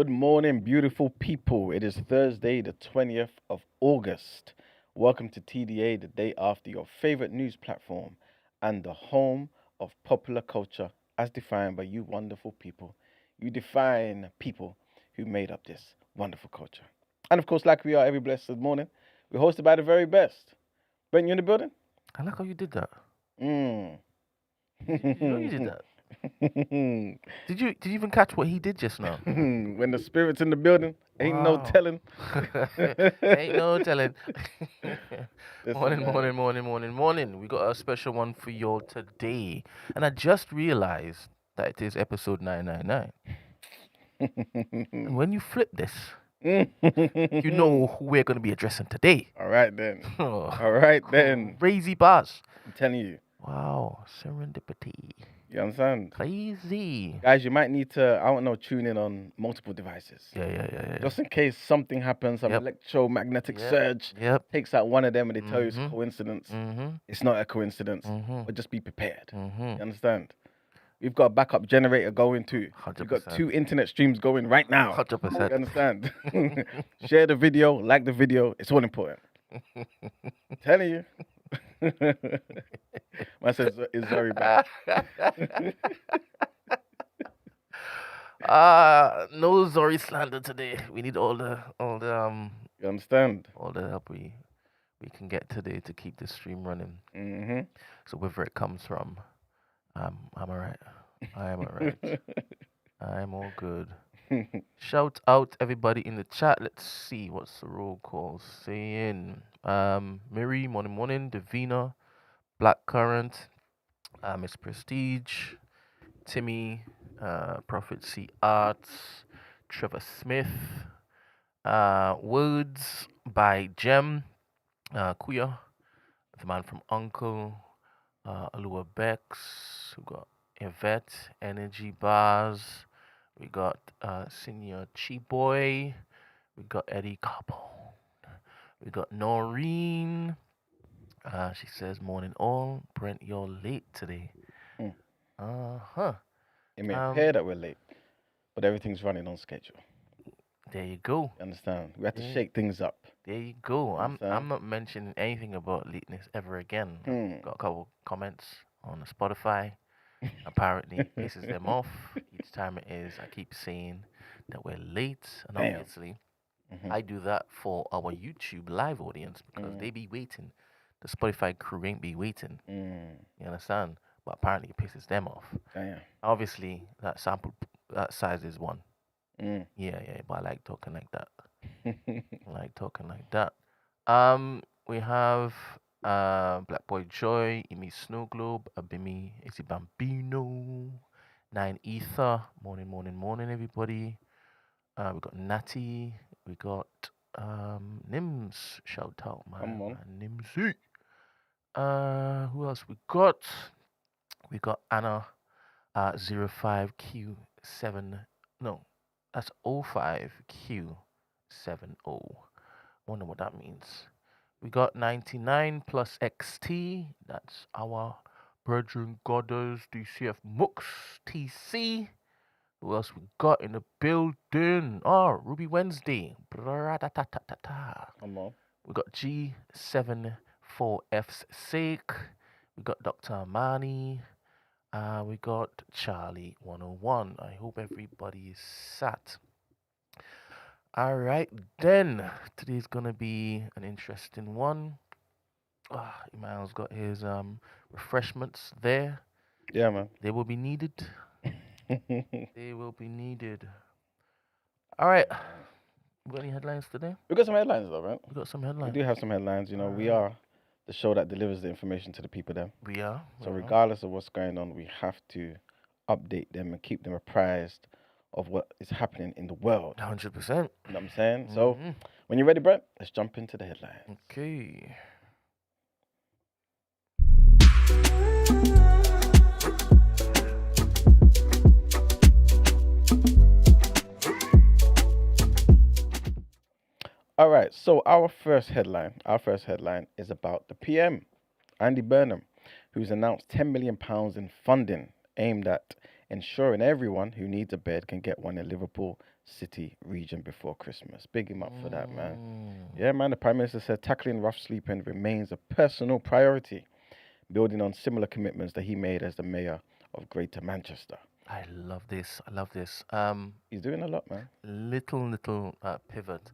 morning, beautiful people. It is Thursday, the 20th of August. Welcome to TDA, the day after your favorite news platform and the home of popular culture as defined by you wonderful people. You define people who made up this wonderful culture. And of course, like we are every blessed morning, we're hosted by the very best. Brent, you in the building? I like how you did that. Mm. You know you did that. Did you even catch what he did just now? When the spirit's in the building, ain't no Wow. telling. Ain't no telling. Listen, man. morning. We got a special one for y'all today. And I just realized that it is episode 999. And when you flip this, you know who we're going to be addressing today. All right then. Oh, All right then. crazy buzz. I'm telling you. Wow, serendipity. You understand? Crazy. Guys, you might need to, I don't know, tune in on multiple devices. Yeah. Just in case something happens, some Yep. electromagnetic Yep. surge Yep. takes out one of them and they tell you it's a Mhm. coincidence. Mm-hmm. It's not a coincidence. Mm-hmm. But just be prepared. Mm-hmm. You understand? We've got a backup generator going too. We've got 100%. 2 internet streams going right now. 100%. You understand? Share the video, like the video. It's all important. Telling you. My sense is very bad. No Zori slander today. We need all the You understand? all the help we can get today to keep this stream running. Mm-hmm. So wherever it comes from, I'm alright. I am alright. I'm all good. Shout out everybody in the chat. Let's see what's the roll call saying. Mary, morning, Davina, Black Current, Miss Prestige, Timmy, Prophecy Arts, Trevor Smith, Words by Jem, Kuya, the man from Uncle, Alua Bex, we got Yvette, Energy Bars, we got Senior Boy, we got Eddie Carbone, we got Noreen. She says, morning all. Brent, you're late today. Mm. Uh-huh. It may appear that we're late, but everything's running on schedule. There you go. You understand? We have to shake things up. There you go. I'm Understand? not mentioning anything about lateness ever again. Hmm. Got a couple comments on Spotify. Apparently pisses them off each time it is. I keep saying that we're late, and Damn. obviously Mhm. I do that for our YouTube live audience because they be waiting. The Spotify crew ain't be waiting. You understand? But apparently it pisses them off. Damn. Obviously that size is one. Mm. Yeah, but I like talking like that. We have Black Boy Joy, Imi Snow Globe, Abimi, Izzy Bambino, 9 Ether, morning, everybody. We got Natty, we got Nims, shout out, man. Come on. Nimsy. Who else we got? We got Anna 05Q7. No, that's 05Q70. Wonder what that means. We got 99 plus XT. That's our brethren goddess DCF Mux TC. Who else we got in the building? Oh, Ruby Wednesday. Come on. We got G74F's sake. We got Dr. Amani. We got Charlie 101. I hope everybody is sat. All right, then. Today's gonna be an interesting one. Emmanuel's got his refreshments there. Yeah, man. They will be needed. They will be needed. All right. We got any headlines today? We got some headlines though, right? We got some We headlines. do have some headlines. You know, we are the show that delivers the information to the people then. We are. So regardless of what's going on, we have to update them and keep them apprised of what is happening in the world. 100%. You know what I'm saying? So when you're ready, Brett, let's jump into the headlines. Okay. All right, so our first headline is about the PM, Andy Burnham, who's announced £10 million in funding aimed at ensuring everyone who needs a bed can get one in Liverpool City region before Christmas. Big him up for that, man. Mm. Yeah, man. The Prime Minister said tackling rough sleeping remains a personal priority, building on similar commitments that he made as the mayor of Greater Manchester. I love this. I love this. He's doing a lot, man. Little pivot.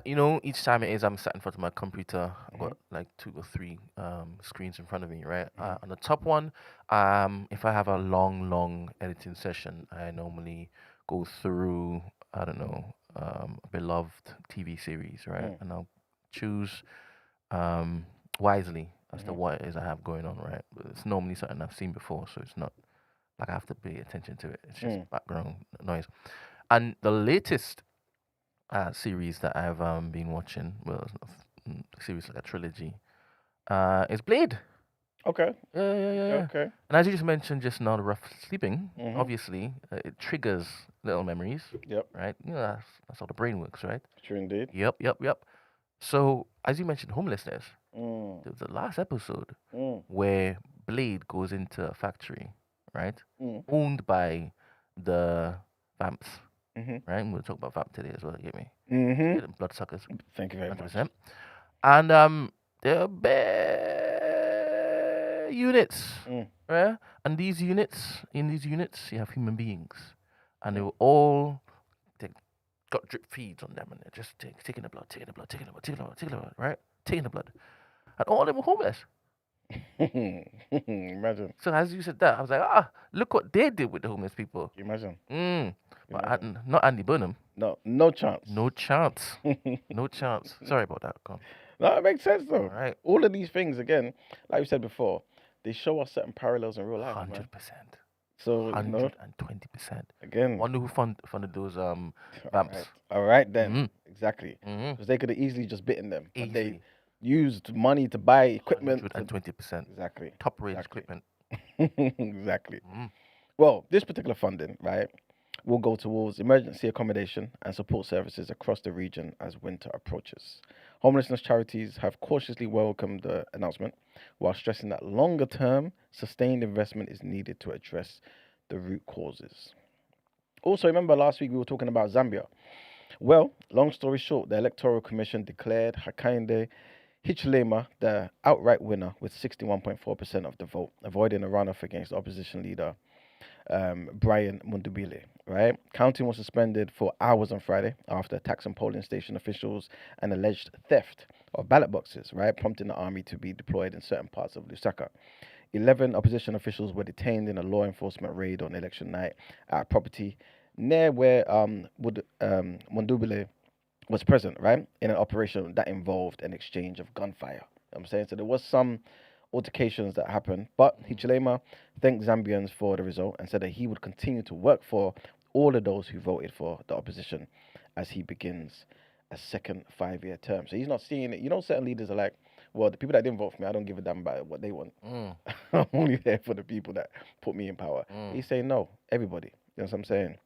Each time it is, I'm sat in front of my computer. I've got like 2 or 3 screens in front of me, right? On the top one, if I have a long editing session, I normally go through, I don't know, a beloved TV series, right? And I'll choose wisely as to what it is I have going on, right? But it's normally something I've seen before, so it's not like I have to pay attention to it. It's just background noise. And the latest series that I've been watching, well, it's not series like a trilogy, is Blade. Okay. Yeah. Okay. And as you just mentioned just now, the rough sleeping, obviously, it triggers little memories, Yep. right? That's how the brain works, right? True indeed. Yep. So, as you mentioned, homelessness. There was the last episode where Blade goes into a factory, right? Owned by the vamps, right? And we'll talk about vamp today as well, you get me? Yeah, the bloodsuckers. Thank you very much. 100%. And there are bare units, right? And in these units, you have human beings. And they were all, they got drip feeds on them, and they're just taking the blood, right? Taking the blood. And all of them were homeless. Imagine. So as you said that, I was like, look what they did with the homeless people. Imagine. But not Andy Burnham. No chance. No chance. No chance. Sorry about that. Come. No, it makes sense though. All right. All of these things, again, like we said before, they show us certain parallels in real life. 100%. Man. So 120%. Again. Wonder who funded those vamps. All right then. Exactly. Because they could have easily just bitten them. But they used money to buy equipment. 120%. Exactly. Top range equipment. Exactly. Well, this particular funding, right, will go towards emergency accommodation and support services across the region as winter approaches. Homelessness charities have cautiously welcomed the announcement, while stressing that longer-term, sustained investment is needed to address the root causes. Also, remember last week we were talking about Zambia. Well, long story short, the Electoral Commission declared Hakainde Hichilema the outright winner with 61.4% of the vote, avoiding a runoff against opposition leader Brian Mundubile, right? Counting was suspended for hours on Friday after attacks on polling station officials and alleged theft of ballot boxes, right? Prompting the army to be deployed in certain parts of Lusaka. 11 opposition officials were detained in a law enforcement raid on election night at a property near where Mundubile was present, right? In an operation that involved an exchange of gunfire. You know what I'm saying? So there was some altercations that happened, but Hichilema thanked Zambians for the result and said that he would continue to work for all of those who voted for the opposition as he begins a second 5-year term. So he's not seeing it. You know, certain leaders are like, well, the people that didn't vote for me, I don't give a damn about what they want. I'm only there for the people that put me in power. He's saying no, everybody. You know what I'm saying?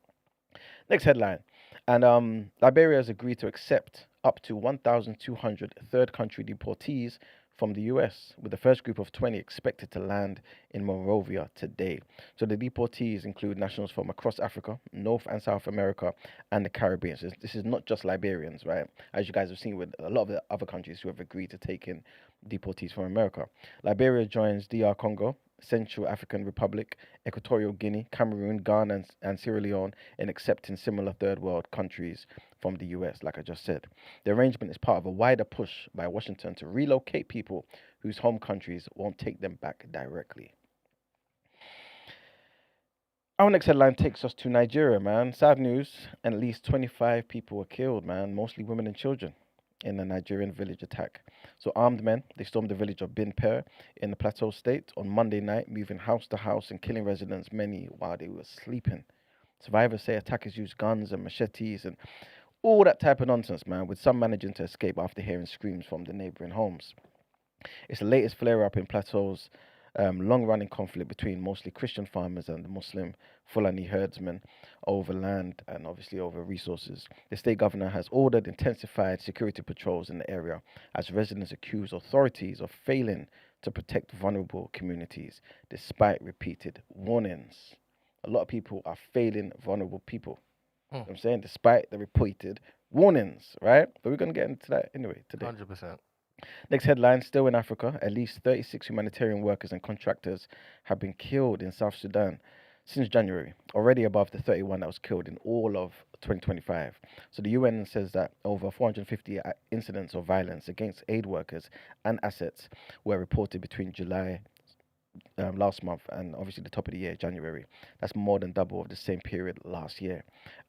Next headline. And Liberia has agreed to accept up to 1,200 third country deportees from the US, with the first group of 20 expected to land in Monrovia today. So the deportees include nationals from across Africa, North and South America, and the Caribbean. So this is not just Liberians, right? As you guys have seen with a lot of the other countries who have agreed to take in deportees from America. Liberia joins DR Congo, Central African Republic, Equatorial Guinea, Cameroon, Ghana, and Sierra Leone in accepting similar third world countries from the US, like I just said. The arrangement is part of a wider push by Washington to relocate people whose home countries won't take them back directly. Our next headline takes us to Nigeria, man. Sad news, and at least 25 people were killed, man, mostly women and children, in a Nigerian village attack. So armed men, they stormed the village of Binper in the Plateau state on Monday night, moving house to house and killing residents, many while they were sleeping. Survivors say attackers used guns and machetes and all that type of nonsense, man, with some managing to escape after hearing screams from the neighbouring homes. It's the latest flare-up in Plateau's long-running conflict between mostly Christian farmers and the Muslim Fulani herdsmen over land and obviously over resources. The state governor has ordered intensified security patrols in the area as residents accuse authorities of failing to protect vulnerable communities despite repeated warnings. A lot of people are failing vulnerable people. You know what I'm saying, despite the repeated warnings, right? But we're going to get into that anyway today. 100%. Next headline, still in Africa, at least 36 humanitarian workers and contractors have been killed in South Sudan since January, already above the 31 that was killed in all of 2025. So the UN says that over 450 incidents of violence against aid workers and assets were reported between July last month and obviously the top of the year, January. That's more than double of the same period last year.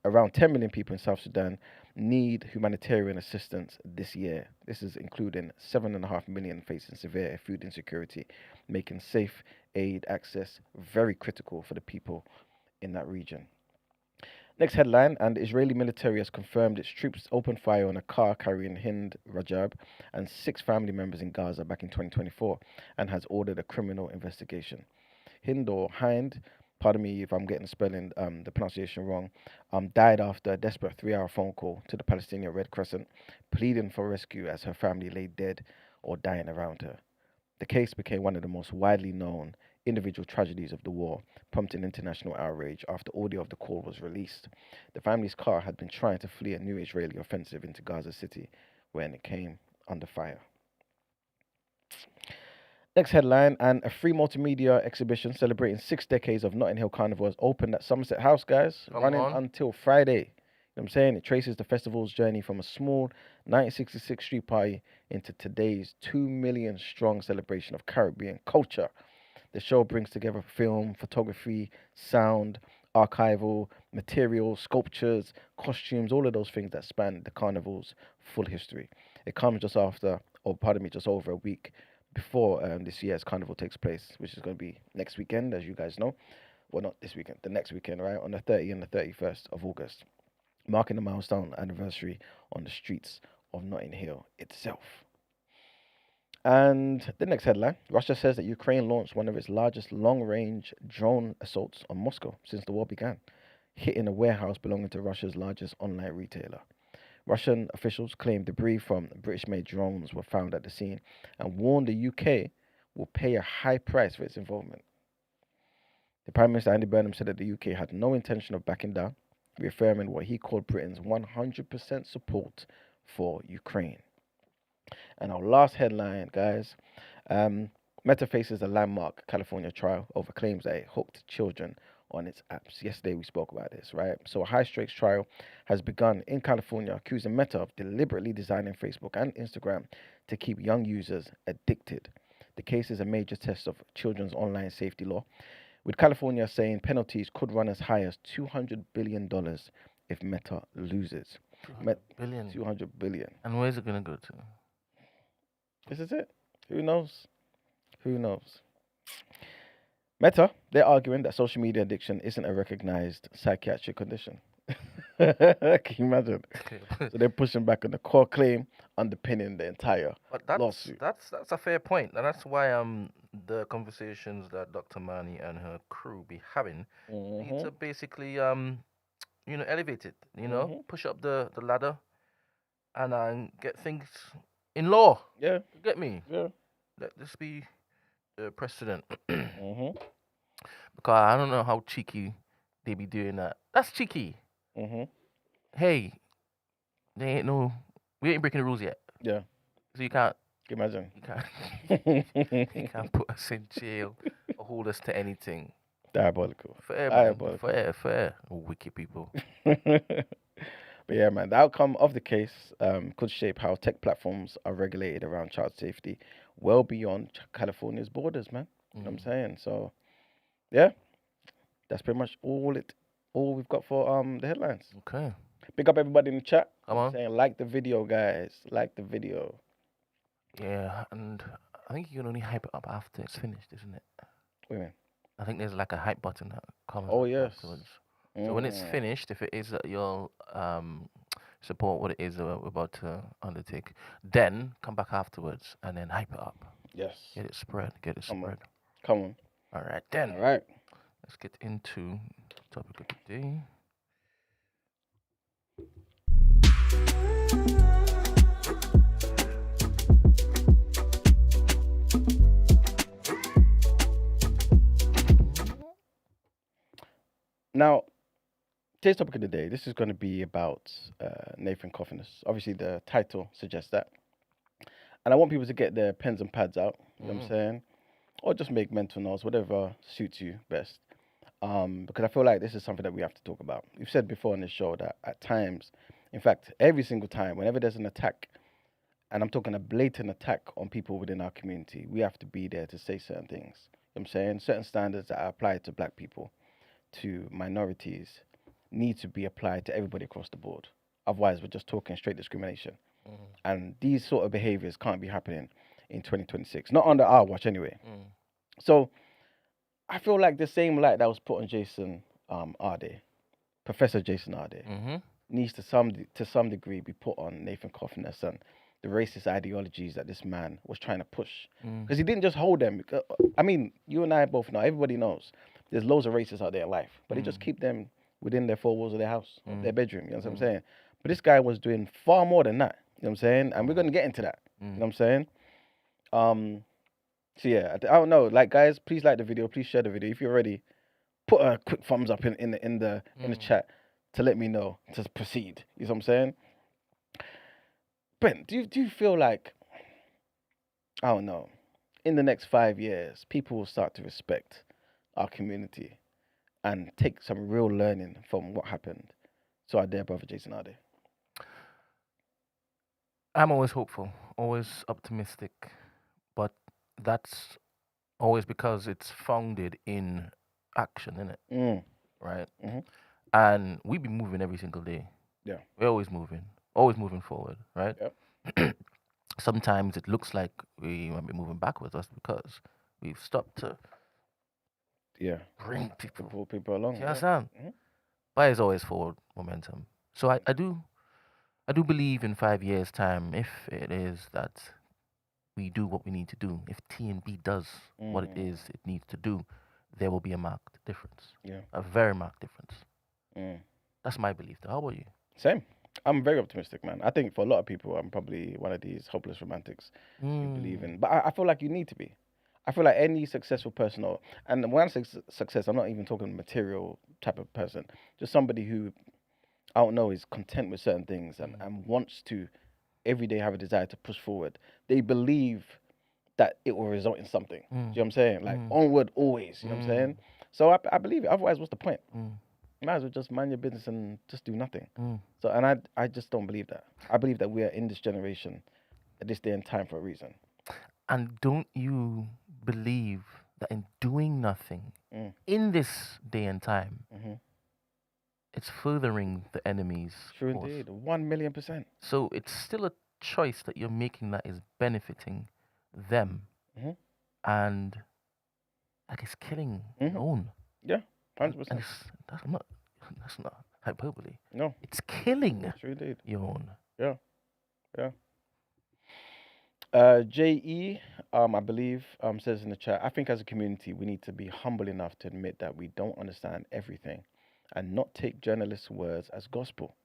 Around 10 million people in South Sudan need humanitarian assistance this year. This is including 7.5 million facing severe food insecurity, making safe aid access very critical for the people in that region. Next headline, and the Israeli military has confirmed its troops opened fire on a car carrying Hind Rajab and 6 family members in Gaza back in 2024 and has ordered a criminal investigation. Hind or Hind, pardon me if I'm getting the pronunciation wrong, died after a desperate 3-hour phone call to the Palestinian Red Crescent, pleading for rescue as her family lay dead or dying around her. The case became one of the most widely known individual tragedies of the war, prompting international outrage after audio of the call was released. The family's car had been trying to flee a new Israeli offensive into Gaza City when it came under fire. Next headline, and a free multimedia exhibition celebrating 6 decades of Notting Hill Carnival has opened at Somerset House, guys, running until Friday. You know what I'm saying? It traces the festival's journey from a small 1966 street party into today's 2 million strong celebration of Caribbean culture. The show brings together film, photography, sound, archival, materials, sculptures, costumes, all of those things that span the carnival's full history. It comes just over a week before this year's carnival takes place, which is going to be next weekend, as you guys know. Well, not this weekend, the next weekend, right? On the 30th and the 31st of August, marking the milestone anniversary on the streets of Notting Hill itself. And the next headline, Russia says that Ukraine launched one of its largest long-range drone assaults on Moscow since the war began, hitting a warehouse belonging to Russia's largest online retailer. Russian officials claim debris from British-made drones were found at the scene and warned the UK will pay a high price for its involvement. The Prime Minister Andy Burnham said that the UK had no intention of backing down, reaffirming what he called Britain's 100% support for Ukraine. And our last headline, guys, Meta faces a landmark California trial over claims that it hooked children on its apps. Yesterday we spoke about this, right? So a high-stakes trial has begun in California, accusing Meta of deliberately designing Facebook and Instagram to keep young users addicted. The case is a major test of children's online safety law, with California saying penalties could run as high as $200 billion if Meta loses. 200 billion. And where's it going to go to? This is it. Who knows? Who knows? Meta, they're arguing that social media addiction isn't a recognized psychiatric condition. Can you imagine? So they're pushing back on the core claim underpinning the entire lawsuit. That's a fair point. And that's why the conversations that Dr. Mani and her crew be having need to basically elevate it, push up the ladder and get things in law. Yeah. You get me? Yeah. Let this be the precedent. Because I don't know how cheeky they be doing that. That's cheeky. Hey, we ain't breaking the rules yet. Yeah. So you can't. Can you imagine? You can't put us in jail or hold us to anything. Diabolical. Fair. Wicked people. But yeah, man, the outcome of the case could shape how tech platforms are regulated around child safety well beyond California's borders, man. You know what I'm saying? So, yeah, that's pretty much all we've got for the headlines. Okay. Big up everybody in the chat. Come on. Saying like the video, guys. Like the video. Yeah, and I think you can only hype it up after it's finished, isn't it? What do you mean? I think there's like a hype button that comes. Oh, yes. Afterwards. So when it's finished, if it is that you'll support what it is we're about to undertake, then come back afterwards and then hype it up. Yes. Get it spread. Come on. All right, then. All right. Let's get into the topic of the day. Now, Today's topic of the day. This is going to be about Nathan Cofnas. Obviously, the title suggests that, and I want people to get their pens and pads out. You know what I'm saying, or just make mental notes, whatever suits you best. Because I feel like this is something that we have to talk about. We've said before on this show that at times, in fact, every single time, whenever there's an attack, and I'm talking a blatant attack on people within our community, we have to be there to say certain things. You know what I'm saying certain standards that are applied to black people, to minorities, need to be applied to everybody across the board. Otherwise, we're just talking straight discrimination. And these sort of behaviors can't be happening in 2026, not under our watch anyway. So I feel like the same light that was put on Jason Arday, Professor Jason Arday, needs to some degree be put on Nathan Cofnas and the racist ideologies that this man was trying to push. Because he didn't just hold them. I mean, you and I both know, everybody knows, there's loads of racists out there in life, but they just keep them within their four walls of their house, their bedroom, you know what I'm saying? But this guy was doing far more than that, you know what I'm saying? And we're going to get into that, you know what I'm saying? So yeah, I don't know, like guys, please like the video, please share the video. If you're ready, put a quick thumbs up in the chat to let me know to proceed. You know what I'm saying? Brent, do you feel like, I don't know, in the next 5 years, people will start to respect our community and take some real learning from what happened to our dear brother Jason Arday? I'm always hopeful, always optimistic, but that's always because it's founded in action, innit? Right? And we be moving every single day. Yeah. We're always moving forward, right? Yep. Sometimes it looks like we might be moving backwards. That's because we've stopped to bring people, pull people along. you understand? But it's always forward momentum. So I do believe in 5 years' time, if it is that we do what we need to do, if TNB does what it is it needs to do, there will be a marked difference. Yeah. A very marked difference. That's my belief, though. How about you? Same. I'm very optimistic, man. I think for a lot of people, I'm probably one of these hopeless romantics who believe in. But I feel like you need to be. I feel like any successful person, and when I say success, I'm not even talking material type of person. Just somebody who, I don't know, is content with certain things and wants to every day have a desire to push forward. They believe that it will result in something. Do you know what I'm saying? Like onward always. You know what I'm saying? So I believe it. Otherwise, what's the point? Might as well just mind your business and just do nothing. So, and I just don't believe that. I believe that we are in this generation, at this day and time, for a reason. And don't you believe that in doing nothing in this day and time, it's furthering the enemy's True cause? indeed. 1,000,000%. So it's still a choice that you're making that is benefiting them, and like it's killing your own. Yeah, 100%. And that's not hyperbole. No, it's killing true indeed. your own. Yeah. JE, I believe, says in the chat, I think as a community, we need to be humble enough to admit that we don't understand everything and not take journalists' words as gospel.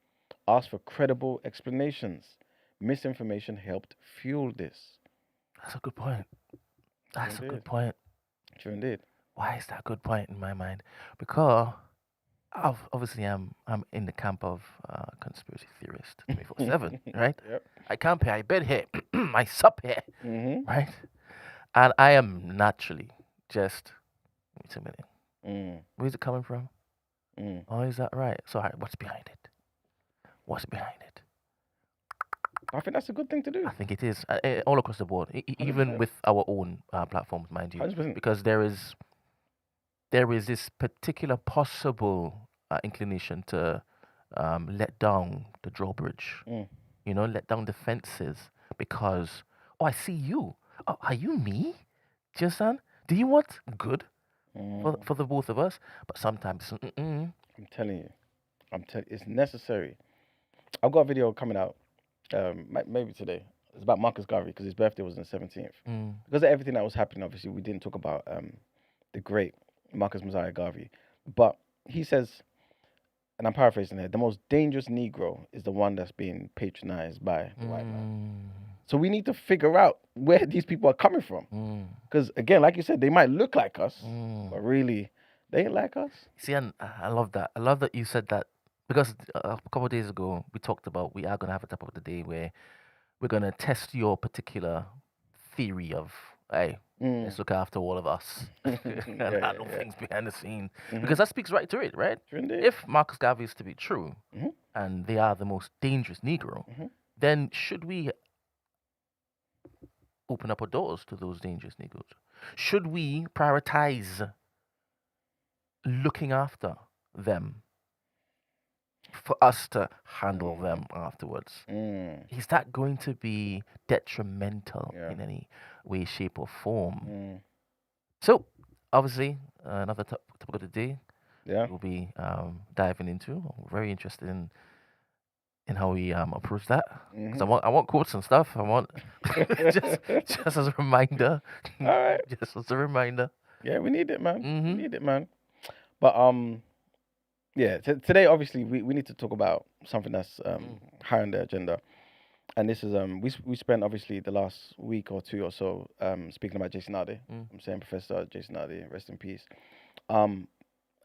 Ask for credible explanations. Misinformation helped fuel this. That's a good point. That's True a good indeed. point. True indeed. Why is that a good point in my mind? Because obviously I'm in the camp of conspiracy theorist 24/7, right? Yep. I can't pay. I bed here. I sup here, right? And I am naturally just. Wait a minute. Where's it coming from? Oh, is that right? So what's behind it? What's behind it? I think that's a good thing to do. I think it is all across the board, even with our own platforms, mind you, 100%. because there is this particular possible inclination to let down the drawbridge, let down the fences, because I see you. Oh, are you me? Jason? Do you want good for the both of us? But sometimes, I'm telling you, it's necessary. I've got a video coming out, maybe today. It's about Marcus Garvey because his birthday was on the 17th. Because of everything that was happening, obviously, we didn't talk about the great Marcus Messiah Garvey. But he says, and I'm paraphrasing here, the most dangerous Negro is the one that's being patronized by the white man. So we need to figure out where these people are coming from. Because, again, like you said, they might look like us, but really, they ain't like us. See, and I love that. I love that you said that because a couple of days ago we talked about we are gonna have a type of the day where we're gonna test your particular theory of, hey, let's look after all of us and handle things behind the scene, because that speaks right to it, right? True indeed. If Marcus Garvey is to be true, Mhm. and they are the most dangerous Negro, Mhm. then should we open up our doors to those dangerous Negroes? Should we prioritize looking after them for us to handle them afterwards? Is that going to be detrimental in any way, shape, or form? So, obviously, another topic of the day we'll be diving into. I'm very interested in how we approach that, because I want quotes and stuff. I want just as a reminder. All right. Just as a reminder. Yeah, we need it, man. We need it, man. But yeah. Today, obviously, we need to talk about something that's high on the agenda, and this is we spent obviously the last week or two or so speaking about Jason Arday. I'm saying Professor Jason Arday, rest in peace.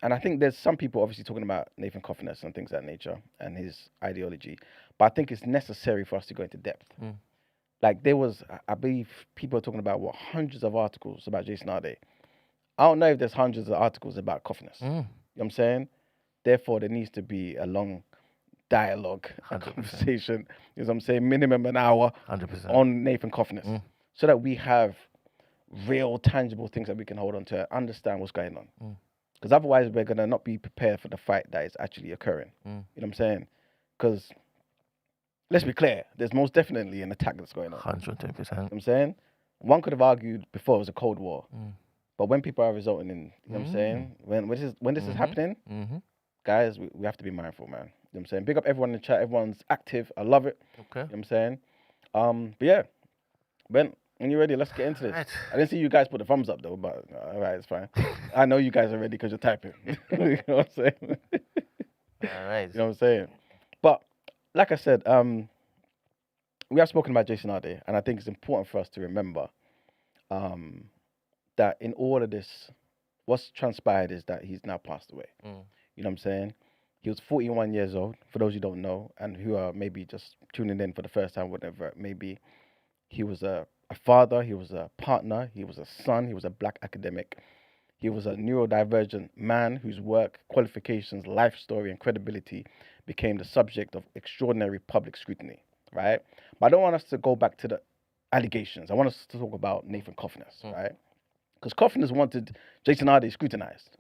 And I think there's some people obviously talking about Nathan Cofnas and things of that nature and his ideology, but I think it's necessary for us to go into depth. Like there was, I believe, people are talking about hundreds of articles about Jason Arday. I don't know if there's hundreds of articles about Cofnas. You know what I'm saying? Therefore, there needs to be a long dialogue, a conversation. You know what I'm saying? Minimum an hour 100%. on Nathan Cofnas, so that we have real, tangible things that we can hold on to, understand what's going on. Because otherwise, we're going to not be prepared for the fight that is actually occurring. You know what I'm saying? Because let's be clear, there's most definitely an attack that's going on. 110%. You know what I'm saying? One could have argued before it was a Cold War. But when people are resulting in, you know what I'm saying? When this is happening, guys, we have to be mindful, man. You know what I'm saying? Big up everyone in the chat. Everyone's active. I love it. Okay. You know what I'm saying? But yeah, Ben, when you're ready, let's get into this. Right. I didn't see you guys put the thumbs up though, but all right, it's fine. I know you guys are ready because you're typing. You know what I'm saying? All right. You know what I'm saying? But like I said, we have spoken about Jason Arday, and I think it's important for us to remember that in all of this, what's transpired is that he's now passed away. You know what I'm saying? He was 41 years old, for those who don't know, and who are maybe just tuning in for the first time, whatever it may be. He was a father, he was a partner, he was a son, he was a black academic. He was a neurodivergent man whose work, qualifications, life story, and credibility became the subject of extraordinary public scrutiny, right? But I don't want us to go back to the allegations. I want us to talk about Nathan Cofnas, right? Because Cofnas wanted Jason Arday scrutinized,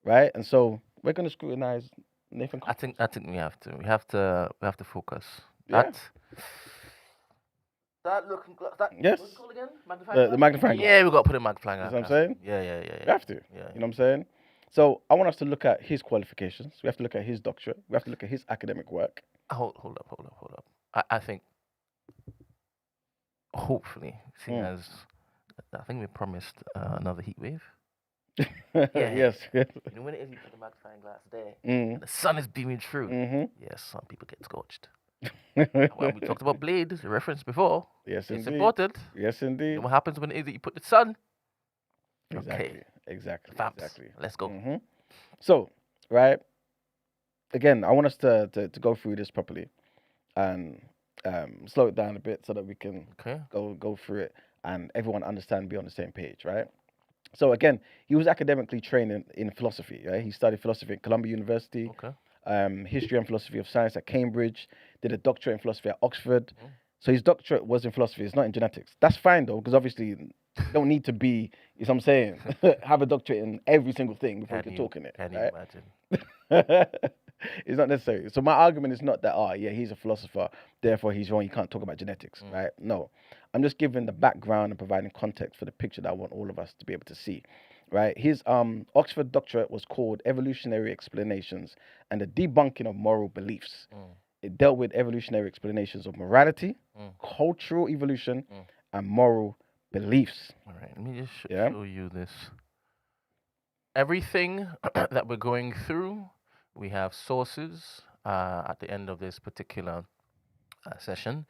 right? And so we're going to scrutinize Nathan Cofnas. I think we have to. We have to focus. Yeah. That looking glass. That Yes. what's it called again? Magnifying The magnifying glass. Yeah, we got to put a magnifying glass. You know what I'm saying? Yeah. We have to. Yeah. You know what I'm saying? So I want us to look at his qualifications. We have to look at his doctorate. We have to look at his academic work. Hold up. I think hopefully, seeing as I think we promised another heat wave. Yes. You know when it is you put the magnifying glass there, and the sun is beaming through. Yes, some people get scorched. Well, we talked about Blade, the reference before. Yes, it's indeed. important. Yes, indeed. You know what happens when it is that you put the sun? Exactly. Let's go. So, right, again, I want us to go through this properly and slow it down a bit so that we can go through it and everyone understand, be on the same page, right? So again, he was academically trained in philosophy, right? He studied philosophy at Columbia University, history and philosophy of science at Cambridge, did a doctorate in philosophy at Oxford. So his doctorate was in philosophy, it's not in genetics. That's fine though, because obviously you don't need to be, you know what I'm saying, have a doctorate in every single thing before you can talk in it. Can you imagine? It's not necessary. So my argument is not that, he's a philosopher, therefore he's wrong, you can't talk about genetics, right? No. I'm just giving the background and providing context for the picture that I want all of us to be able to see, right? His Oxford doctorate was called Evolutionary Explanations and the Debunking of Moral Beliefs. It dealt with evolutionary explanations of morality, cultural evolution, and moral beliefs. All right, let me just show you this. Everything that we're going through, we have sources at the end of this particular session.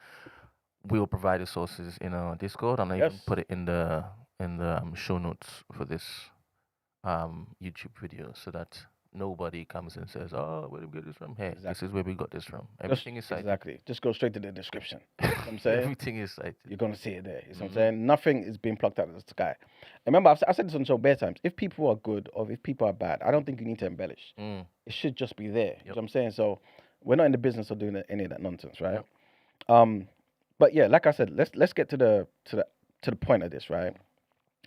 We will provide the sources in our Discord, and I even put it in the show notes for this YouTube video, so that nobody comes and says, "Oh, where did we get this from?" Hey, this Exactly. is where we got this from. Everything is cited. Exactly. Just go straight to the description. You know what I'm saying? Everything is cited. You're going to see it there. You know what I'm saying? Nothing is being plucked out of the sky. Remember, I said this on show bare times. If people are good or if people are bad, I don't think you need to embellish. It should just be there. You know what I'm saying? So we're not in the business of doing any of that nonsense, right? But yeah, like I said, let's get to the point of this, right?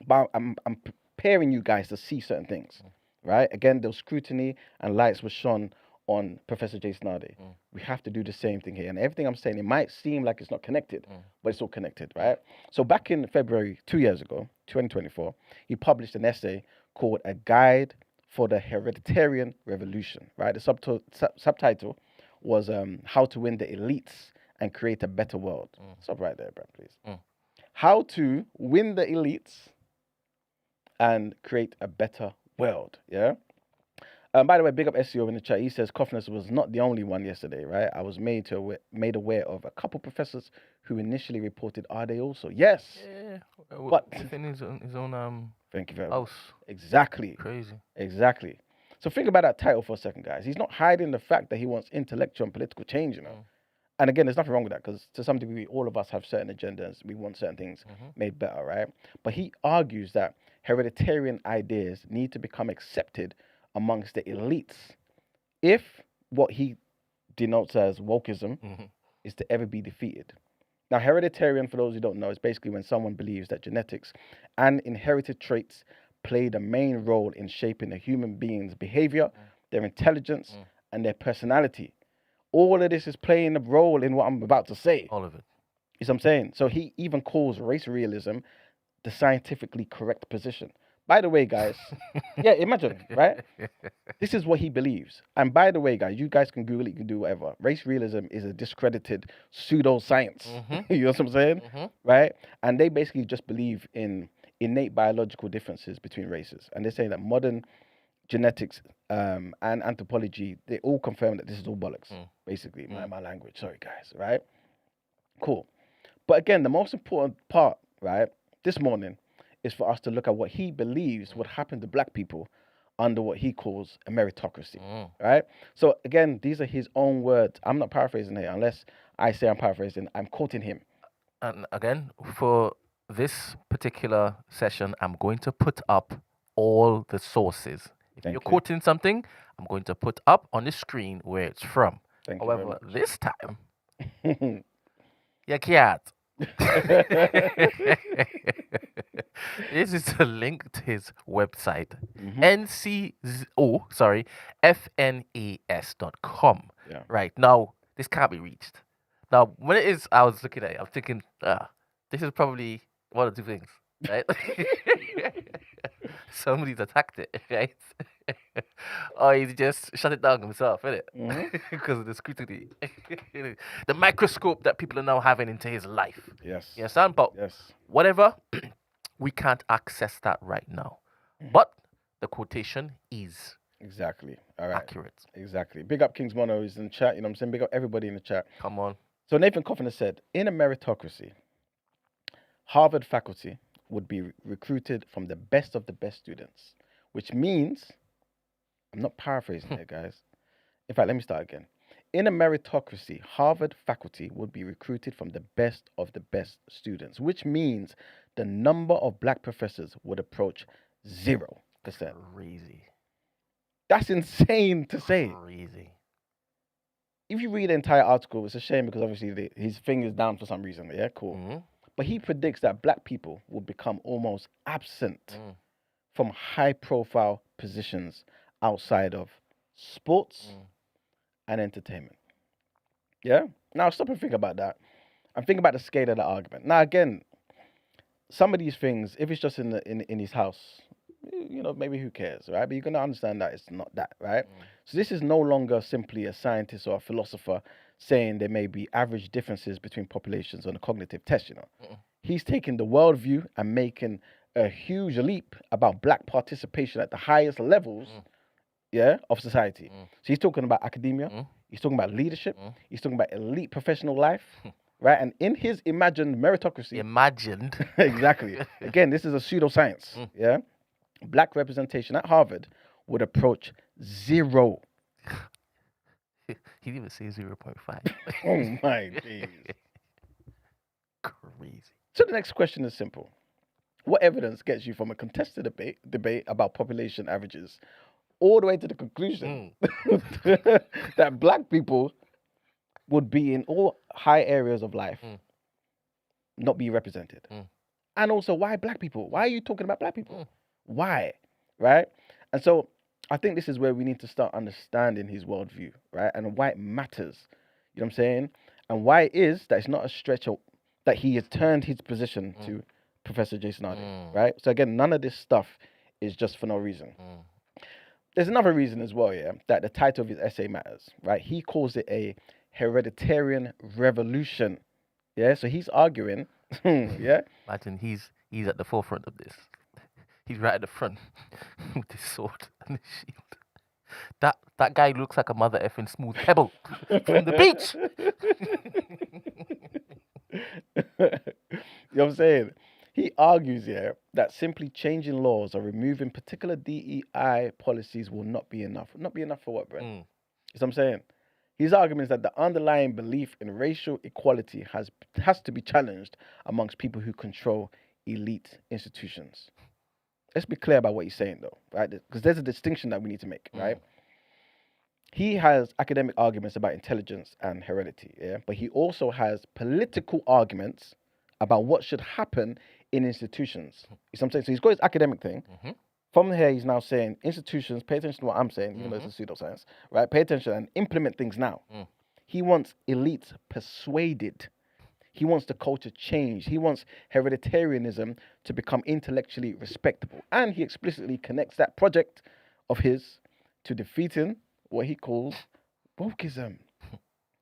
But I'm preparing you guys to see certain things, right? Again, those scrutiny and lights were shone on Professor Jason Arday. We have to do the same thing here. And everything I'm saying, it might seem like it's not connected, but it's all connected, right? So back in February, 2 years ago, 2024, he published an essay called A Guide for the Hereditarian Revolution, right? The subtitle was How to Win the Elites and Create a Better World. Stop right there, Brad, please. How to win the elites and create a better world, yeah? By the way, big up SEO in the chat. He says Cofnas was not the only one yesterday, right? I was made aware of a couple professors who initially reported Arday also. Yes. Yeah. But within his own thank you very house. much. Exactly. Crazy. Exactly. So think about that title for a second, guys. He's not hiding the fact that he wants intellectual and political change, you know. And again, there's nothing wrong with that because to some degree, all of us have certain agendas. We want certain things made better, right? But he argues that hereditarian ideas need to become accepted amongst the elites if what he denotes as wokeism is to ever be defeated. Now, hereditarian, for those who don't know, is basically when someone believes that genetics and inherited traits play the main role in shaping a human being's behavior, their intelligence, and their personality. All of this is playing a role in what I'm about to say. All of it. You see what I'm saying? So he even calls race realism the scientifically correct position. By the way, guys, yeah, imagine, right? This is what he believes. And by the way, guys, you guys can Google it, you can do whatever. Race realism is a discredited pseudoscience. You know what I'm saying? Right? And they basically just believe in innate biological differences between races. And they say that modern genetics and anthropology, they all confirm that this is all bollocks, basically, my language. Sorry, guys, right? Cool. But again, the most important part, right, this morning is for us to look at what he believes would happen to black people under what he calls a meritocracy, right? So again, these are his own words. I'm not paraphrasing here. Unless I say I'm paraphrasing, I'm quoting him. And again, for this particular session, I'm going to put up all the sources. If you're quoting something, I'm going to put up on the screen where it's from. However, this time, you can't. This is a link to his website, fnas.com. Yeah. Right. Now, this can't be reached. Now, when it is, I was looking at it, I'm thinking, this is probably one of two things, right? Somebody's attacked it, right? Or he just shut it down himself, innit? Because of the scrutiny. The microscope that people are now having into his life. Yes. You understand? But whatever, we can't access that right now. But the quotation is exactly all right. Accurate. Exactly. Big up Kings Mono is in the chat, you know what I'm saying? Big up everybody in the chat. Come on. So Nathan Cofnas said, in a meritocracy, Harvard faculty would be recruited from the best of the best students, which means, I'm not paraphrasing here, guys. In fact, let me start again. In a meritocracy, Harvard faculty would be recruited from the best of the best students, which means the number of black professors would approach 0%. Crazy. That's insane to say. Crazy. If you read the entire article, it's a shame because obviously his thing is down for some reason. Yeah, cool. But he predicts that black people will become almost absent from high-profile positions outside of sports and entertainment. Yeah? Now, stop and think about that. And think about the scale of the argument. Now, again, some of these things, if it's just in his house, you know, maybe who cares, right? But you're going to understand that it's not that, right? So this is no longer simply a scientist or a philosopher saying there may be average differences between populations on a cognitive test, you know. He's taking the worldview and making a huge leap about black participation at the highest levels, of society. So he's talking about academia, he's talking about leadership, he's talking about elite professional life, right? And in his imagined meritocracy... exactly. Again, this is a pseudoscience, black representation at Harvard would approach Zero. He didn't even say 0.5. Oh my days. Crazy. So the next question is simple. What evidence gets you from a contested debate about population averages all the way to the conclusion that black people would be in all high areas of life not be represented? And also, why black people? Why are you talking about black people? Why? Right? And so I think this is where we need to start understanding his worldview, right? And why it matters. You know what I'm saying? And why it is that it's not a stretch that he has turned his position to Professor Jason Arday, right? So again, none of this stuff is just for no reason. There's another reason as well, yeah, that the title of his essay matters, right? He calls it a hereditarian revolution. Yeah, so he's arguing, yeah. Imagine he's at the forefront of this. He's right at the front with his sword and his shield. That guy looks like a mother effing smooth pebble from the beach. You know what I'm saying? He argues here that simply changing laws or removing particular DEI policies will not be enough. Not be enough for what, Brent? You know what I'm saying? His argument is that the underlying belief in racial equality has to be challenged amongst people who control elite institutions. Let's be clear about what he's saying, though, right? Because there's a distinction that we need to make, right? He has academic arguments about intelligence and heredity, yeah, but he also has political arguments about what should happen in institutions. You see what I'm saying? So he's got his academic thing. From here, he's now saying institutions, pay attention to what I'm saying, even though it's a pseudoscience, right? Pay attention and implement things now. He wants elites persuaded. He wants the culture changed. He wants hereditarianism to become intellectually respectable. And he explicitly connects that project of his to defeating what he calls wokeism.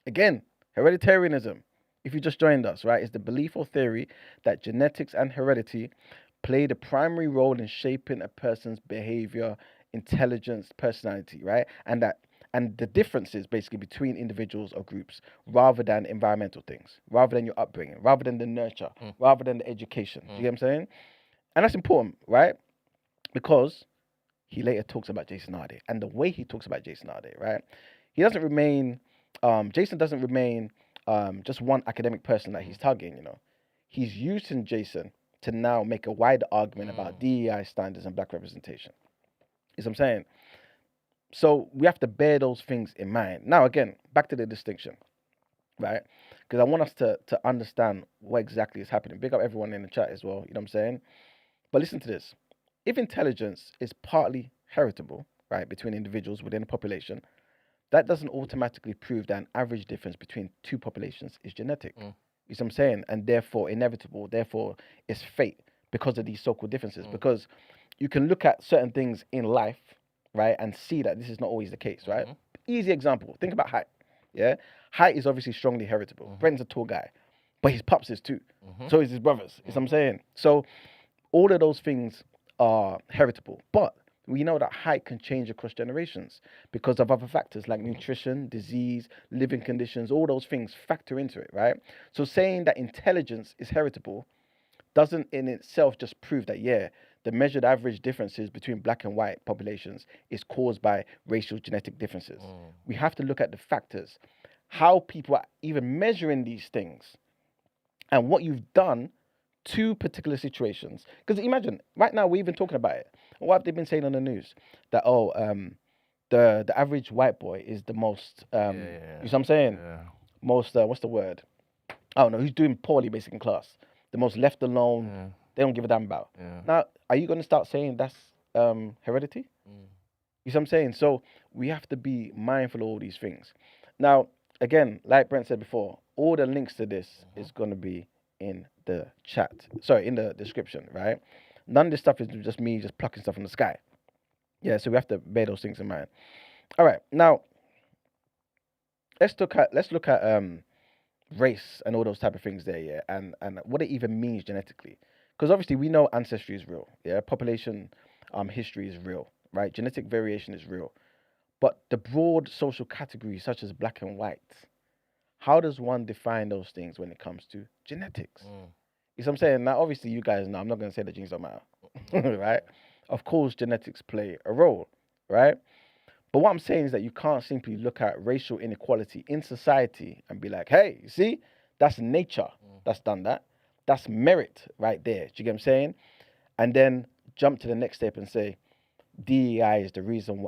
Again, hereditarianism, if you just joined us, right, is the belief or theory that genetics and heredity play the primary role in shaping a person's behavior, intelligence, personality, right? And the differences basically between individuals or groups rather than environmental things, rather than your upbringing, rather than the nurture, rather than the education. Do you get what I'm saying? And that's important, right? Because he later talks about Jason Arday, and the way he talks about Jason Arday, right? He doesn't remain, Jason doesn't remain just one academic person that he's targeting, you know. He's using Jason to now make a wider argument about DEI standards and black representation. You see what I'm saying? So we have to bear those things in mind. Now, again, back to the distinction, right? Because I want us to understand what exactly is happening. Big up everyone in the chat as well, you know what I'm saying? But listen to this. If intelligence is partly heritable, right, between individuals within a population, that doesn't automatically prove that an average difference between two populations is genetic. You see what I'm saying? And therefore inevitable, therefore it's fate because of these so-called differences. Because you can look at certain things in life, right, and see that this is not always the case, right? Easy example. Think about height. Yeah, height is obviously strongly heritable. Brent's a tall guy, but his pops is too. So is his brothers. You see what I'm saying? So all of those things are heritable, but we know that height can change across generations because of other factors like nutrition, disease, living conditions. All those things factor into it, right? So saying that intelligence is heritable doesn't in itself just prove that, yeah, the measured average differences between black and white populations is caused by racial genetic differences. We have to look at the factors, how people are even measuring these things, and what you've done to particular situations. Because imagine, right now we're even talking about it. What have they been saying on the news? That, the average white boy is the most, you know what I'm saying? Most, what's the word? I don't know, who's doing poorly basically in class. The most left alone, they don't give a damn about. Now, are you going to start saying that's heredity? You see what I'm saying? So we have to be mindful of all these things. Now, again, like Brent said before, all the links to this is going to be in the chat. Sorry, in the description, right? None of this stuff is just me just plucking stuff from the sky. Yeah, so we have to bear those things in mind. All right, now let's look at race and all those type of things there, yeah, and what it even means genetically. Because obviously we know ancestry is real, yeah, population history is real, right? Genetic variation is real. But the broad social categories such as black and white, how does one define those things when it comes to genetics? You see what I'm saying? Now, obviously, you guys know, I'm not going to say that genes don't matter, right? Of course, genetics play a role, right? But what I'm saying is that you can't simply look at racial inequality in society and be like, hey, you see, that's nature that's done that. That's merit right there. Do you get what I'm saying? And then jump to the next step and say, DEI is the reason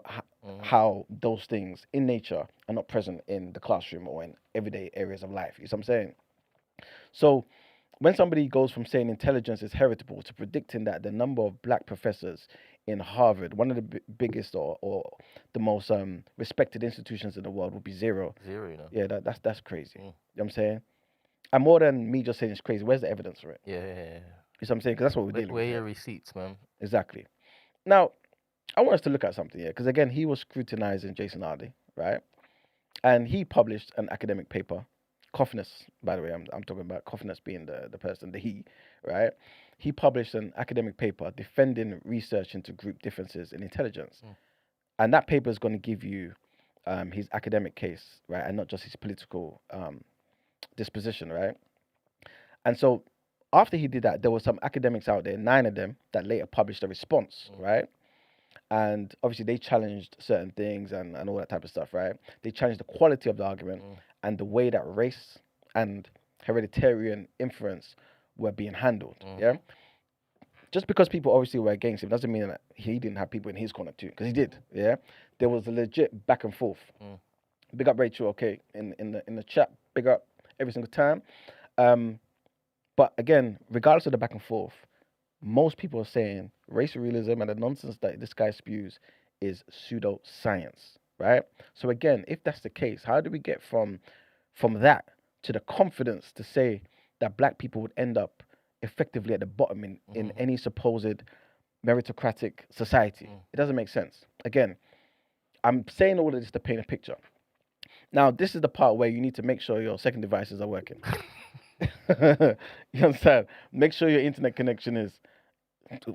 how those things in nature are not present in the classroom or in everyday areas of life. You see what I'm saying? So when somebody goes from saying intelligence is heritable to predicting that the number of black professors in Harvard, one of the biggest or the most respected institutions in the world, will be zero. Zero, you know. Yeah, that's crazy. You know what I'm saying? And more than me just saying it's crazy, where's the evidence for it? Yeah. You know what I'm saying? Because that's what we're dealing Where with. are your Here. receipts, man? Exactly. Now, I want us to look at something here, because again, he was scrutinizing Jason Arday, right? And he published an academic paper. Cofnas, by the way, I'm talking about Cofnas being the person, the he, right? He published an academic paper defending research into group differences in intelligence. And that paper is going to give you his academic case, right? And not just his political disposition, right? And so after he did that, there were some academics out there, 9 of them, that later published a response, right? And obviously they challenged certain things and all that type of stuff, right? They challenged the quality of the argument and the way that race and hereditarian inference were being handled, yeah? Just because people obviously were against him doesn't mean that he didn't have people in his corner too, because he did, yeah? There was a legit back and forth. Big up Rachel, okay, in the chat, big up every single time. But again, regardless of the back and forth, most people are saying racial realism and the nonsense that this guy spews is pseudoscience, right? So again, if that's the case, how do we get from that to the confidence to say that black people would end up effectively at the bottom in any supposed meritocratic society? It doesn't make sense. Again, I'm saying all of this to paint a picture. Now, this is the part where you need to make sure your second devices are working. You understand? Make sure your internet connection is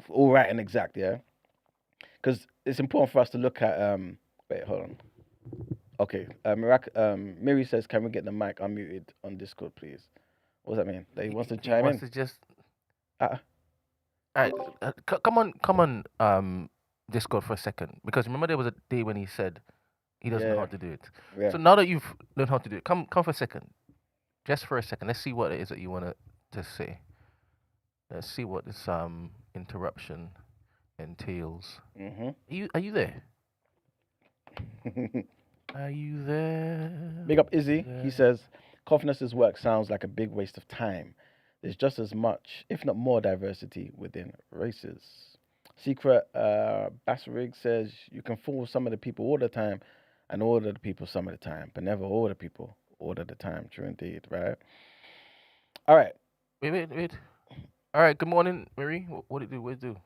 all right and exact, yeah? Because it's important for us to look at, wait, hold on. Okay, Miri says, can we get the mic unmuted on Discord, please? What does that mean? That he wants to chime wants in? to just... Uh, All right, come on, Discord for a second. Because remember there was a day when he said he doesn't know how to do it. Yeah. So now that you've learned how to do it, come for a second. Just for a second. Let's see what it is that you want to say. Let's see what this interruption entails. Are you there? Are you there? Big up Izzy. He says, Cofnas's work sounds like a big waste of time. There's just as much, if not more, diversity within races. Secret Basserig says, you can fool some of the people all the time and order the people some of the time, but never order people all of the time. True indeed, right? All right. Wait. All right, good morning, Marie. What do you do?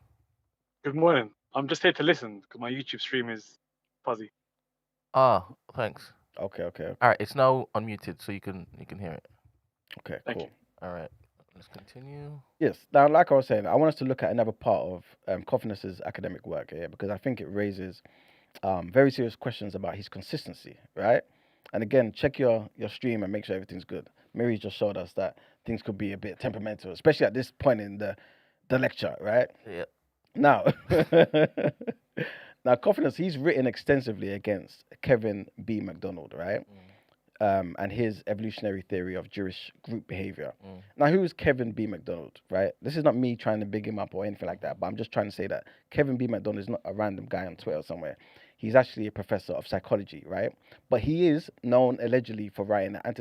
Good morning. I'm just here to listen because my YouTube stream is fuzzy. Ah, thanks. Okay. All right, it's now unmuted, so you can hear it. Okay, Thank cool. you. All right, let's continue. Yes. Now, like I was saying, I want us to look at another part of Cofnas's academic work here, because I think it raises very serious questions about his consistency, right? And again, check your stream and make sure everything's good. Mary just showed us that things could be a bit temperamental, especially at this point in the lecture, right? Yeah. Now, Cofnas, he's written extensively against Kevin B. MacDonald, right? And his evolutionary theory of Jewish group behavior. Now, who is Kevin B. MacDonald, right? This is not me trying to big him up or anything like that, but I'm just trying to say that Kevin B. MacDonald is not a random guy on Twitter somewhere. He's actually a professor of psychology, right? But he is known allegedly for writing an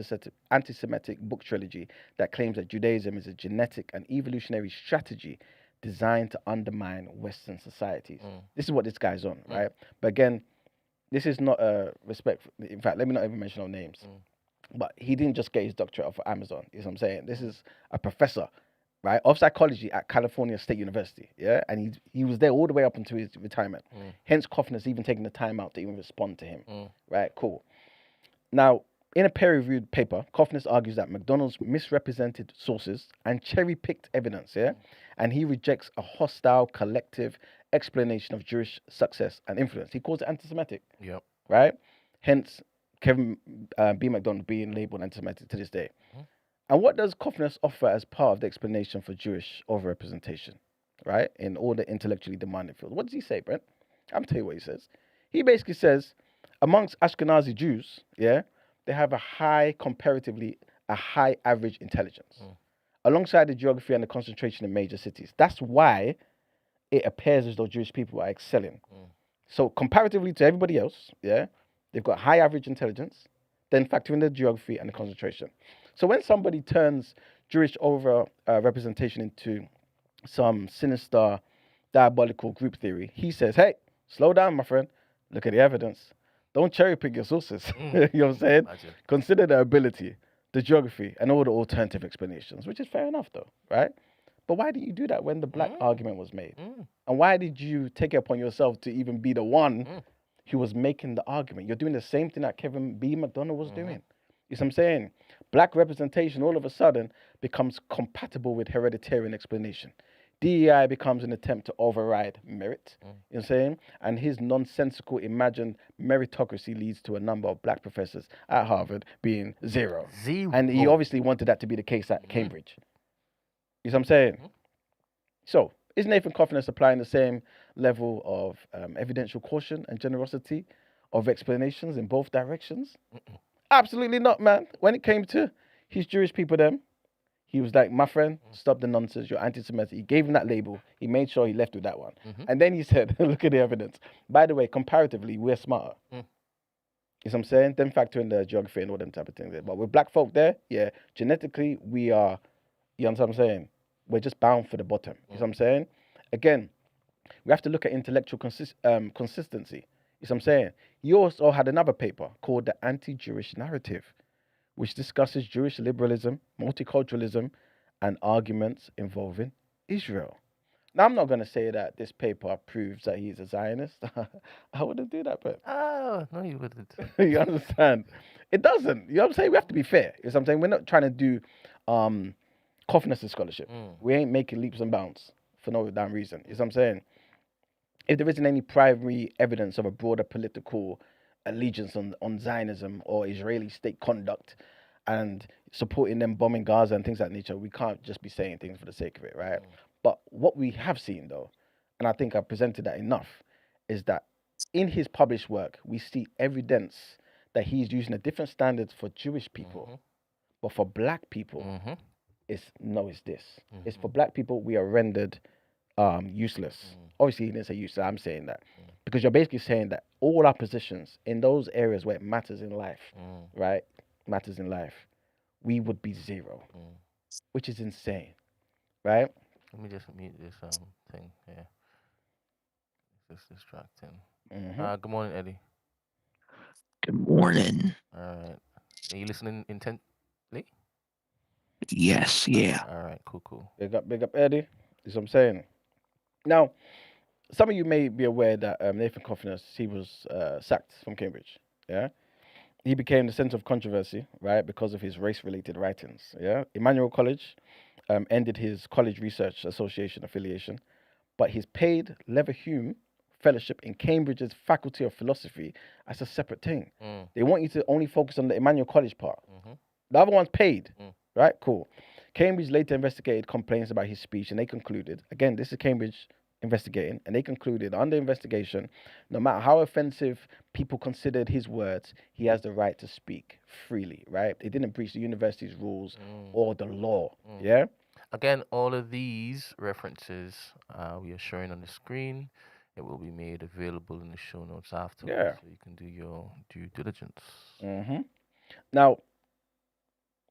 anti-Semitic book trilogy that claims that Judaism is a genetic and evolutionary strategy designed to undermine Western societies. This is what this guy's on, right? But again, this is not a respect. In fact, let me not even mention no names. But he didn't just get his doctorate off of Amazon. You know what I'm saying? This is a professor, right, of psychology at California State University. Yeah, and he was there all the way up until his retirement. Hence, Cofnas even taking the time out to even respond to him. Right, cool. Now, in a peer-reviewed paper, Cofnas argues that McDonald's misrepresented sources and cherry-picked evidence, yeah? And he rejects a hostile collective explanation of Jewish success and influence. He calls it anti-Semitic, right? Hence, Kevin B. MacDonald being labeled anti-Semitic to this day. And what does Cofnas offer as part of the explanation for Jewish overrepresentation, right, in all the intellectually demanding fields? What does he say, Brent? I'm telling you what he says. He basically says Amongst Ashkenazi Jews, yeah, they have comparatively high average intelligence, alongside the geography and the concentration in major cities. That's why it appears as though Jewish people are excelling. So comparatively to everybody else, yeah, they've got high average intelligence, then factor in the geography and the concentration. So when somebody turns Jewish over representation into some sinister, diabolical group theory, he says, hey, slow down, my friend. Look at the evidence. Don't cherry pick your sources. You know what I'm saying? Imagine. Consider the ability, the geography, and all the alternative explanations, which is fair enough, though, right? But why didn't you do that when the black argument was made? And why did you take it upon yourself to even be the one who was making the argument? You're doing the same thing that Kevin B. McDonough was doing. You see what I'm saying? Black representation all of a sudden becomes compatible with hereditarian explanation. DEI becomes an attempt to override merit, you know what I'm saying? And his nonsensical imagined meritocracy leads to a number of black professors at Harvard being zero. And he obviously wanted that to be the case at Cambridge. You see what I'm saying? So, is Nathan Cofnas applying the same level of evidential caution and generosity of explanations in both directions? Absolutely not, man. When it came to his Jewish people, he was like, my friend, stop the nonsense. You're anti-Semitic. He gave him that label. He made sure he left with that one. And then he said, look at the evidence. By the way, comparatively, we're smarter. You know what I'm saying? Then factor in the geography and all them type of things. But with black folk there, yeah, genetically, we are, you understand what I'm saying? We're just bound for the bottom. You know what I'm saying? Again, we have to look at intellectual consistency. You know what I'm saying? He also had another paper called The Anti-Jewish Narrative, which discusses Jewish liberalism, multiculturalism, and arguments involving Israel. Now, I'm not going to say that this paper proves that he's a Zionist. I wouldn't do that, but... Oh, no, you wouldn't. You understand? It doesn't. You know what I'm saying? We have to be fair. You know what I'm saying? We're not trying to do Cofnas' scholarship. We ain't making leaps and bounds for no damn reason. You know what I'm saying? If there isn't any primary evidence of a broader political allegiance on Zionism or Israeli state conduct and supporting them bombing Gaza and things like that nature, we can't just be saying things for the sake of it, right? But what we have seen, though, and I think I've presented that enough, is that in his published work, we see evidence that he's using a different standards for Jewish people, but for black people, it's this. It's for black people, we are rendered useless. Obviously, he didn't say useless. I'm saying that because you're basically saying that all our positions in those areas where it matters in life, right, matters in life, we would be zero, which is insane, right? Let me just mute this thing here. It's distracting. Good morning, Eddie. Good morning. All right. Are you listening intently? Yes, yeah. All right, cool. Big up, Eddie. Is what I'm saying. Now, some of you may be aware that Nathan Cofnas, he was sacked from Cambridge. Yeah, he became the center of controversy, right, because of his race-related writings. Yeah, Emmanuel College ended his College Research Association affiliation, but his paid Leverhulme fellowship in Cambridge's Faculty of Philosophy as a separate thing. They want you to only focus on the Emmanuel College part. The other one's paid, right? Cool. Cambridge later investigated complaints about his speech, and they concluded, again, this is Cambridge investigating, and they concluded under investigation, no matter how offensive people considered his words, he has the right to speak freely, right? It didn't breach the university's rules or the law, yeah? Again, all of these references we are showing on the screen. It will be made available in the show notes afterwards, so you can do your due diligence. Now,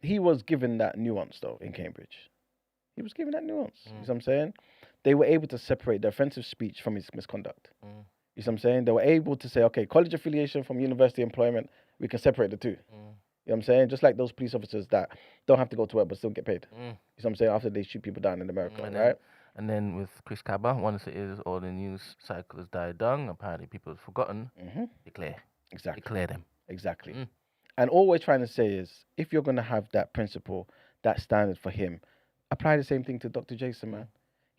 he was given that nuance, though, in Cambridge. He was given that nuance. You know what I'm saying? They were able to separate the offensive speech from his misconduct. You know what I'm saying? They were able to say, okay, college affiliation from university employment, we can separate the two. You know what I'm saying? Just like those police officers that don't have to go to work but still get paid. You know what I'm saying? After they shoot people down in America, right? And then with Chris Kaba, once it is all the news cycle has died down, apparently people have forgotten, declare. Exactly. Declare them. Exactly. And all we're trying to say is, if you're going to have that principle, that standard for him, apply the same thing to Dr. Jason, man.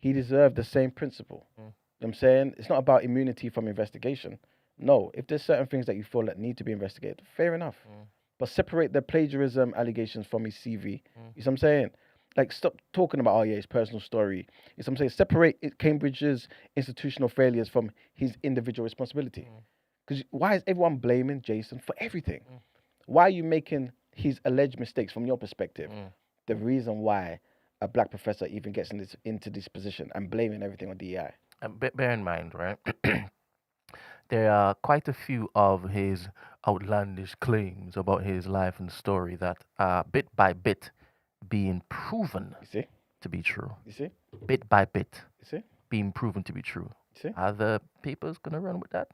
He deserved the same principle. You know what I'm saying? It's not about immunity from investigation. No, if there's certain things that you feel that need to be investigated, fair enough. But separate the plagiarism allegations from his CV. You know what I'm saying? Like, stop talking about, oh yeah, his personal story. You know what I'm saying? Separate Cambridge's institutional failures from his individual responsibility. Because why is everyone blaming Jason for everything? Mm. Why are you making his alleged mistakes from your perspective the reason why a black professor even gets into this position and blaming everything on DEI? And bear in mind, right? There are quite a few of his outlandish claims about his life and story that are bit by bit being proven You see? to be true. You see? Bit by bit You see? being proven to be true. You see? Are the papers going to run with that?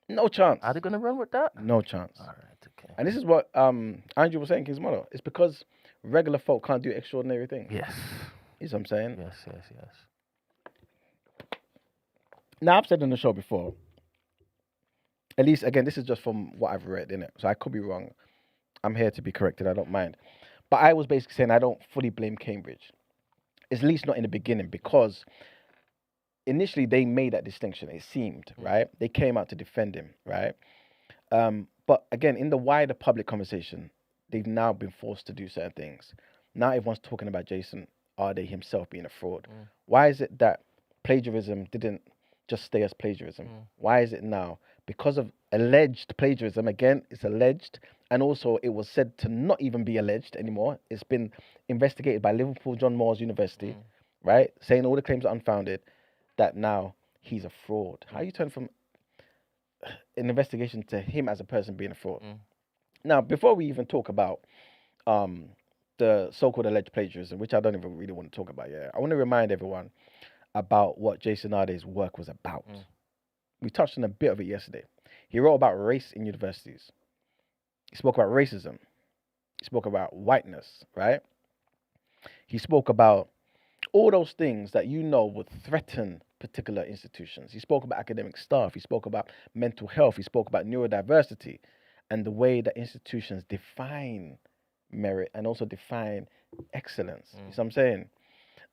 No chance. Are they going to run with that? No chance. All right, okay. And this is what Andrew was saying, his motto. It's because regular folk can't do extraordinary things. Yes. You see what I'm saying? Yes. Now, I've said on the show before, at least, again, this is just from what I've read, innit? So I could be wrong. I'm here to be corrected. I don't mind. But I was basically saying I don't fully blame Cambridge. At least not in the beginning, because initially they made that distinction, it seemed, right? They came out to defend him, right? But again, in the wider public conversation, they've now been forced to do certain things. Now everyone's talking about Jason Arday himself being a fraud. Why is it that plagiarism didn't just stay as plagiarism? Why is it now? Because of alleged plagiarism. Again, it's alleged. And also it was said to not even be alleged anymore. It's been investigated by Liverpool John Moores University, right? Saying all the claims are unfounded, that now he's a fraud. How you turn from an investigation to him as a person being a fraud? Now, before we even talk about the so-called alleged plagiarism, which I don't even really want to talk about yet, I want to remind everyone about what Jason Arday's work was about. We touched on a bit of it yesterday. He wrote about race in universities. He spoke about racism. He spoke about whiteness, right? He spoke about all those things that you know would threaten particular institutions. He spoke about academic staff. He spoke about mental health. He spoke about neurodiversity and the way that institutions define merit and also define excellence. You see what I'm saying?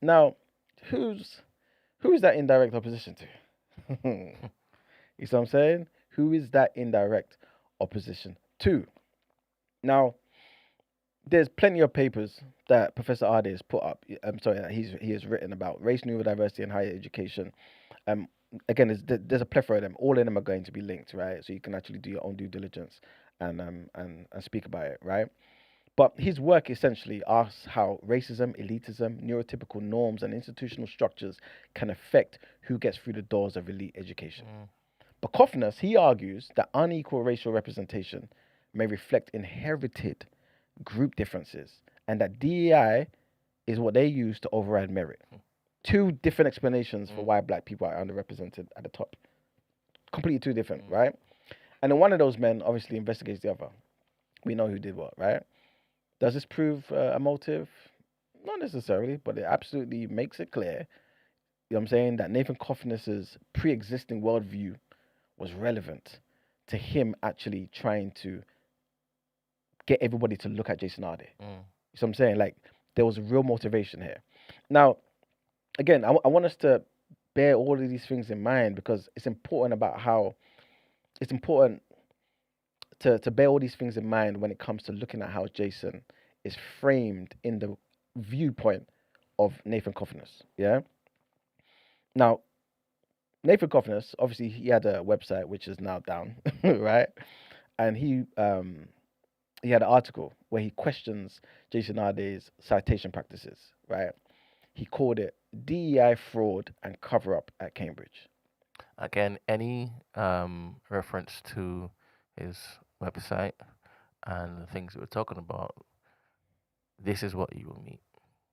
Now, who's that in direct opposition to? You see what I'm saying? Who is that in direct opposition to? Now, there's plenty of papers that Professor Arday has put up. That he has written about race, neurodiversity, and higher education. Again, there's a plethora of them. All of them are going to be linked, right? So you can actually do your own due diligence and speak about it, right? But his work essentially asks how racism, elitism, neurotypical norms, and institutional structures can affect who gets through the doors of elite education. But Cofnas, he argues that unequal racial representation may reflect inherited group differences and that DEI is what they use to override merit. Two different explanations for why black people are underrepresented at the top. Completely two different, right? And then one of those men obviously investigates the other. We know who did what, right? Does this prove a motive? Not necessarily, but it absolutely makes it clear, you know what I'm saying, that Nathan Cofnas' pre-existing worldview was relevant to him actually trying to get everybody to look at Jason Arday. You know what I'm saying? Like, there was a real motivation here. Now, again, I want us to bear all of these things in mind because it's important to bear all these things in mind when it comes to looking at how Jason is framed in the viewpoint of Nathan Cofnas. Yeah. Now, Nathan Cofnas, obviously, he had a website which is now down, right? And he had an article where he questions Jason Arday's citation practices, right? He called it DEI fraud and cover up at Cambridge. Again, any reference to his website and the things we were talking about, this is what you will meet,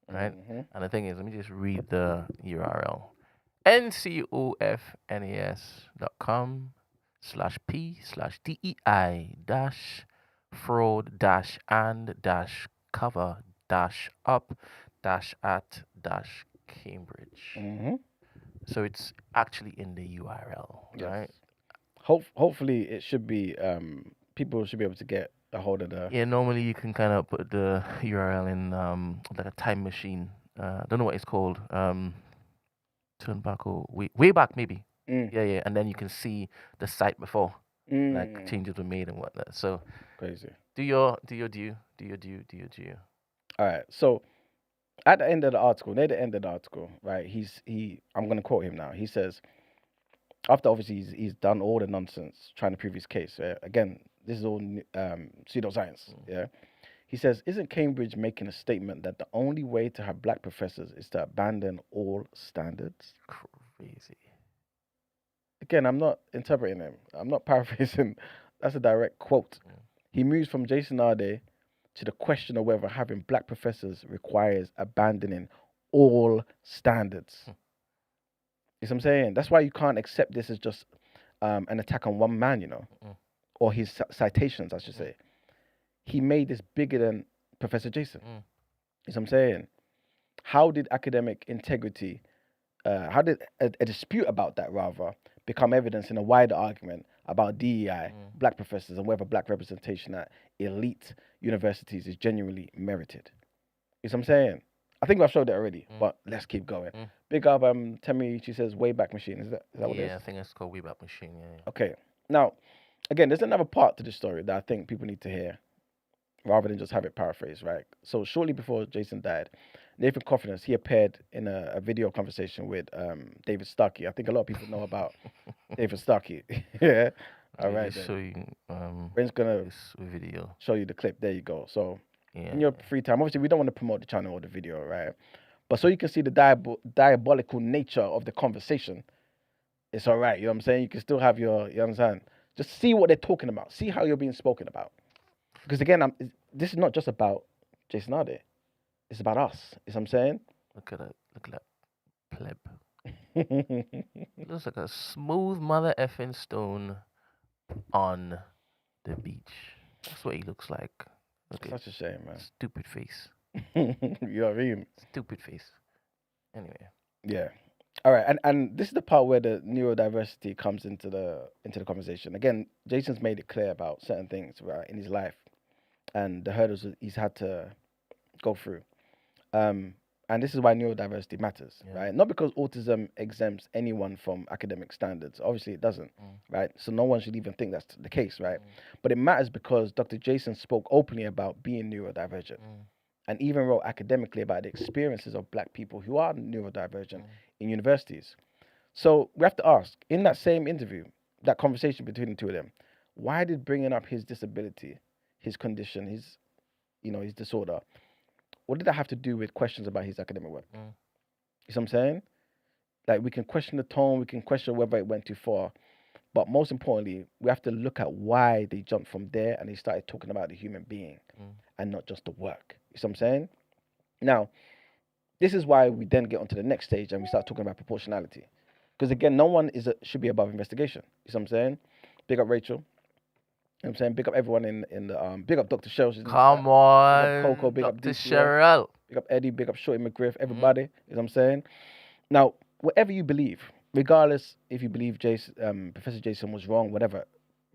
right? And the thing is, let me just read the URL. ncuf.pi/DEI-fraud-and-cover-up-at-Cambridge. So it's actually in the URL, right? Hopefully it should be people should be able to get a hold of the. Yeah, normally you can kind of put the URL in like a time machine. Don't know what it's called. Turn back or way back maybe. Yeah, and then you can see the site before, like changes were made and whatnot. So crazy. Do your due. All right. So at the end of the article, near the end of the article, right? I'm going to quote him now. He says, after obviously he's done all the nonsense trying to prove his case. Again, this is all pseudoscience. Yeah. He says, isn't Cambridge making a statement that the only way to have black professors is to abandon all standards? Crazy. Again, I'm not interpreting him. I'm not paraphrasing. That's a direct quote. He moves from Jason Arday to the question of whether having black professors requires abandoning all standards. You see what I'm saying? That's why you can't accept this as just an attack on one man, or his citations, I should say. He made this bigger than Professor Jason. You see what I'm saying? How did academic integrity, how did a dispute about that rather become evidence in a wider argument about DEI, black professors, and whether black representation at elite universities is genuinely merited? You see what I'm saying? I think I've showed it already, but let's keep going. Big up, Temi, she says Wayback Machine. Is that what it is? Yeah, I think it's called Wayback Machine. Yeah. Okay. Now, again, there's another part to the story that I think people need to hear, rather than just have it paraphrased, right? So shortly before Jason died, Nathan Cofnas, he appeared in a video conversation with David Starkey. I think a lot of people know about David Starkey. Yeah. All right. Just show you Ren's gonna this video. show you the clip. There you go. So Yeah. in your free time, obviously we don't want to promote the channel or the video, right? But so you can see the diabolical nature of the conversation, it's all right. You know what I'm saying? You can still have your, you understand? Just see what they're talking about. See how you're being spoken about. Because again, this is not just about Jason Arday. It's about us. You know what I'm saying? Look at that pleb. Looks like a smooth mother effing stone on the beach. That's what he looks like. Look Such a shame, man. Stupid face. You know what I mean? Stupid face. Anyway. Yeah. All right, and this is the part where the neurodiversity comes into the conversation. Again, Jason's made it clear about certain things, right, in his life and the hurdles that he's had to go through. And this is why neurodiversity matters, right? Not because autism exempts anyone from academic standards. Obviously, it doesn't, right? So no one should even think that's the case, right? But it matters because Dr. Jason spoke openly about being neurodivergent and even wrote academically about the experiences of black people who are neurodivergent in universities. So we have to ask, in that same interview, that conversation between the two of them, why did bringing up his disability, his condition, his disorder, what did that have to do with questions about his academic work? You see what I'm saying? Like, we can question the tone, we can question whether it went too far, but most importantly, we have to look at why they jumped from there and they started talking about the human being and not just the work. You see what I'm saying? Now, this is why we then get onto the next stage and we start talking about proportionality. Because again, no one should be above investigation. You see what I'm saying? Big up Rachel. You know what I'm saying? Big up everyone in the big up Dr. Cheryl. Come on. Big up Coco, big up Dr. DCF, Cheryl. big up Eddie, big up Shorty McGriff, everybody. You know what I'm saying? Now, whatever you believe, regardless if you believe Professor Jason was wrong, whatever,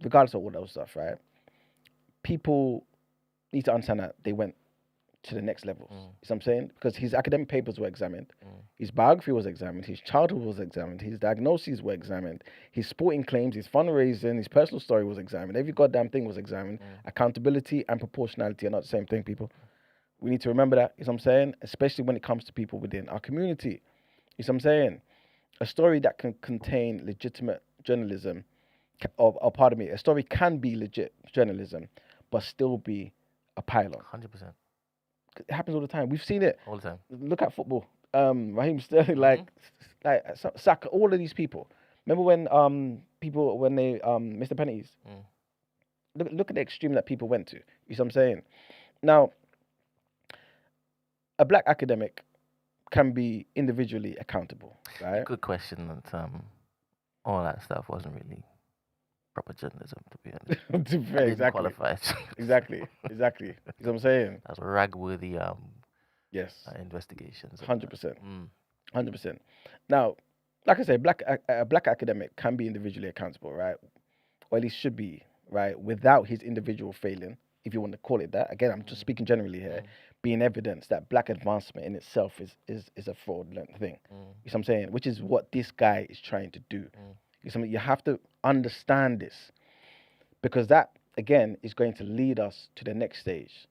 regardless of all those stuff, right? People need to understand that they went to the next levels. You know what I'm saying? Because his academic papers were examined, his biography was examined, his childhood was examined, his diagnoses were examined, his sporting claims, his fundraising, his personal story was examined. Every goddamn thing was examined. Accountability and proportionality are not the same thing, people. We need to remember that, you know what I'm saying? Especially when it comes to people within our community. You know what I'm saying? A story that can contain legitimate journalism, or pardon me, a story can be legit journalism, but still be a pylon. 100%. It happens all the time. We've seen it. All the time. Look at football. Raheem Sterling, like Saka, all of these people. Remember when when they missed the penalties? Look at the extreme that people went to. You see what I'm saying? Now, a black academic can be individually accountable, right? Good question. That all that stuff wasn't really proper journalism, to be honest. To be fair, Didn't qualify. exactly. You know what I'm saying? That's rag-worthy Yes. Investigations. 100%. 100%. Now, like I say, a black academic can be individually accountable, right? Or at least should be, right? Without his individual failing, if you want to call it that. Again, I'm just speaking generally here. Being evidence that black advancement in itself is a fraudulent thing. You know what I'm saying? Which is what this guy is trying to do. You have to understand this, because that, again, is going to lead us to the next stage.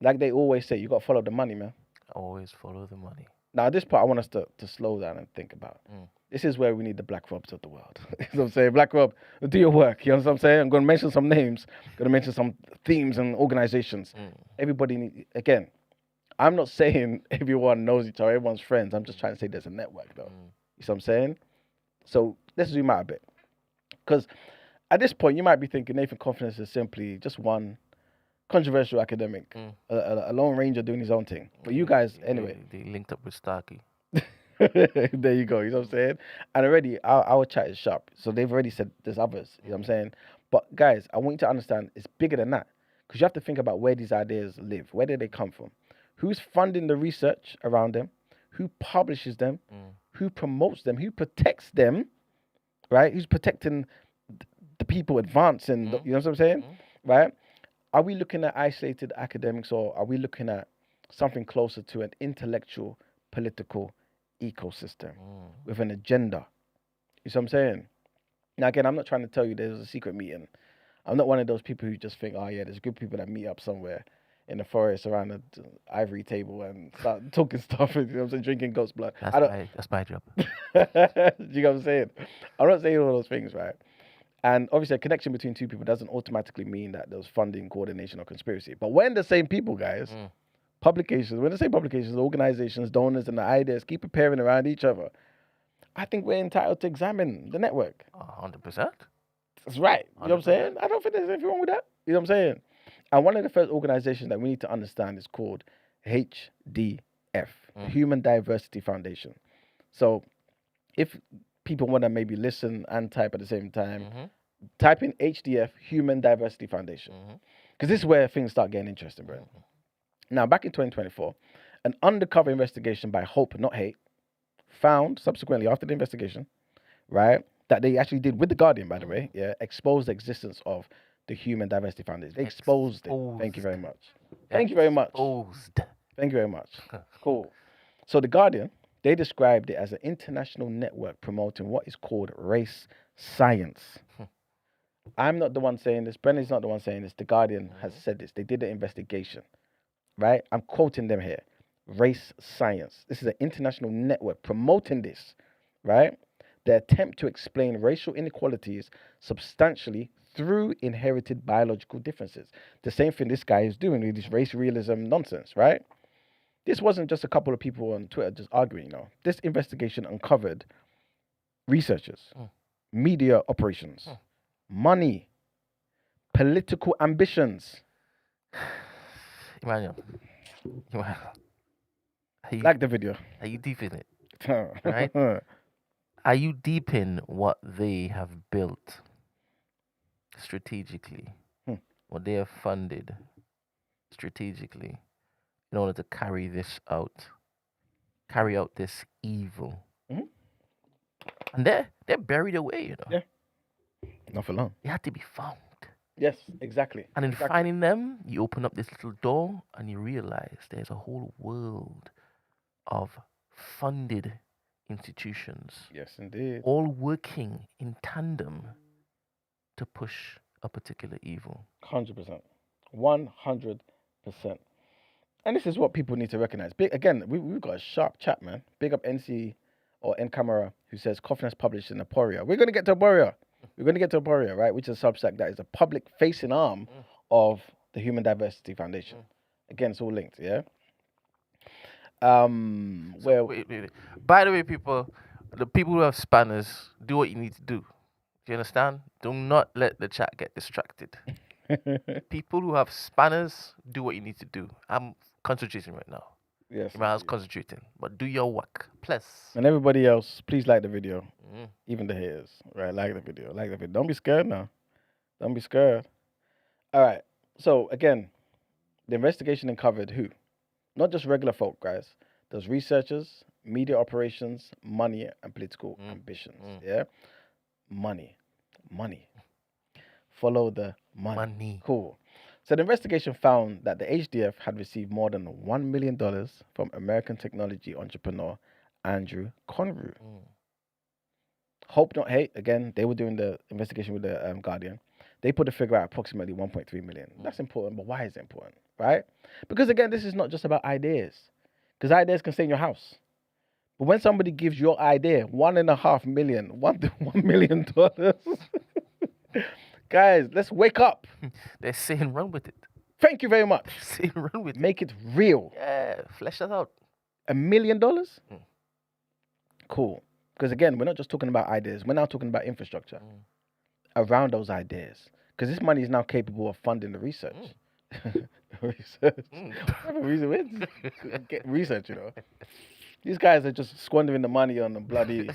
Like they always say, you got to follow the money, man. Always follow the money. Now, this part I want us to slow down and think about. This is where we need the Black Robs of the world. You know what I'm saying? Black Rob, do your work. You know what I'm saying? I'm going to mention some names. Going to mention some themes and organizations. Everybody, again, I'm not saying everyone knows each other, everyone's friends. I'm just trying to say there's a network, though. You see what I'm saying? So let's zoom out a bit. Because at this point, you might be thinking Nathan Cofnas is simply just one controversial academic, a lone ranger doing his own thing. But you guys, anyway. They linked up with Starkey. There you go. You know what I'm saying? And already, our chat is sharp. So they've already said there's others. You know what I'm saying? But guys, I want you to understand it's bigger than that. Because you have to think about where these ideas live. Where do they come from? Who's funding the research around them? Who publishes them? Who promotes them? Who protects them? Right? Who's protecting the people advancing? You know what I'm saying? Right? Are we looking at isolated academics, or are we looking at something closer to an intellectual, political ecosystem with an agenda? You see what I'm saying? Now, again, I'm not trying to tell you there's a secret meeting. I'm not one of those people who just think, oh, yeah, there's good people that meet up somewhere in the forest around an ivory table and start talking stuff, you know what I'm saying, drinking goat's blood. That's my job. You know what I'm saying? I'm not saying all those things, right? And obviously, a connection between two people doesn't automatically mean that there's funding, coordination, or conspiracy. But when the same people, guys, publications, when the same publications, organizations, donors, and the ideas keep appearing around each other, I think we're entitled to examine the network. 100%. That's right. You know what I'm saying? I don't think there's anything wrong with that. You know what I'm saying? And one of the first organizations that we need to understand is called HDF, Human Diversity Foundation. So if people want to maybe listen and type at the same time, type in HDF, Human Diversity Foundation. Because this is where things start getting interesting, bro. Now, back in 2024, an undercover investigation by Hope, Not Hate, found subsequently after the investigation, right, that they actually did with The Guardian, by the way, exposed the existence of the Human Diversity Foundation. They exposed it. Thank you very much. Thank you very much. Thank you very much. Cool. So The Guardian, they described it as an international network promoting what is called race science. I'm not the one saying this. Brennan's not the one saying this. The Guardian has said this. They did an investigation, right? I'm quoting them here. Race science. This is an international network promoting this, right? The attempt to explain racial inequalities substantially through inherited biological differences. The same thing this guy is doing with this race realism nonsense, right? This wasn't just a couple of people on Twitter just arguing, no. This investigation uncovered researchers, media operations, money, political ambitions. Emmanuel. Like the video. Are you deep in it? Right? Are you deep in what they have built strategically? What they have funded strategically in order to carry out this evil? And they're buried away, you know. Yeah. Not for long. They had to be found. Yes, exactly. And in finding them, you open up this little door and you realize there's a whole world of funded institutions. Yes, indeed. All working in tandem to push a particular evil. 100%. 100%. And this is what people need to recognize. Again, we've got a sharp chat, man. Big up NC or N Camera, who says Cofnas published in Aporia. We're going to get to Aporia. We're going to get to Aporia, right? Which is a Substack that is a public-facing arm of the Human Diversity Foundation. Again, it's all linked, yeah? Wait. By the way, the people who have spanners, do what you need to do. Do you understand? Do not let the chat get distracted. People who have spanners, do what you need to do. I'm concentrating right now. Yes. I was concentrating, but do your work, please. And everybody else, please like the video. Even the haters, right? Like the video. Don't be scared now. Don't be scared. All right. So again, the investigation uncovered who? Not just regular folk, guys. There's researchers, media operations, money, and political ambitions. Yeah? Money. Follow the money. Cool. So the investigation found that the HDF had received more than $1 million from American technology entrepreneur Andrew Conroe. Hope Not Hate, again, they were doing the investigation with the Guardian. They put the figure at approximately 1.3 million. That's important, but why is it important, right? Because again, this is not just about ideas. Because ideas can stay in your house. But when somebody gives your idea $1.5 million, $1 million, guys, let's wake up. They're saying run with it. Thank you very much. Saying run with it. Make it real. Yeah, flesh that out. $1 million? Mm. Cool. Because again, we're not just talking about ideas. We're now talking about infrastructure around those ideas. Because this money is now capable of funding the research. Research. Get research, you know. These guys are just squandering the money on the bloody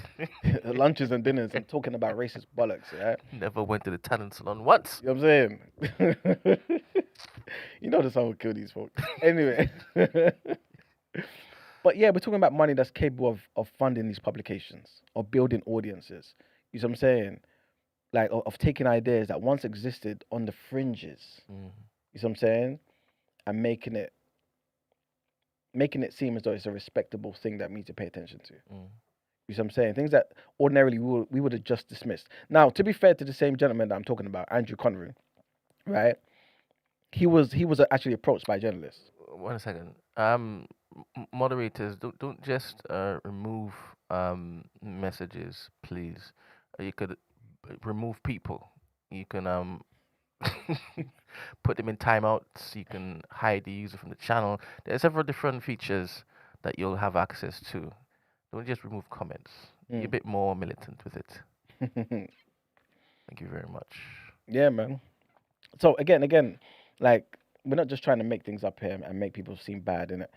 lunches and dinners and talking about racist bollocks, yeah? Never went to the talent salon once. You know what I'm saying? You know the sun will kill these folks. Anyway. But yeah, we're talking about money that's capable of funding these publications, of building audiences. You know what I'm saying? Like, of taking ideas that once existed on the fringes. You know what I'm saying? And making it seem as though it's a respectable thing that we need to pay attention to. You know what I'm saying? Things that ordinarily we would have just dismissed. Now, to be fair to the same gentleman that I'm talking about, Andrew Connery, right? He was actually approached by journalists. 1 second. Moderators, don't just remove messages, please. You could remove people. You can put them in timeouts. You can hide the user from the channel. There are several different features that you'll have access to. Don't just remove comments. Be a bit more militant with it. Thank you very much. Yeah, man. So again, like, we're not just trying to make things up here and make people seem bad, innit?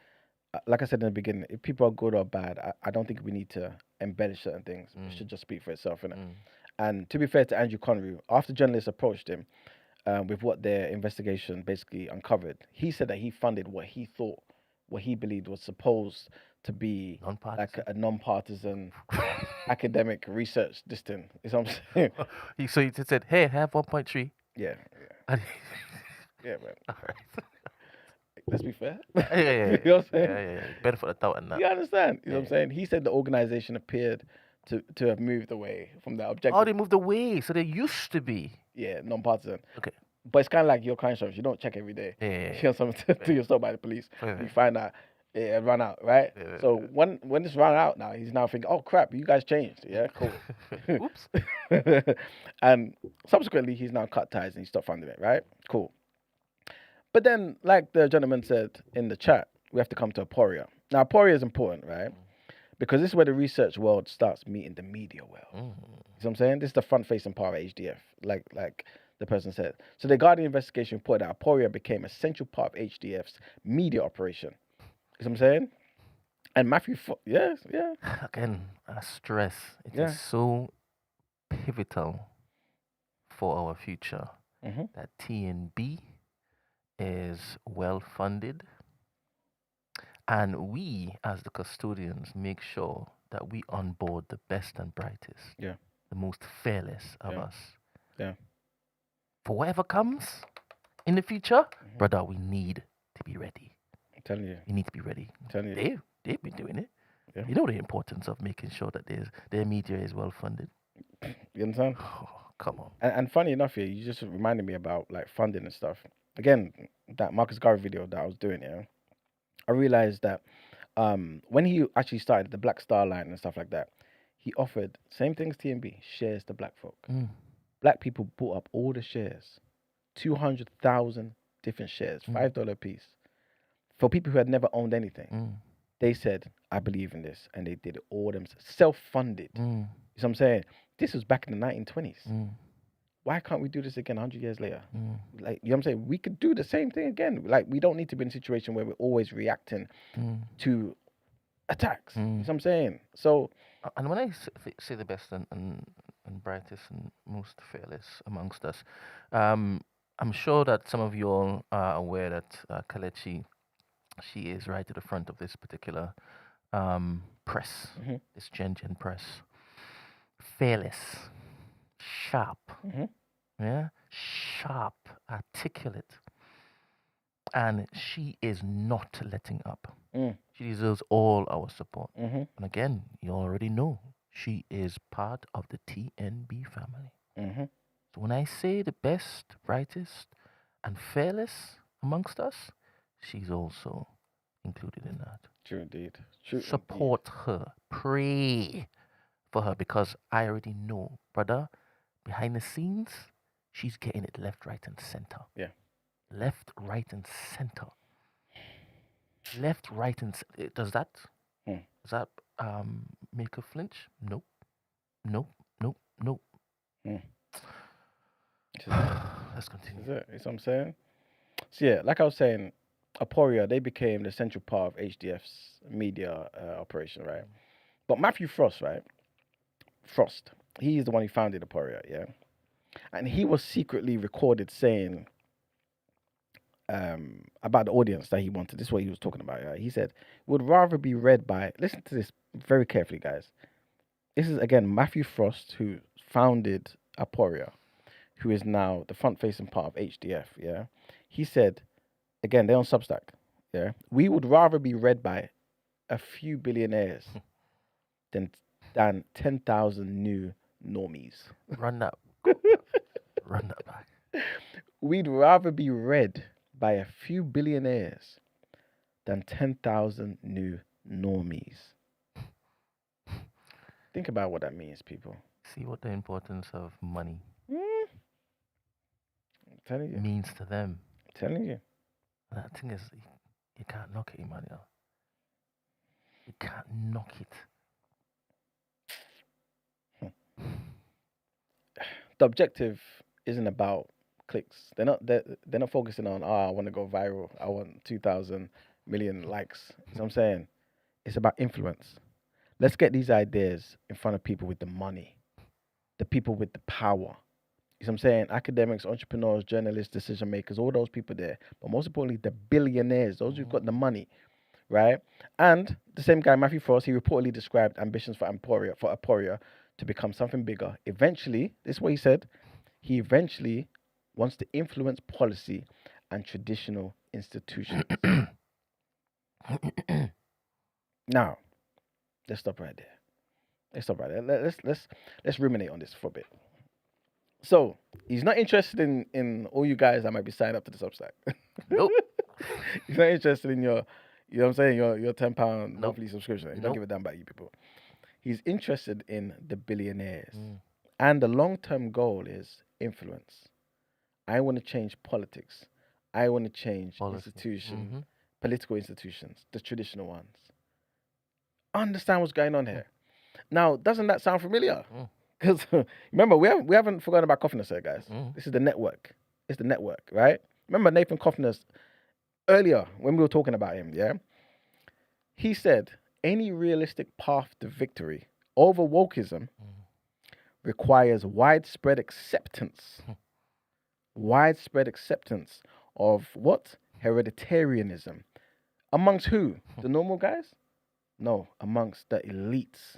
Like I said in the beginning, if people are good or bad, I don't think we need to embellish certain things. It should just speak for itself, innit? And to be fair to Andrew Connery, after journalists approached him with what their investigation basically uncovered, he said that he funded what he believed was supposed to be like a non-partisan academic research thing. Is what I'm saying? So he said, "Hey, I have 1.3." Yeah. Yeah, man. All right. Let's be fair. Yeah. You know what I'm saying? Yeah. Better for the doubt and that. You understand? You know what I'm saying? He said the organization appeared to have moved away from that objective. Oh, they moved away. So they used to be. Yeah, non-partisan. Okay. But it's kind of like your car insurance. You don't check every day. Yeah. You know something till you're stopped by the police. Yeah. You find out it ran out, right? Yeah. So when it's run out now, he's now thinking, oh crap, you guys changed. Yeah, cool. Oops. And subsequently, he's now cut ties and he stopped funding it, right? Cool. But then, like the gentleman said in the chat, we have to come to aporia. Now, aporia is important, right? Because this is where the research world starts meeting the media world. You know what I'm saying? This is the front-facing part of HDF, like the person said. So the Guardian investigation reported that aporia became a central part of HDF's media operation. You know what I'm saying? And Matthew, yeah. Again, I stress it Yeah. is so pivotal for our future that TNB is well funded, and we as the custodians make sure that we onboard the best and brightest, the most fearless of us. Yeah. For whatever comes in the future, brother, we need to be ready. I'm telling you. You need to be ready. I'm telling you. They've been doing it. Yeah. You know the importance of making sure that their media is well funded. You understand? Oh, come on. And funny enough, here, you just reminded me about like funding and stuff. Again, that Marcus Garvey video that I was doing, I realized that when he actually started the Black Star Line and stuff like that, he offered same thing as TNB, shares to black folk. Black people bought up all the shares, 200,000 different shares, $5 a piece, for people who had never owned anything. They said, I believe in this, and they did it all themselves, self-funded. You know what I'm saying? This was back in the 1920s. Why can't we do this again 100 years later? Like, you know what I'm saying? We could do the same thing again. Like, we don't need to be in a situation where we're always reacting to attacks. You know what I'm saying? So, and when I say the best and brightest and most fearless amongst us, I'm sure that some of you all are aware that Kalechi, she is right at the front of this particular press, this Gen press. Fearless, sharp, sharp, articulate, and she is not letting up. She deserves all our support. And again, you already know she is part of the TNB family. So when I say the best, brightest, and fearless amongst us, she's also included in that. True indeed. True indeed. Support her. Pray for her because I already know, brother, behind the scenes, she's getting it left, right, and center. Yeah. Left, right, and center. Left, right, and does that make her flinch? Nope. Nope. Nope. Nope. Let's continue. Is it? You know what I'm saying? So yeah, like I was saying, Aporia, they became the central part of HDF's media operation, right? But Matthew Frost, right? Frost, he's the one who founded Aporia, yeah? And he was secretly recorded saying about the audience that he wanted. This is what he was talking about, yeah? He said, would rather be read by, listen to this very carefully, guys. This is, again, Matthew Frost, who founded Aporia, who is now the front-facing part of HDF, yeah? He said, again, they're on Substack, yeah? We would rather be read by a few billionaires than 10,000 new normies. Run that. Run that back. We'd rather be read by a few billionaires than 10,000 new normies. Think about what that means, people. See what the importance of money I'm telling you. means to them. I'm telling you. That thing is, you can't knock it, Emmanuel. You can't knock it. The objective isn't about clicks. They're not focusing on, I want to go viral. I want 2,000 million likes. You know what I'm saying? It's about influence. Let's get these ideas in front of people with the money, the people with the power. You know what I'm saying? Academics, entrepreneurs, journalists, decision makers, all those people there. But most importantly, the billionaires, those who've got the money, right? And the same guy, Matthew Frost, he reportedly described ambitions for Aporia to become something bigger. Eventually, this is what he said, he eventually wants to influence policy and traditional institutions. Now, let's stop right there. Let's ruminate on this for a bit. So, he's not interested in all you guys that might be signed up to the Substack. Nope. He's not interested in your, you know what I'm saying, your £10 Nope. monthly subscription. He don't Nope. give a damn about you people. He's interested in the billionaires. And the long-term goal is influence. I want to change politics. I want to change institutions, political institutions, the traditional ones. Understand what's going on here. Now, doesn't that sound familiar? Because remember, we haven't forgotten about Cofnas here, guys. This is the network. It's the network, right? Remember Nathan Cofnas earlier when we were talking about him, yeah? He said, any realistic path to victory over wokeism requires widespread acceptance. Widespread acceptance of what? Hereditarianism. Amongst who? The normal guys? No, amongst the elites.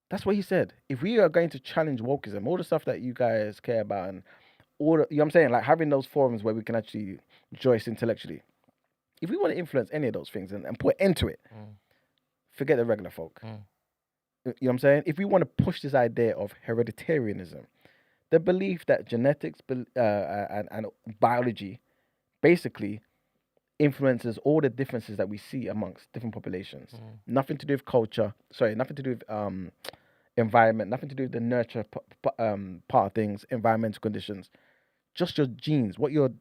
That's what he said. If we are going to challenge wokeism, all the stuff that you guys care about, and all the, you know what I'm saying, like having those forums where we can actually rejoice intellectually. If we want to influence any of those things and put end to it, forget the regular folk. You know what I'm saying? If we want to push this idea of hereditarianism, the belief that genetics and biology basically influences all the differences that we see amongst different populations. Nothing to do with culture. Sorry, nothing to do with environment. Nothing to do with the nurture part of things, environmental conditions. Just your genes, what you're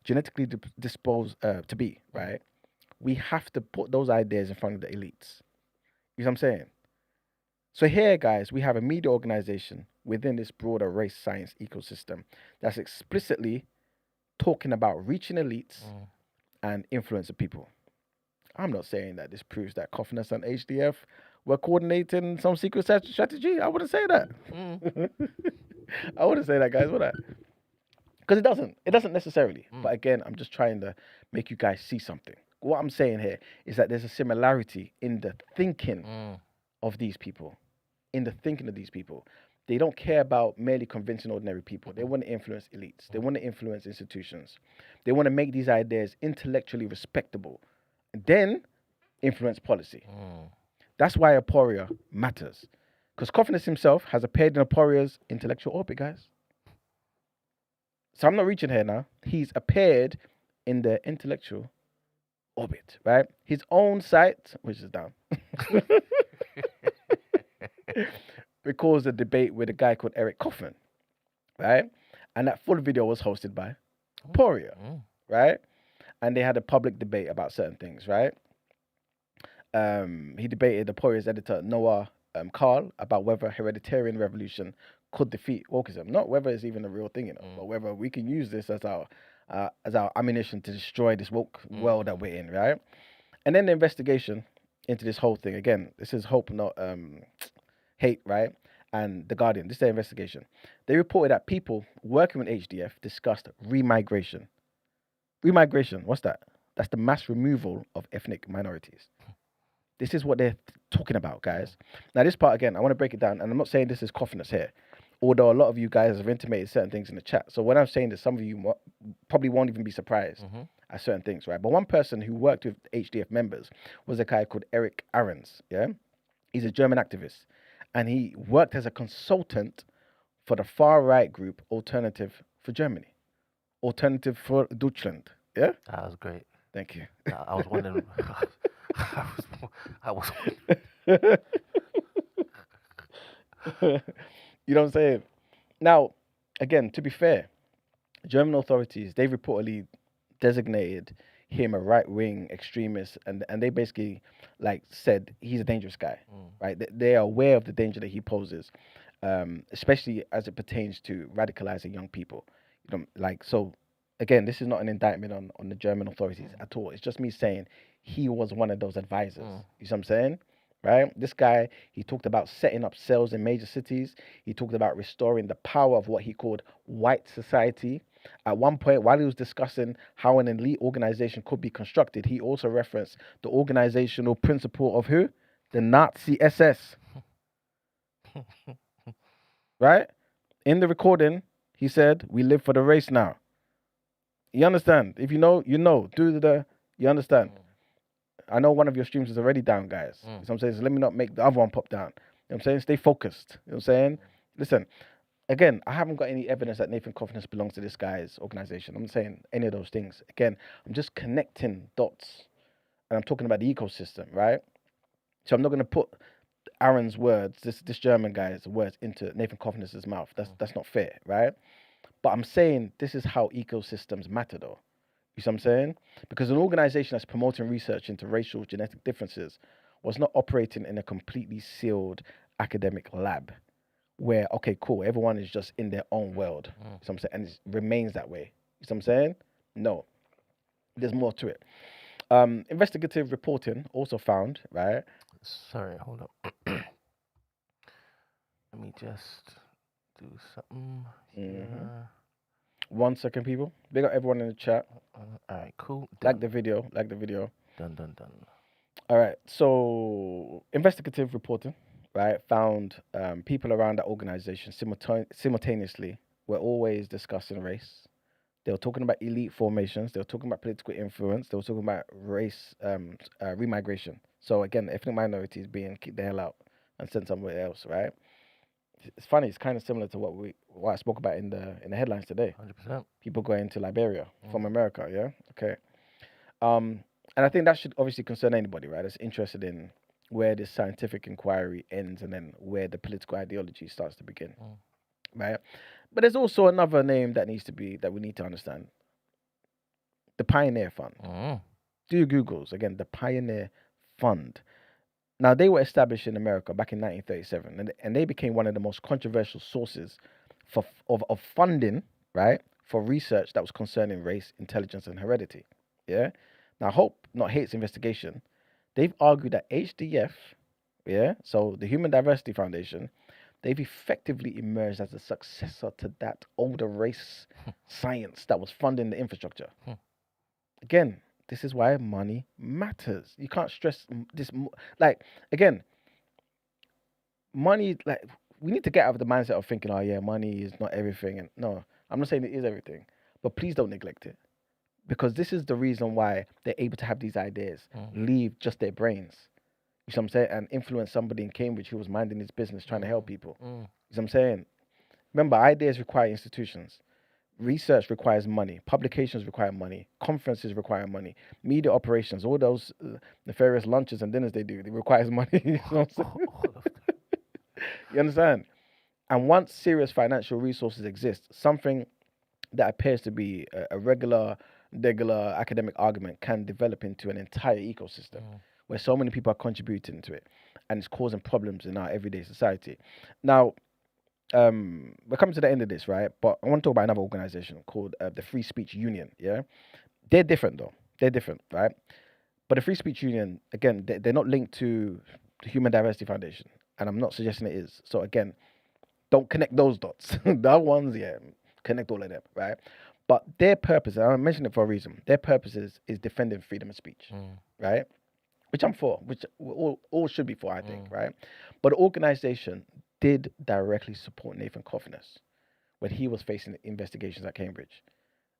genetically disposed to be, right? We have to put those ideas in front of the elites. You know what I'm saying? So here, guys, we have a media organization within this broader race science ecosystem that's explicitly talking about reaching elites and influence of people. I'm not saying that this proves that Cofnas and HDF were coordinating some secret strategy. I wouldn't say that. I wouldn't say that, guys, would I? Because it doesn't. It doesn't necessarily. But again, I'm just trying to make you guys see something. What I'm saying here is that there's a similarity in the thinking of these people. In the thinking of these people. They don't care about merely convincing ordinary people. They want to influence elites. They want to influence institutions. They want to make these ideas intellectually respectable. And then influence policy. That's why Aporia matters. Because Cofnas himself has appeared in Aporia's intellectual orbit, guys. So I'm not reaching here now. He's appeared in the intellectual orbit, right? His own site, which is down, records a debate with a guy called Eric Kaufman, right? And that full video was hosted by Poria, right? And they had a public debate about certain things, right? He debated the Poria's editor Noah Carl about whether Hereditarian revolution could defeat wokeism, not whether it's even a real thing, but whether we can use this as our ammunition to destroy this woke world that we're in, right? And then the investigation into this whole thing. Again, this is hope, not hate, right? And The Guardian, this is their investigation. They reported that people working with HDF discussed remigration. Remigration, what's that? That's the mass removal of ethnic minorities. This is what they're talking about, guys. Now, this part, again, I want to break it down, and I'm not saying this is Cofnas here, although a lot of you guys have intimated certain things in the chat. So when I'm saying this, some of you probably won't even be surprised at certain things, right? But one person who worked with HDF members was a guy called Eric Ahrens, yeah? He's a German activist, and he worked as a consultant for the far-right group Alternative for Germany, Alternative for Deutschland, yeah? That was great. Thank you. I was wondering. I was. You know what I'm saying? Now, again, to be fair, German authorities, they reportedly designated him a right-wing extremist, and they basically said he's a dangerous guy, right? They are aware of the danger that he poses, especially as it pertains to radicalizing young people. So again, this is not an indictment on the German authorities at all. It's just me saying he was one of those advisors. You see what I'm saying? Right? This guy, he talked about setting up cells in major cities. He talked about restoring the power of what he called white society. At one point, while he was discussing how an elite organization could be constructed, he also referenced the organizational principle of who? The Nazi SS. Right? In the recording, he said, "We live for the race now." You understand? If you know, you know. You understand? I know one of your streams is already down, guys. You know what I'm saying? So let me not make the other one pop down. You know what I'm saying? Stay focused. You know what I'm saying? Listen, again, I haven't got any evidence that Nathan Cofnas belongs to this guy's organization. I'm not saying any of those things. Again, I'm just connecting dots. And I'm talking about the ecosystem, right? So I'm not going to put Aaron's words, this German guy's words, into Nathan Cofnas' mouth. That's not fair, right? But I'm saying this is how ecosystems matter, though. You see what I'm saying? Because an organization that's promoting research into racial genetic differences was not operating in a completely sealed academic lab where, okay, cool, everyone is just in their own world. You know what I'm saying? And it remains that way. You see what I'm saying? No. There's more to it. Investigative reporting also found, right? Sorry, hold up. Let me just do something here. 1 second, people. Big up everyone in the chat. All right, cool. Like the video. Done. All right. So, investigative reporting, right, found people around that organization simultaneously were always discussing race. They were talking about elite formations. They were talking about political influence. They were talking about race remigration. So again, ethnic minorities being kicked the hell out and sent somewhere else, right? It's funny. It's kind of similar to what I spoke about in the headlines today. 100%. People going to Liberia from America. Yeah. Okay. And I think that should obviously concern anybody, right? That's interested in where this scientific inquiry ends and then where the political ideology starts to begin, right? But there's also another name that we need to understand: the Pioneer Fund. Do your Googles again. The Pioneer Fund. Now, they were established in America back in 1937, and they became one of the most controversial sources of funding, right, for research that was concerning race, intelligence, and heredity. Yeah. Now, Hope Not Hate's investigation, they've argued that HDF, yeah, so the Human Diversity Foundation, they've effectively emerged as a successor to that older race science that was funding the infrastructure. Again, this is why money matters. You can't stress this. Again, money, we need to get out of the mindset of thinking, oh yeah, money is not everything. And no, I'm not saying it is everything, but please don't neglect it. Because this is the reason why they're able to have these ideas, leave just their brains. You see what I'm saying? And influence somebody in Cambridge who was minding his business, trying to help people. You see what I'm saying? Remember, ideas require institutions. Research requires money. Publications require money. Conferences require money. Media operations, all those nefarious lunches and dinners they do, it requires money. You know what I'm saying? All of them. You understand? And once serious financial resources exist, something that appears to be a regular academic argument can develop into an entire ecosystem where so many people are contributing to it, and it's causing problems in our everyday society. Now, we're coming to the end of this, right? But I want to talk about another organization called the Free Speech Union. Yeah, they're different though. They're different, right? But the Free Speech Union, again, they're not linked to the Human Diversity Foundation, and I'm not suggesting it is. So again, don't connect those dots. The other ones, yeah, connect all of them, right? But their purpose, and I mentioned it for a reason. Their purpose is defending freedom of speech, right? Which I'm for, which we all should be for, I think, right? But the organization did directly support Nathan Cofnas when he was facing investigations at Cambridge,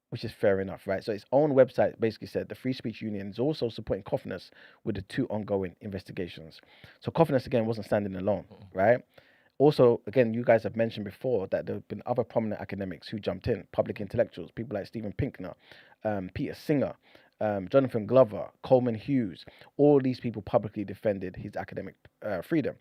which is fair enough, right? So its own website basically said the Free Speech Union is also supporting Cofnas with the 2 ongoing investigations. So Cofnas, again, wasn't standing alone, right? Also, again, you guys have mentioned before that there have been other prominent academics who jumped in, public intellectuals, people like Steven Pinker, Peter Singer, Jonathan Glover, Coleman Hughes. All these people publicly defended his academic freedom.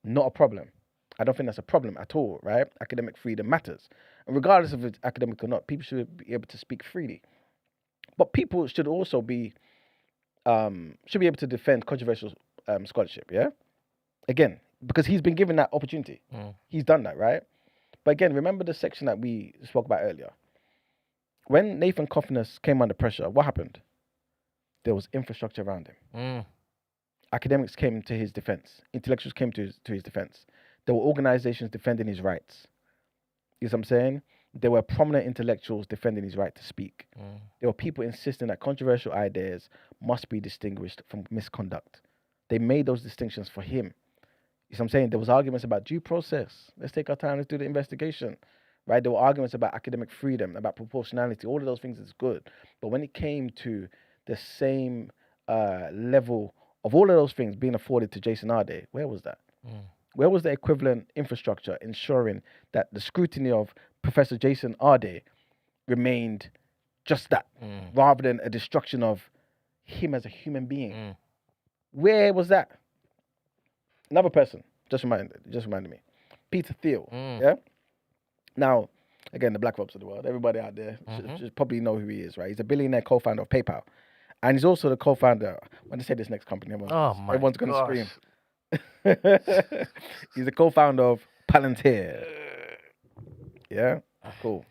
Not a problem. I don't think that's a problem at all, right? Academic freedom matters. And regardless if it's academic or not, people should be able to speak freely. But people should also be able to defend controversial scholarship, yeah? Again, because he's been given that opportunity. He's done that, right? But again, remember the section that we spoke about earlier. When Nathan Cofnas came under pressure, what happened? There was infrastructure around him. Academics came to his defense. Intellectuals came to his defense. There were organizations defending his rights. You know what I'm saying? There were prominent intellectuals defending his right to speak. There were people insisting that controversial ideas must be distinguished from misconduct. They made those distinctions for him. You know what I'm saying? There was arguments about due process. Let's take our time. Let's do the investigation, right? There were arguments about academic freedom, about proportionality. All of those things is good. But when it came to the same level of all of those things being afforded to Jason Arday, where was that? Where was the equivalent infrastructure ensuring that the scrutiny of Professor Jason Arday remained just that, rather than a destruction of him as a human being? Where was that? Another person just reminded me, Peter Thiel. Yeah. Now, again, the black ops of the world. Everybody out there should probably know who he is, right? He's a billionaire co-founder of PayPal, and he's also the co-founder. When I say this next company, everyone's going to scream. He's the co-founder of Palantir. Yeah, cool.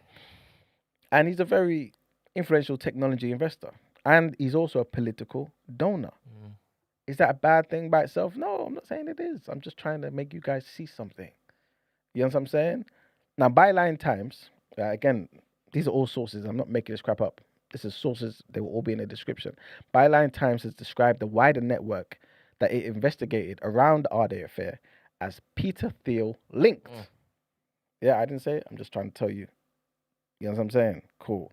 And he's a very influential technology investor, and he's also a political donor. Is that a bad thing by itself? No, I'm not saying it is. I'm just trying to make you guys see something. You know what I'm saying? Now, Byline Times, again, these are all sources. I'm not making this crap up. This is sources. They will all be in the description. Byline Times has described the wider network that it investigated around the Arday affair as Peter Thiel linked. Yeah, I didn't say it. I'm just trying to tell you. You know what I'm saying? Cool.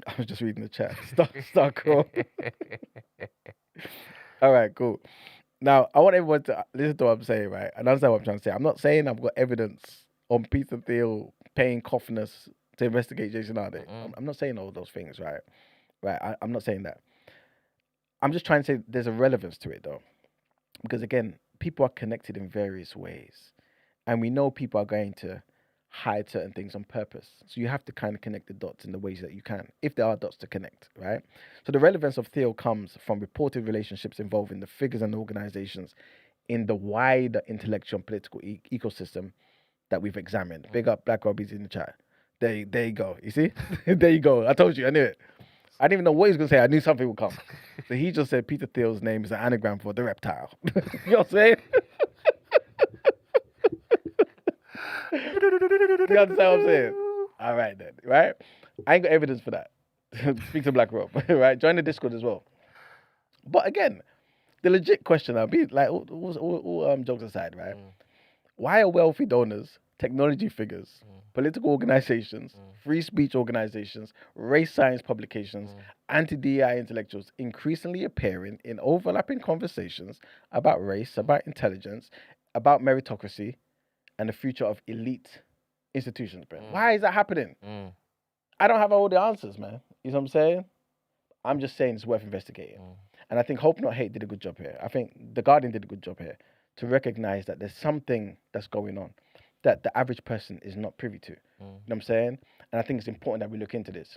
I was just reading the chat. Start cool. All right, cool. Now, I want everyone to listen to what I'm saying, right? And understand what I'm trying to say. I'm not saying I've got evidence on Peter Thiel paying Cofnas to investigate Jason Arday. I'm not saying all those things, right? Right. I'm not saying that. I'm just trying to say there's a relevance to it, though. Because, again, people are connected in various ways. And we know people are going to hide certain things on purpose. So you have to kind of connect the dots in the ways that you can, if there are dots to connect, right? So the relevance of Thiel comes from reported relationships involving the figures and organizations in the wider intellectual and political ecosystem that we've examined. Big up Black Robbie's in the chat. There you go. You see? There you go. I told you. I knew it. I didn't even know what he was going to say. I knew something would come. So he just said Peter Thiel's name is an anagram for the reptile. You know what I'm saying? You understand what I'm saying? All right then, right? I ain't got evidence for that. Speak to Black Rob, right? Join the Discord as well. But again, the legit question, I'll be like, all jokes aside, right? Why are wealthy donors, technology figures, political organizations, free speech organizations, race science publications, anti-DEI intellectuals increasingly appearing in overlapping conversations about race, about intelligence, about meritocracy, and the future of elite institutions, bro. Why is that happening? Mm. I don't have all the answers, man. You know what I'm saying? I'm just saying it's worth investigating. And I think Hope Not Hate did a good job here. I think The Guardian did a good job here to recognize that there's something that's going on that the average person is not privy to. You know what I'm saying? And I think it's important that we look into this.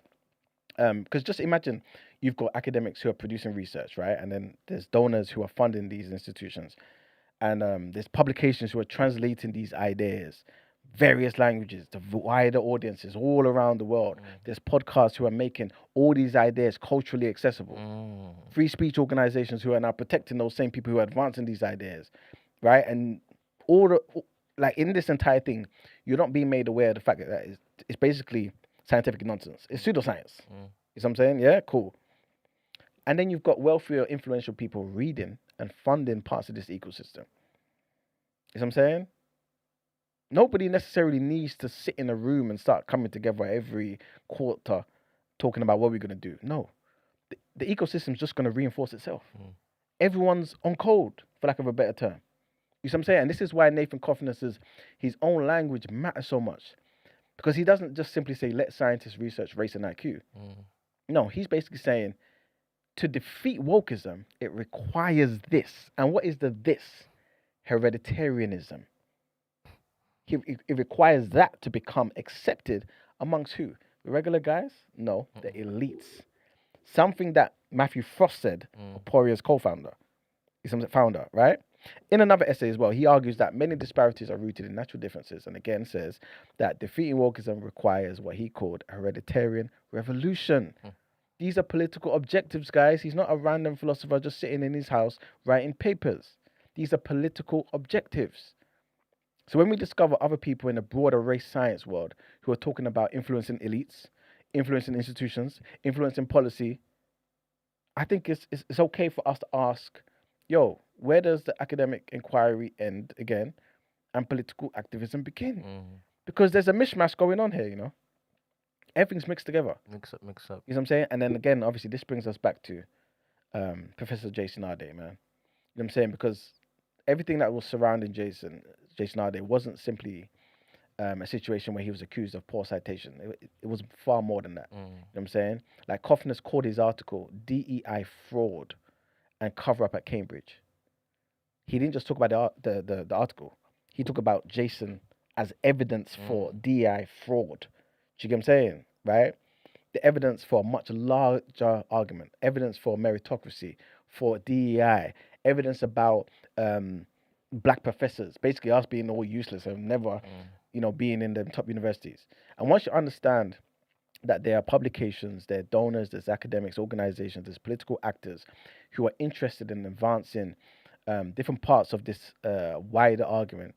Because just imagine you've got academics who are producing research, right? And then there's donors who are funding these institutions. And there's publications who are translating these ideas, various languages, to wider audiences all around the world. There's podcasts who are making all these ideas culturally accessible. Free speech organizations who are now protecting those same people who are advancing these ideas, right? And like in this entire thing, you're not being made aware of the fact that it's basically scientific nonsense. It's pseudoscience. You know what I'm saying? Yeah, cool. And then you've got wealthy or influential people reading and funding parts of this ecosystem. You know what I'm saying? Nobody necessarily needs to sit in a room and start coming together every quarter talking about what we're going to do. No. The ecosystem's just going to reinforce itself. Everyone's on code, for lack of a better term. You see what I'm saying? And this is why Nathan Cofnas' his own language matters so much. Because he doesn't just simply say, let scientists research race and IQ. No, he's basically saying, to defeat wokeism, it requires this. And what is the this? Hereditarianism. It requires that to become accepted amongst who? The regular guys? No, the elites. Something that Matthew Frost said, Oporia's co-founder, is founder, right? In another essay as well, he argues that many disparities are rooted in natural differences, and again says that defeating wokeism requires what he called a hereditarian revolution. These are political objectives, guys. He's not a random philosopher just sitting in his house writing papers. These are political objectives. So when we discover other people in the broader race science world who are talking about influencing elites, influencing institutions, influencing policy, I think it's okay for us to ask, yo, where does the academic inquiry end again and political activism begin? Because there's a mishmash going on here, you know? Everything's mixed together. Mix up. You know what I'm saying? And then again, obviously, this brings us back to Professor Jason Arday, man. You know what I'm saying? Because everything that was surrounding Jason Arday wasn't simply a situation where he was accused of poor citation. It was far more than that. You know what I'm saying? Like Cofnas called his article DEI fraud and cover up at Cambridge. He didn't just talk about the article. He talked about Jason as evidence for DEI fraud. Do you get what I'm saying? Right? The evidence for a much larger argument, evidence for meritocracy, for DEI, evidence about black professors, basically us being all useless and never, being in the top universities. And once you understand that there are publications, there are donors, there's academics, organizations, there's political actors who are interested in advancing different parts of this wider argument,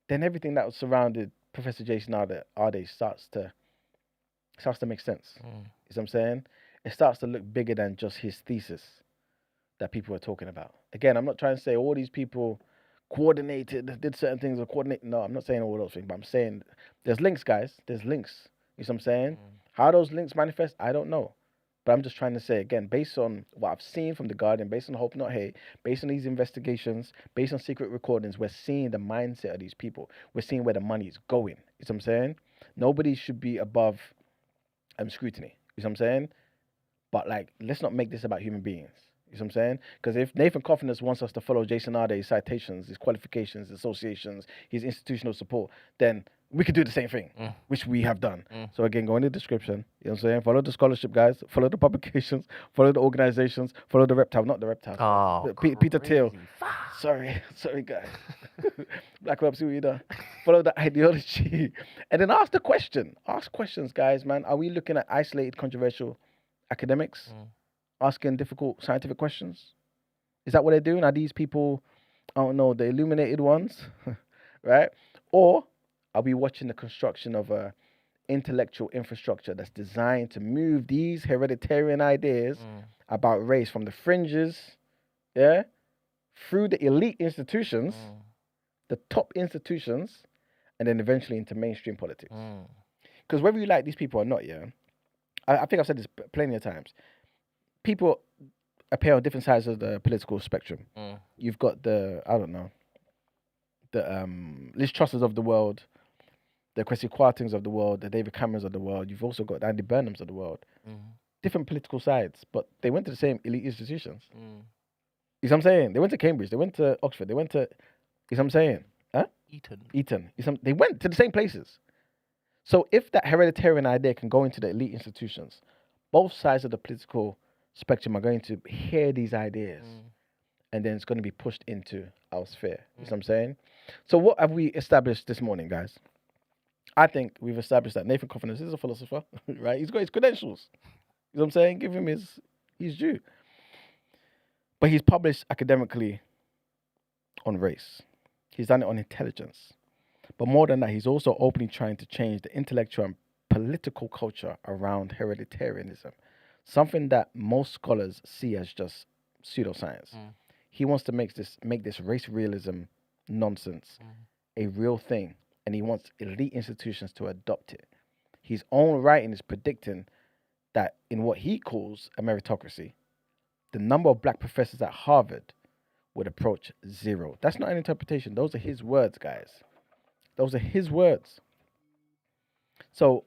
then everything that was surrounded Professor Jason Arday starts to make sense. You know what I'm saying? It starts to look bigger than just his thesis that people are talking about. Again, I'm not trying to say all these people coordinated, did certain things or coordinated. No, I'm not saying all those things, but I'm saying there's links, guys. There's links. You know what I'm saying? How those links manifest, I don't know. But I'm just trying to say, again, based on what I've seen from The Guardian, based on Hope Not Hate, based on these investigations, based on secret recordings, we're seeing the mindset of these people. We're seeing where the money is going. You know what I'm saying? Nobody should be above scrutiny. You know what I'm saying? But, let's not make this about human beings. You know what I'm saying? Because if Nathan Cofnas wants us to follow Jason Arday's citations, his qualifications, associations, his institutional support, then we could do the same thing, which we have done. So again, go in the description. You know what I'm saying? Follow the scholarship, guys. Follow the publications. Follow the organizations. Follow the reptile, not the reptile. Oh, Peter Thiel. Sorry, guys. Black Web, see what you done. Follow the ideology. And then ask the question. Ask questions, guys, man. Are we looking at isolated, controversial academics? Asking difficult scientific questions? Is that what they're doing? Are these people, I don't know, the illuminated ones? Right? Or are we watching the construction of a intellectual infrastructure that's designed to move these hereditarian ideas about race from the fringes, through the elite institutions, the top institutions, and then eventually into mainstream politics? Because whether you like these people or not, I think I've said this plenty of times. People appear on different sides of the political spectrum. You've got the Liz Trusses of the world, the Kwesi Kwartings of the world, the David Camerons of the world. You've also got the Andy Burnhams of the world. Different political sides, but they went to the same elite institutions. You see what I'm saying? They went to Cambridge, they went to Oxford, they went to, you see what I'm saying? Huh? Eton. You see they went to the same places. So if that hereditarian idea can go into the elite institutions, both sides of the political spectrum are going to hear these ideas, and then it's going to be pushed into our sphere. You see what I'm saying? So what have we established this morning, guys? I think we've established that Nathan Cofnas is a philosopher, right? He's got his credentials. You know what I'm saying? Give him his due. But he's published academically on race. He's done it on intelligence. But more than that, he's also openly trying to change the intellectual and political culture around hereditarianism, something that most scholars see as just pseudoscience. He wants to make this race realism nonsense a real thing, and he wants elite institutions to adopt it. His own writing is predicting that in what he calls a meritocracy, the number of black professors at Harvard would approach 0. That's not an interpretation. Those are his words, guys. Those are his words. So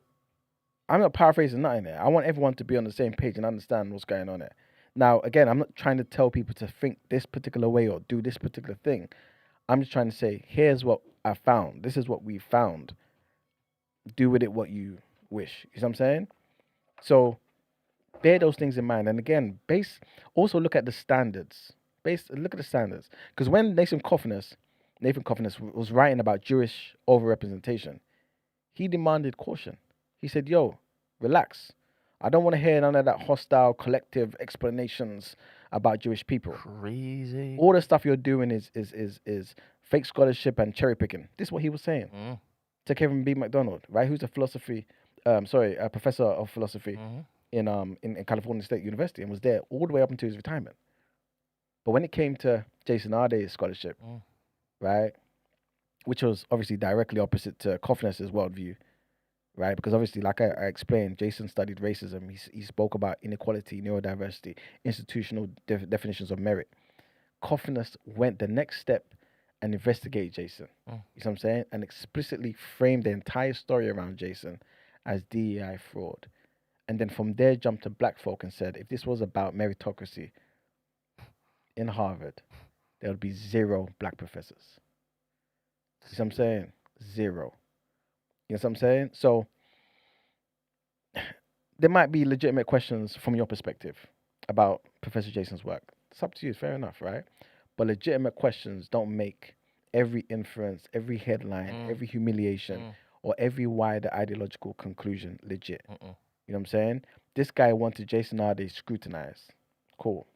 I'm not paraphrasing nothing there. I want everyone to be on the same page and understand what's going on there. Now, again, I'm not trying to tell people to think this particular way or do this particular thing. I'm just trying to say, here's what I found. This is what we found. Do with it what you wish. You know what I'm saying? So bear those things in mind. And again, also look at the standards. Look at the standards. Because when Nathan Cofnas was writing about Jewish overrepresentation, he demanded caution. He said, yo, relax. I don't want to hear none of that hostile collective explanations about Jewish people. Crazy. All the stuff you're doing is fake scholarship and cherry picking. This is what he was saying to Kevin B. McDonald, right? Who's a professor of philosophy in California State University, and was there all the way up until his retirement. But when it came to Jason Arday's scholarship, right, which was obviously directly opposite to Cofnas' worldview, right? Because obviously, like I explained, Jason studied racism. He spoke about inequality, neurodiversity, institutional definitions of merit. Cofnas went the next step and investigated Jason. You know what I'm saying? And explicitly framed the entire story around Jason as DEI fraud. And then from there jumped to black folk and said, if this was about meritocracy in Harvard, there would be 0 black professors. You see what I'm saying? 0. You know what I'm saying? So there might be legitimate questions from your perspective about Professor Jason's work. It's up to you, fair enough, right? But legitimate questions don't make every inference, every headline, every humiliation, or every wider ideological conclusion legit. You know what I'm saying? This guy wanted Jason Arday scrutinized. Cool.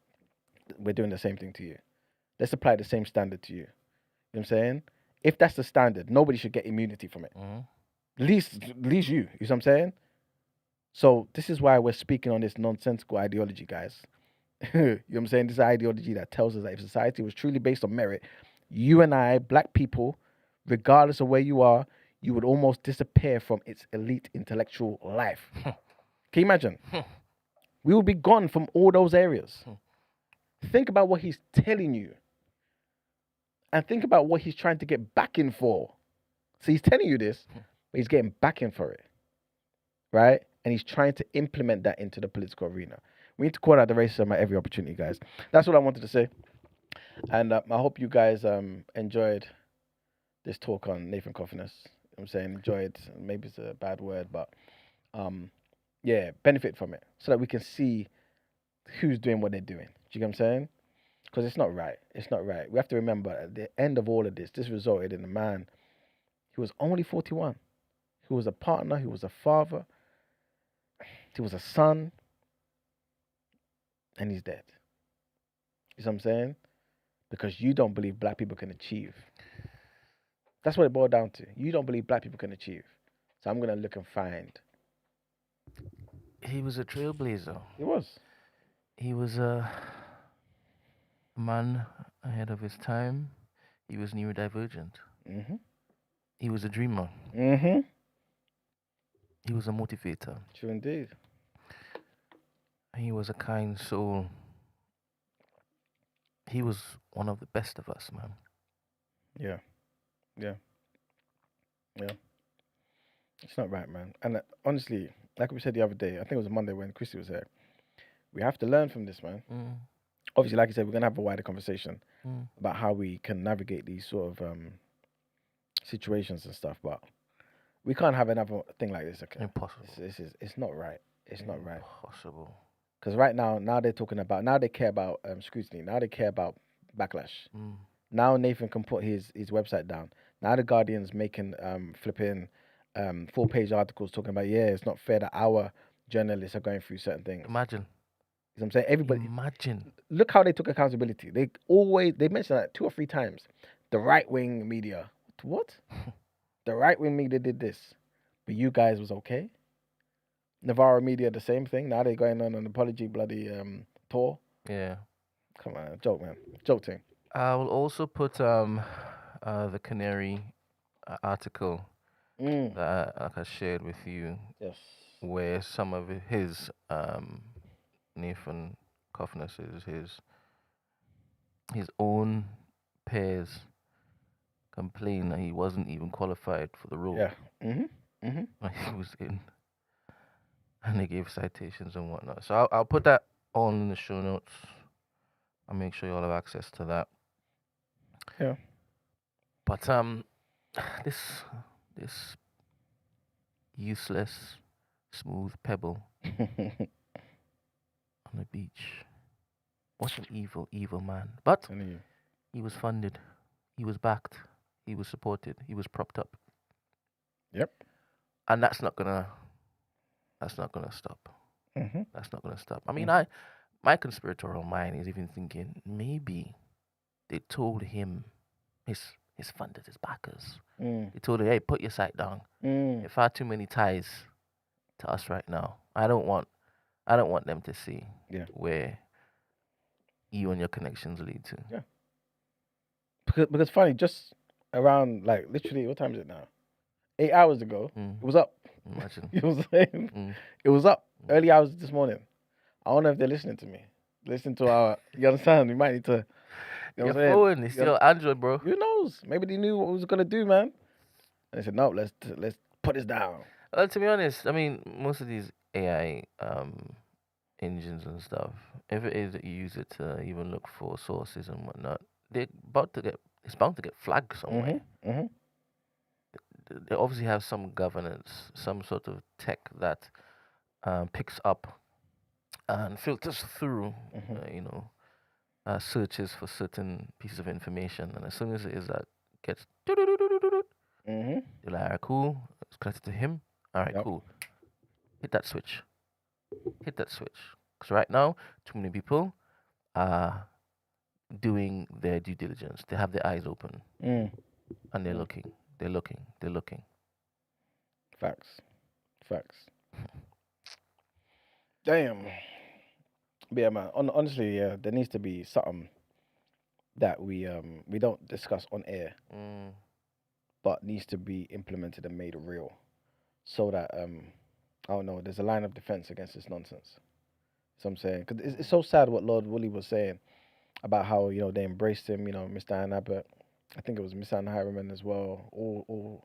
We're doing the same thing to you. Let's apply the same standard to you. You know what I'm saying? If that's the standard, nobody should get immunity from it. At least you. You see what I'm saying? So this is why we're speaking on this nonsensical ideology, guys. You know what I'm saying? This is an ideology that tells us that if society was truly based on merit, you and I, black people, regardless of where you are, you would almost disappear from its elite intellectual life. Can you imagine? We would be gone from all those areas. Think about what he's telling you. And think about what he's trying to get backing for. So he's telling you this, but he's getting backing for it. Right? And he's trying to implement that into the political arena. We need to call out the racism at every opportunity, guys. That's what I wanted to say. And I hope you guys enjoyed this talk on Nathan Cofnas. I'm saying enjoyed, maybe it's a bad word, but yeah, benefit from it so that we can see who's doing what they're doing. Do you get what I'm saying? Because it's not right. It's not right. We have to remember at the end of all of this resulted in a man who was only 41, who was a partner, who was a father, he was a son, and he's dead. You see what I'm saying? Because you don't believe black people can achieve. That's what it boiled down to. You don't believe black people can achieve. So I'm going to look and find. He was a trailblazer. He was. He was a man ahead of his time. He was neurodivergent. He was a dreamer. He was a motivator. True indeed. He was a kind soul. He was one of the best of us, man. Yeah. It's not right, man. And honestly, like we said the other day, I think it was Monday when Christy was here. We have to learn from this, man. Mm, Obviously, like you said, we're gonna have a wider conversation mm. about how we can navigate these sort of situations and stuff. But we can't have another thing like this. Okay, Impossible. It's not right. It's not right. Impossible. Because right now they're talking about, now they care about scrutiny. Now they care about backlash. Mm. Now Nathan can put his website down. Now the Guardian's making flipping 4-page articles talking about, yeah, it's not fair that our journalists are going through certain things. Imagine. You know what I'm saying? Everybody, Imagine. look how they took accountability. They mentioned that 2 or 3 times. The right wing media. What? The right wing media did this, but you guys was okay. Navarro media the same thing. Now they're going on an apology bloody tour. Yeah. Come on, joke, man, joke thing. I will also put the Canary article that I shared with you, Yes. where some of his Nathan Cofnas his own peers complained that he wasn't even qualified for the role. Yeah. Like he was in, and they gave citations and whatnot. So I'll put that all in the show notes. I'll make sure you all have access to that. Yeah. But this useless smooth pebble on the beach was an evil man. But Telling you. he was funded, he was backed, he was supported, he was propped up. Yep. And that's not gonna stop. Mm-hmm. That's not gonna stop. I mean, Mm. my conspiratorial mind is even thinking maybe they told him, his funders, his backers, they told him, hey, put your site down. You're far too many ties to us right now. I don't want them to see where you and your connections lead to. Yeah. Because funny, just around like literally, what time is it now? 8 hours ago, it was up. Imagine. You know what I'm saying? It was up early hours this morning. I don't know if they're listening to me. Listen to our, you understand? We might need to. You know Your what I'm saying? phone is still Android, bro. Who knows? Maybe they knew what we was gonna do, man. And they said, no, let's put this down. Well, to be honest, I mean, most of these AI engines and stuff, if it is that you use it to even look for sources and whatnot, it's bound to get flagged somewhere. Mm-hmm. They obviously have some governance, some sort of tech that picks up and filters through, searches for certain pieces of information, and as soon as it is that gets, you're like, alright, cool, it's connected to him. Alright, cool. Hit that switch. Because right now, too many people are doing their due diligence. They have their eyes open, and they're looking. They're looking. Facts. Damn. But yeah, man. Honestly, yeah, there needs to be something that we don't discuss on air, but needs to be implemented and made real, so that I don't know. There's a line of defense against this nonsense. So I'm saying, because it's so sad what Lord Woolley was saying about how they embraced him. Mr. Ann Abbott, I think it was Miss Ann Harriman as well. All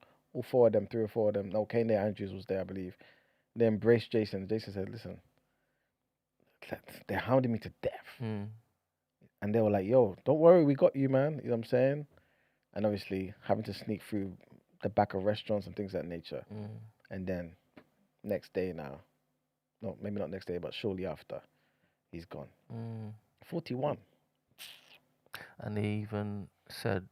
4 of them, 3 or 4 of them. No, Kane Andrews was there, I believe. They embraced Jason. Jason said, "Listen, they're hounding me to death." And they were like, "Yo, don't worry, we got you, man." You know what I'm saying? And obviously, having to sneak through the back of restaurants and things of that nature. And then, next day now, no, maybe not next day, but shortly after, he's gone. 41. And they even said,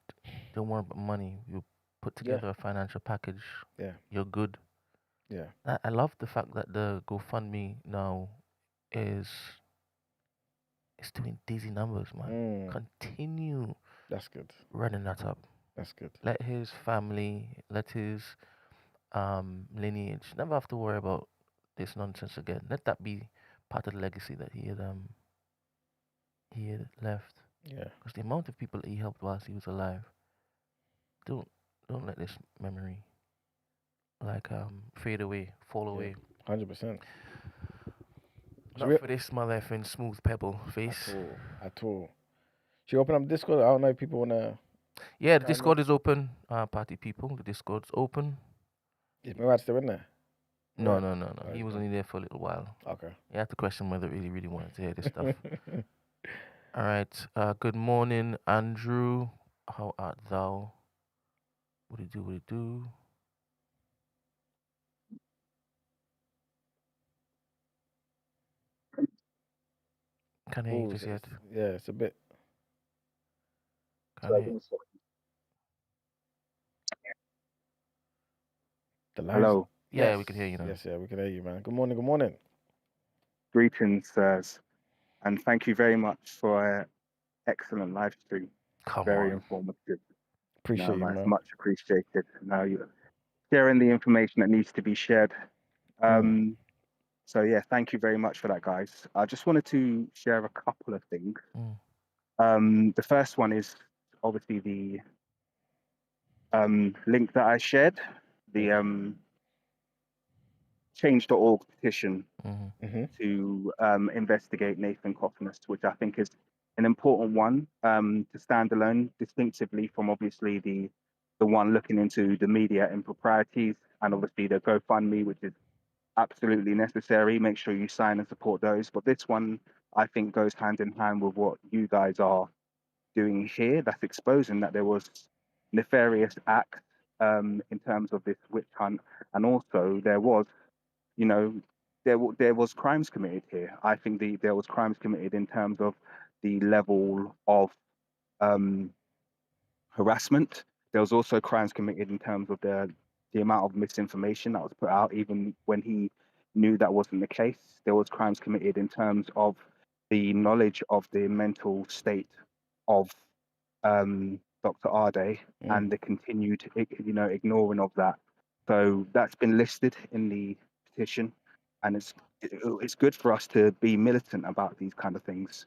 don't worry about money. You put together a financial package. Yeah. You're good. Yeah. I love the fact that the GoFundMe now is doing dizzy numbers, man. Continue. That's good. Running that up. That's good. Let his family, let his lineage never have to worry about this nonsense again. Let that be part of the legacy that he had left. Yeah. Because the amount of people that he helped whilst he was alive, don't let this memory fade away, fall away. 100%. Not for this mother effing smooth pebble face. At all. Should we open up Discord? I don't know if people wanna. Yeah, the Discord is open. Party people, the Discord's open. Is Murad still in there? No, Right. no, no, no. Oh, He he's was gone. only there for a little while. Okay. You have to question whether he really wanted to hear this stuff. All right. Good morning, Andrew. How art thou? What do you do? What do you do? Can't hear you Oh, just yet. yeah, it's a bit. Can't hear. The lines. Hello. Yeah, Yes. we can hear you now. Yes, yeah, we can hear you, man. Good morning. Good morning. Greetings, sirs, and thank you very much for an excellent live stream. Come Very on. informative. Appreciate you, That's man. much appreciated. Now you're sharing the information that needs to be shared. So yeah, thank you very much for that, guys. I just wanted to share a couple of things. The first one is obviously the link that I shared, the change.org petition to investigate Nathan Cofnas, which I think is an important one to stand alone distinctively from obviously the one looking into the media improprieties and obviously the GoFundMe, which is absolutely necessary. Make sure you sign and support those. But this one, I think, goes hand in hand with what you guys are doing here. That's exposing that there was nefarious acts in terms of this witch hunt, and also there was, you know, there was crimes committed here. I think there was crimes committed in terms of the level of harassment. There was also crimes committed in terms of the amount of misinformation that was put out, even when he knew that wasn't the case. There was crimes committed in terms of the knowledge of the mental state of Dr. Arday and the continued, ignoring of that. So that's been listed in the petition, and it's good for us to be militant about these kind of things.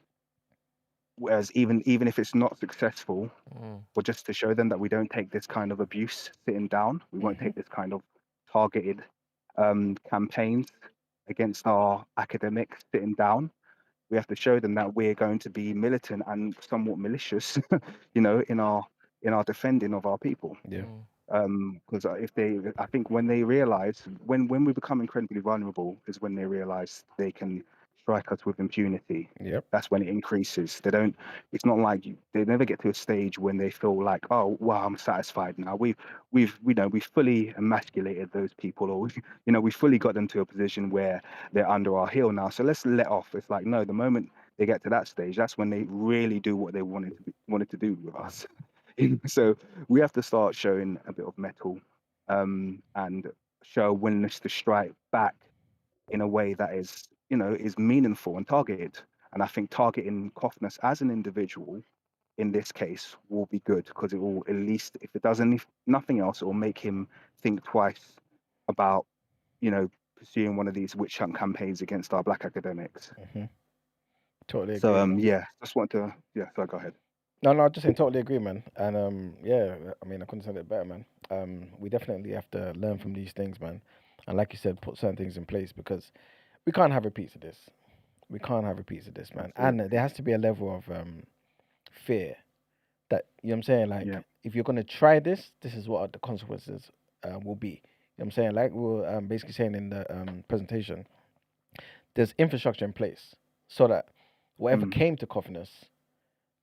Whereas even if it's not successful, or just to show them that we don't take this kind of abuse sitting down, we won't take this kind of targeted campaigns against our academics sitting down. We have to show them that we're going to be militant and somewhat malicious, in our defending of our people. Yeah. Because I think when they realize, when we become incredibly vulnerable, is when they realize they can strike us with impunity. Yep. That's when it increases. They don't. It's not like they never get to a stage when they feel like, oh, wow, I'm satisfied now. We've fully emasculated those people, or we fully got them to a position where they're under our heel now. So let's let off. It's like, no, the moment they get to that stage, that's when they really do what they wanted to do with us. So we have to start showing a bit of mettle, and show a willingness to strike back in a way that is meaningful and targeted. And I think targeting Cofnas as an individual in this case will be good, because it will, at least if it does nothing else, it will make him think twice about pursuing one of these witch hunt campaigns against our black academics. Totally agree. So man. just want to so go ahead. No, just saying, totally agree, man. And yeah, I mean, I couldn't say it better, man. We definitely have to learn from these things, man. And like you said, put certain things in place, because we can't have repeats of this. We can't have repeats of this, man. Absolutely. And there has to be a level of fear that, you know what I'm saying? Like, Yeah. if you're gonna try this, this is what the consequences will be. You know what I'm saying? Like we were basically saying in the presentation, there's infrastructure in place so that whatever came to Cofnas,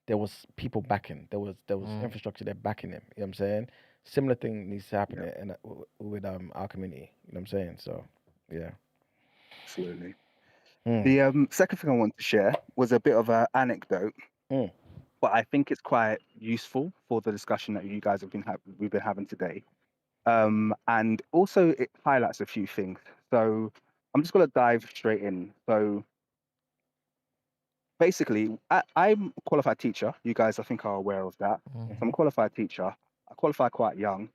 there was people backing. There was infrastructure there backing him. You know what I'm saying? Similar thing needs to happen with our community. You know what I'm saying? So yeah. Absolutely. The second thing I want to share was a bit of an anecdote, but I think it's quite useful for the discussion that you guys we've been having today. And also it highlights a few things. So I'm just going to dive straight in. So basically, I'm a qualified teacher. You guys, I think, are aware of that. So I'm a qualified teacher. I qualified quite young.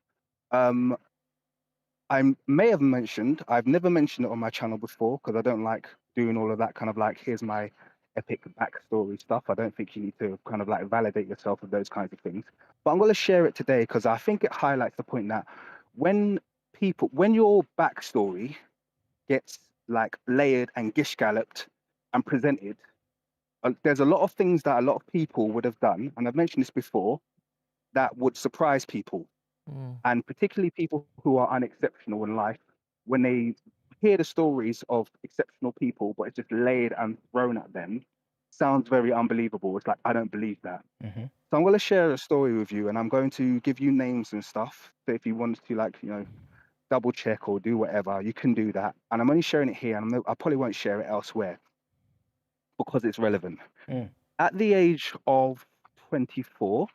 I may have mentioned, I've never mentioned it on my channel before, because I don't like doing all of that kind of like, here's my epic backstory stuff. I don't think you need to kind of like validate yourself with those kinds of things. But I'm going to share it today because I think it highlights the point that when your backstory gets like layered and gish galloped and presented, there's a lot of things that a lot of people would have done, and I've mentioned this before, that would surprise people. And particularly people who are unexceptional in life, when they hear the stories of exceptional people, but it's just laid and thrown at them, sounds very unbelievable. It's like, I don't believe that. Mm-hmm. So I'm going to share a story with you, and I'm going to give you names and stuff. So if you want to, like, double check or do whatever, you can do that. And I'm only sharing it here, and I probably won't share it elsewhere because it's relevant. Mm. At the age of 24,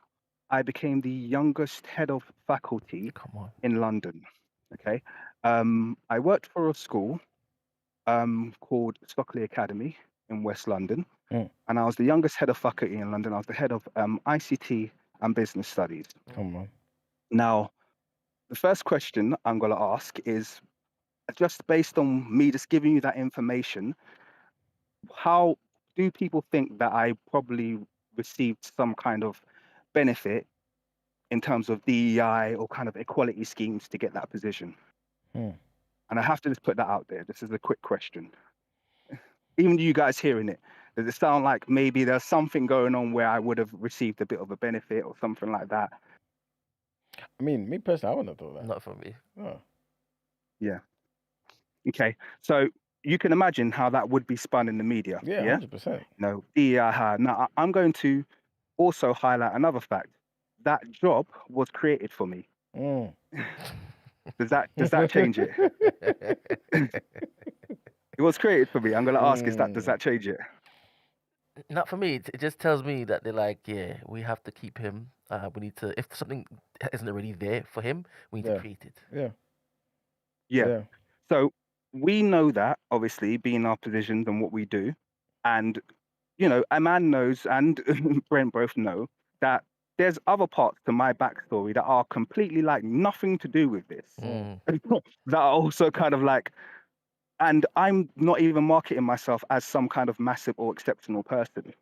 I became the youngest head of faculty Come on. in London. Okay. I worked for a school called Stockley Academy in West London. Mm. And I was the youngest head of faculty in London. I was the head of ICT and business studies. Come on. Now, the first question I'm going to ask is just based on me just giving you that information, how do people think that I probably received some kind of benefit in terms of DEI or kind of equality schemes to get that position? Mm. And I have to just put that out there. This is a quick question. Even you guys hearing it, does it sound like maybe there's something going on where I would have received a bit of a benefit or something like that? I mean, me personally, I wouldn't have thought that. Not for me. Oh. Yeah. Okay. So you can imagine how that would be spun in the media. Yeah, Yeah. 100%. No. DEI. Now, I'm going to also highlight another fact. That job was created for me. Mm. Does that change it? It was created for me. I'm going to ask, does that change it? Not for me. It just tells me that they're like, yeah, we have to keep him. We need to, if something isn't already there for him, we need Yeah. to create it. Yeah. Yeah. Yeah. So we know that, obviously, being our positions and what we do. And, a man knows, and Brent both know, that there's other parts to my backstory that are completely like nothing to do with this. Mm. That are also kind of like, and I'm not even marketing myself as some kind of massive or exceptional person.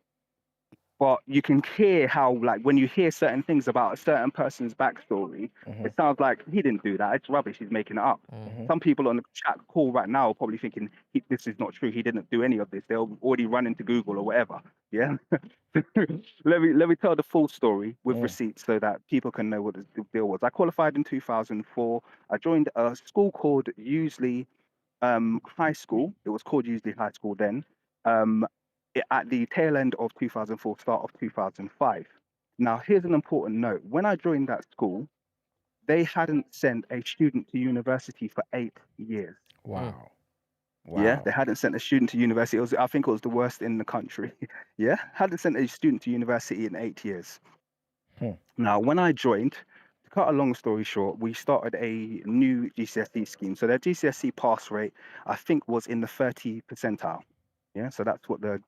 But you can hear how, like, when you hear certain things about a certain person's backstory, Mhm. it sounds like he didn't do that. It's rubbish. He's making it up. Mhm. Some people on the chat call right now are probably thinking this is not true. He didn't do any of this. They'll already run into Google or whatever. Yeah. let me tell the full story with receipts so that people can know what the deal was. I qualified in 2004. I joined a school called Useley High School. It was called Useley High School then. At the tail end of 2004, start of 2005. Now, here's an important note. When I joined that school, they hadn't sent a student to university for 8 years. Wow. Wow. Yeah, they hadn't sent a student to university. I think it was the worst in the country. Yeah, hadn't sent a student to university in 8 years. Now, when I joined, to cut a long story short, we started a new GCSE scheme. So their GCSE pass rate, I think, was in the 30 percentile. Yeah, so that's what the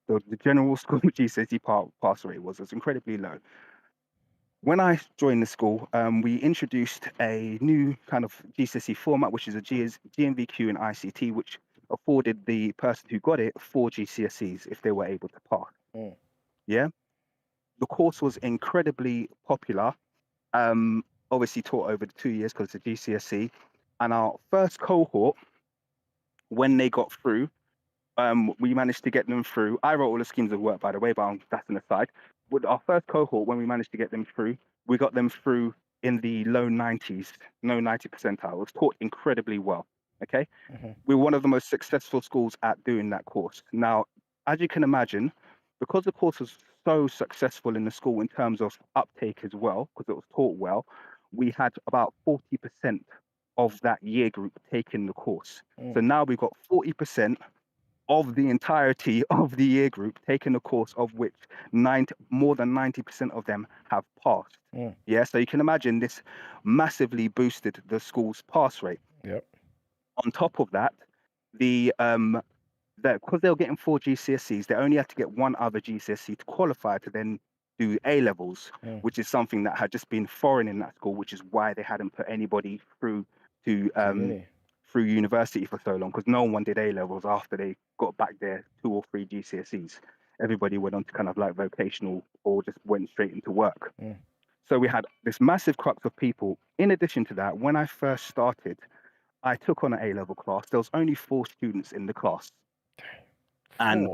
general school GCSE pass rate was. It's incredibly low. When I joined the school, we introduced a new kind of GCSE format, which is a GNVQ in ICT, which afforded the person who got it 4 GCSEs if they were able to pass. Yeah, the course was incredibly popular. Obviously taught over 2 years because it's a GCSE, and our first cohort, when they got through, we managed to get them through. I wrote all the schemes of work, by the way, but that's an aside. With our first cohort, when we managed to get them through, we got them through in the low 90s, no 90 percentile. It was taught incredibly well. Okay. We were one of the most successful schools at doing that course. Now, as you can imagine, because the course was so successful in the school in terms of uptake as well, because it was taught well, we had about 40% of that year group taking the course. So now we've got 40% of the entirety of the year group taking the course, of which more than 90% of them have passed. Yeah, so you can imagine this massively boosted the school's pass rate. Yep. On top of that, because they were getting 4 GCSEs, they only had to get one other GCSE to qualify to then do A levels, which is something that had just been foreign in that school, which is why they hadn't put anybody through to through university for so long, because no one did A levels after they got back their 2 or 3 GCSEs. Everybody went on to kind of like vocational or just went straight into work. So we had this massive crux of people. In addition to that, when I first started, I took on an A-level class. There was only 4 students in the class. And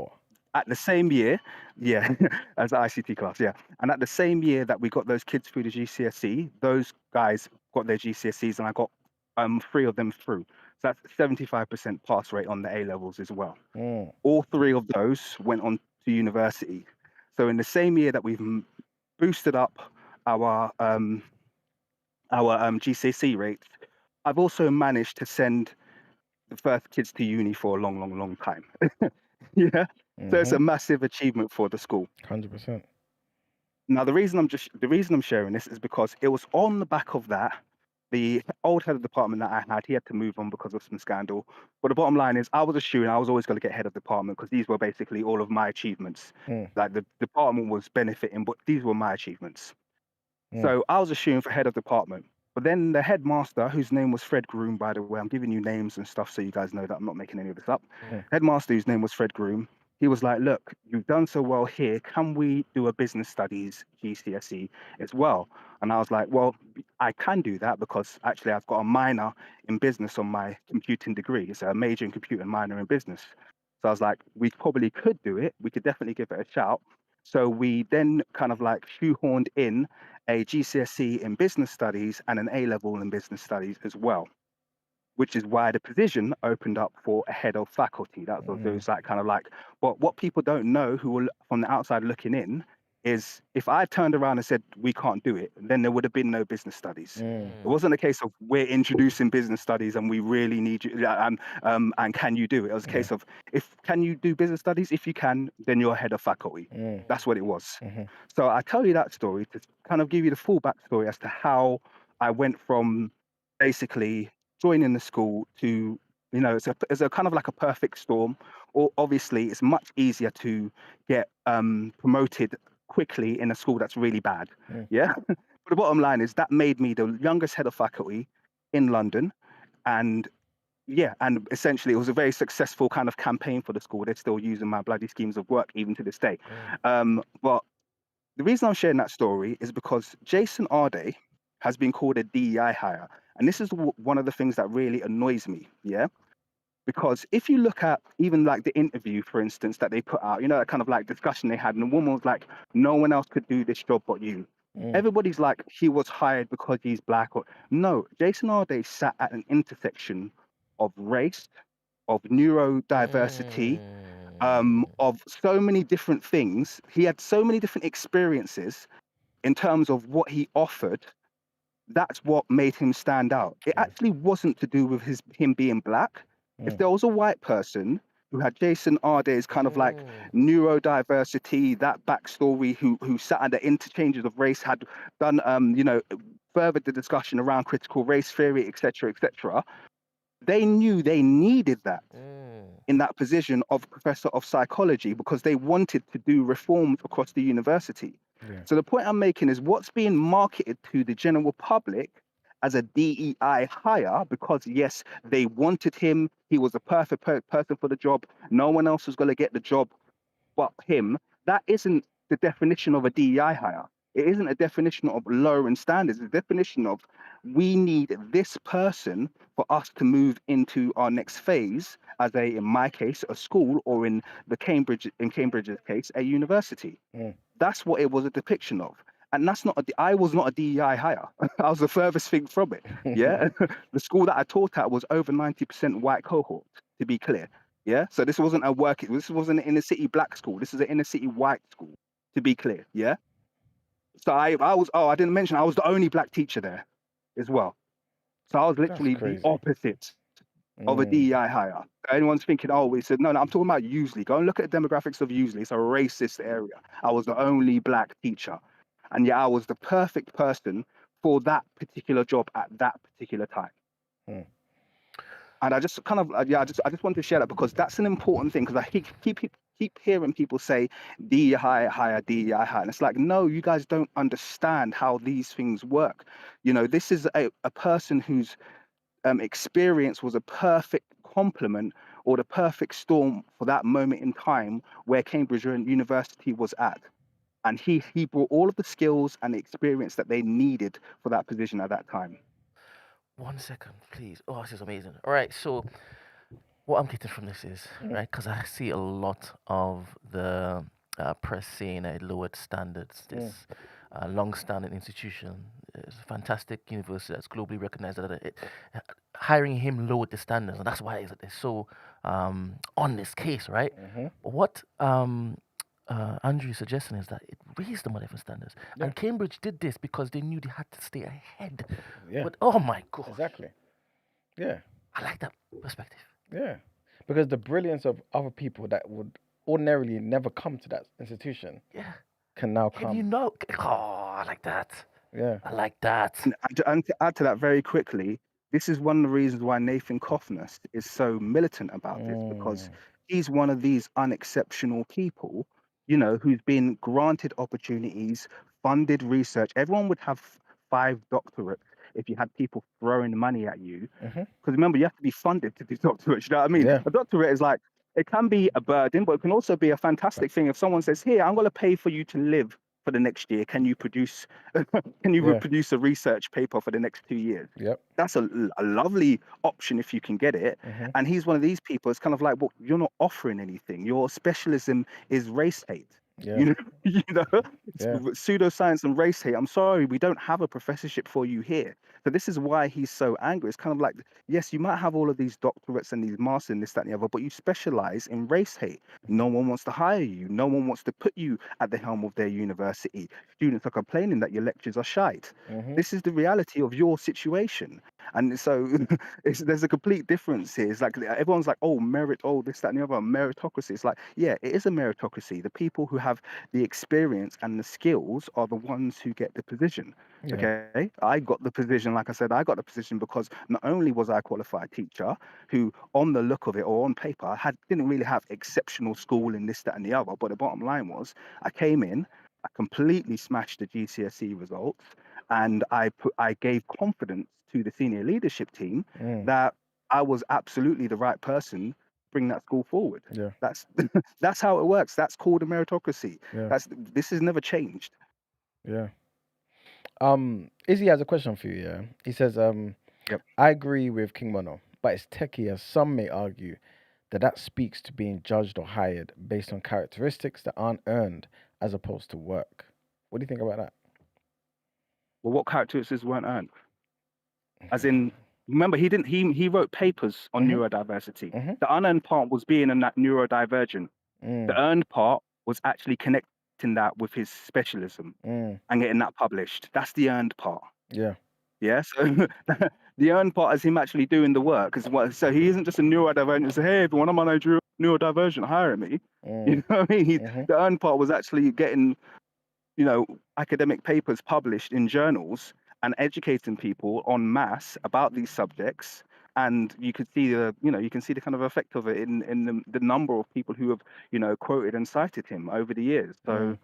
at the same year, yeah, as the ICT class, yeah. And at the same year that we got those kids through the GCSE, those guys got their GCSEs, and I got 3 of them through. So that's 75% pass rate on the A levels as well. All 3 of those went on to university. So in the same year that we've boosted up our GCSE rates, I've also managed to send the first kids to uni for a long, long, long time. Yeah. So it's a massive achievement for the school. 100%. Now, the reason I'm sharing this is because it was on the back of that. The old head of department that I had, he had to move on because of some scandal. But the bottom line is, I was a student. I was always going to get head of department because these were basically all of my achievements. Like the department was benefiting, but these were my achievements. So I was a student for head of department. But then the headmaster, whose name was Fred Groom, by the way, I'm giving you names and stuff so you guys know that I'm not making any of this up. Headmaster, whose name was Fred Groom, he was like, look, you've done so well here. Can we do a business studies GCSE as well? And I was like, well, I can do that because actually I've got a minor in business on my computing degree. It's a major in computing and minor in business. So I was like, we probably could do it. We could definitely give it a shout. So we then kind of like shoehorned in a GCSE in business studies and an A level in business studies as well, which is why the position opened up for a head of faculty. That was like kind of like, but what people don't know who were from the outside looking in is if I turned around and said we can't do it, then there would have been no business studies. It wasn't a case of we're introducing business studies and we really need you and can you do it? It was a case of can you do business studies? If you can, then you're head of faculty. That's what it was. So I tell you that story to kind of give you the full backstory as to how I went from basically joining the school to, it's a kind of like a perfect storm. Or obviously it's much easier to get promoted quickly in a school that's really bad. Yeah. But the bottom line is that made me the youngest head of faculty in London. And and essentially it was a very successful kind of campaign for the school. They're still using my bloody schemes of work even to this day. But the reason I'm sharing that story is because Jason Arday has been called a DEI hire. And this is one of the things that really annoys me. Yeah. Because if you look at even like the interview, for instance, that they put out, that kind of like discussion they had, and the woman was like, no one else could do this job but you. Everybody's like, he was hired because he's black. Or no, Jason Arday sat at an intersection of race, of neurodiversity, of so many different things. He had so many different experiences in terms of what he offered. That's what made him stand out. It actually wasn't to do with him being black. If there was a white person who had Jason Arday's kind of like neurodiversity, that backstory, who sat at the interchanges of race, had done furthered the discussion around critical race theory, etc., they knew they needed that in that position of professor of psychology because they wanted to do reforms across the university. So the point I'm making is what's being marketed to the general public as a DEI hire because, yes, they wanted him. He was the perfect person for the job. No one else was going to get the job but him. That isn't the definition of a DEI hire. It isn't a definition of lowering standards. It's a definition of we need this person for us to move into our next phase as in my case, a school, or in Cambridge's case, a university. That's what it was a depiction of. And that's not I was not a DEI hire. I was the furthest thing from it. Yeah. The school that I taught at was over 90% white cohort, to be clear. Yeah. So this wasn't this wasn't an inner city black school. This is an inner city white school, to be clear. Yeah. So I didn't mention I was the only black teacher there as well. So I was literally the opposite of a DEI hire. Anyone's thinking, we said, no, I'm talking about Useley. Go and look at the demographics of Useley. It's a racist area. I was the only black teacher. And I was the perfect person for that particular job at that particular time. And I just kind of, I just wanted to share that because that's an important thing because I keep hearing people say DEI hire, DEI hire. And it's like, no, you guys don't understand how these things work. This is a person whose experience was a perfect complement or the perfect storm for that moment in time where Cambridge University was at. And he brought all of the skills and the experience that they needed for that position at that time. 1 second, please. Oh, this is amazing. All right, so what I'm getting from this is, right, because I see a lot of the press saying lowered standards, this long-standing institution, it's a fantastic university that's globally recognized. Hiring him lowered the standards, and that's why it's so on this case, right? Mm-hmm. What Andrew is suggesting is that it raised the whatever standards, Yeah. and Cambridge did this because they knew they had to stay ahead. Yeah. But oh my god, Exactly. Yeah. I like that perspective. Yeah. Because the brilliance of other people that would ordinarily never come to that institution Yeah, can now can come. you know? Oh, I like that. Yeah. I like that. And to add to that very quickly, this is one of the reasons why Nathan Cofnas is so militant about this, because he's one of these unexceptional people, who's been granted opportunities, funded research. Everyone would have 5 doctorates if you had people throwing money at you. Mm-hmm. Because remember, you have to be funded to do doctorates. You know what I mean? Yeah. A doctorate is like, it can be a burden, but it can also be a fantastic thing. If someone says, "Here, I'm going to pay for you to live for the next year. Can you produce Yeah. produce a research paper for the next 2 years?" Yep. That's a lovely option if you can get it. Mm-hmm. And he's one of these people. It's kind of like, well, you're not offering anything. Your specialism is race hate. Yeah. You know, Yeah. pseudoscience and race hate. I'm sorry, we don't have a professorship for you here. So this is why he's so angry. It's kind of like, yes, you might have all of these doctorates and these masters and this, that, and the other, but you specialize in race hate. No one wants to hire you. No one wants to put you at the helm of their university. Students are complaining that your lectures are shite. Mm-hmm. This is the reality of your situation. And so there's a complete difference here. It's like everyone's like, oh, merit, oh, this, that, and the other, meritocracy. It's like, yeah, it is a meritocracy. The people who have the experience and the skills are the ones who get the position. Yeah. Okay, I got the position. Like I said, I got the position because not only was I a qualified teacher who, on the look of it or on paper, didn't really have exceptional schooling, this, that, and the other. But the bottom line was, I came in, I completely smashed the GCSE results, and I gave confidence to the senior leadership team that I was absolutely the right person to bring that school forward. Yeah. That's how it works. That's called a meritocracy. Yeah. This has never changed. Yeah. Izzy has a question for you, yeah. He says, Yep. I agree with King Mono, but it's techie as some may argue that speaks to being judged or hired based on characteristics that aren't earned as opposed to work. What do you think about that? Well, what characteristics weren't earned? As in, remember, he wrote papers on neurodiversity. The unearned part was being a neurodivergent. The earned part was actually connecting that with his specialism and getting that published. That's the earned part. Yeah. Yeah. So the earned part is him actually doing the work. So he isn't just a neurodivergent. Say, hey, everyone, I'm a neurodivergent, hire me. You know what I mean? The earned part was actually getting, academic papers published in journals and educating people en masse about these subjects. And you could see the kind of effect of it in the number of people who have, quoted and cited him over the years. So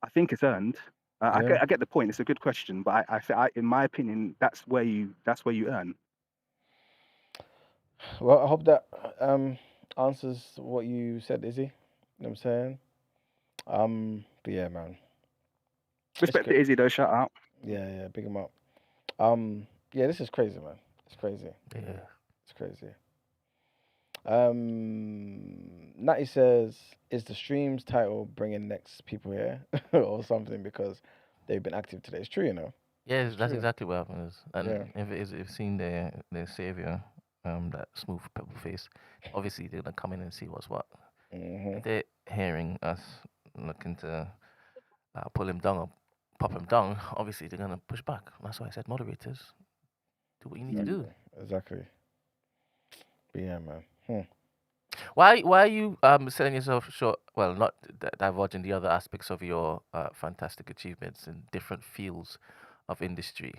I think it's earned. I get the point. It's a good question, but I in my opinion, that's where you earn. Well, I hope that answers what you said, Izzy. You know what I'm saying? But yeah, man. Respect to Izzy though. Shout out. Yeah, big him up. Yeah, this is crazy, man. It's crazy. Yeah. It's crazy. Natty says, is the stream's title bringing next people here or something because they've been active today? It's true, you know. Yeah, that's True. exactly what happens. And Yeah. if it is, if seen their savior, that smooth purple face, obviously they're gonna come in and see what's what. If they're hearing us looking to pull him down or pop him down, obviously they're gonna push back. That's why I said moderators, do what you need to do. Exactly. But yeah, man. Why are you selling yourself short? Well, not divulging the other aspects of your fantastic achievements in different fields of industry.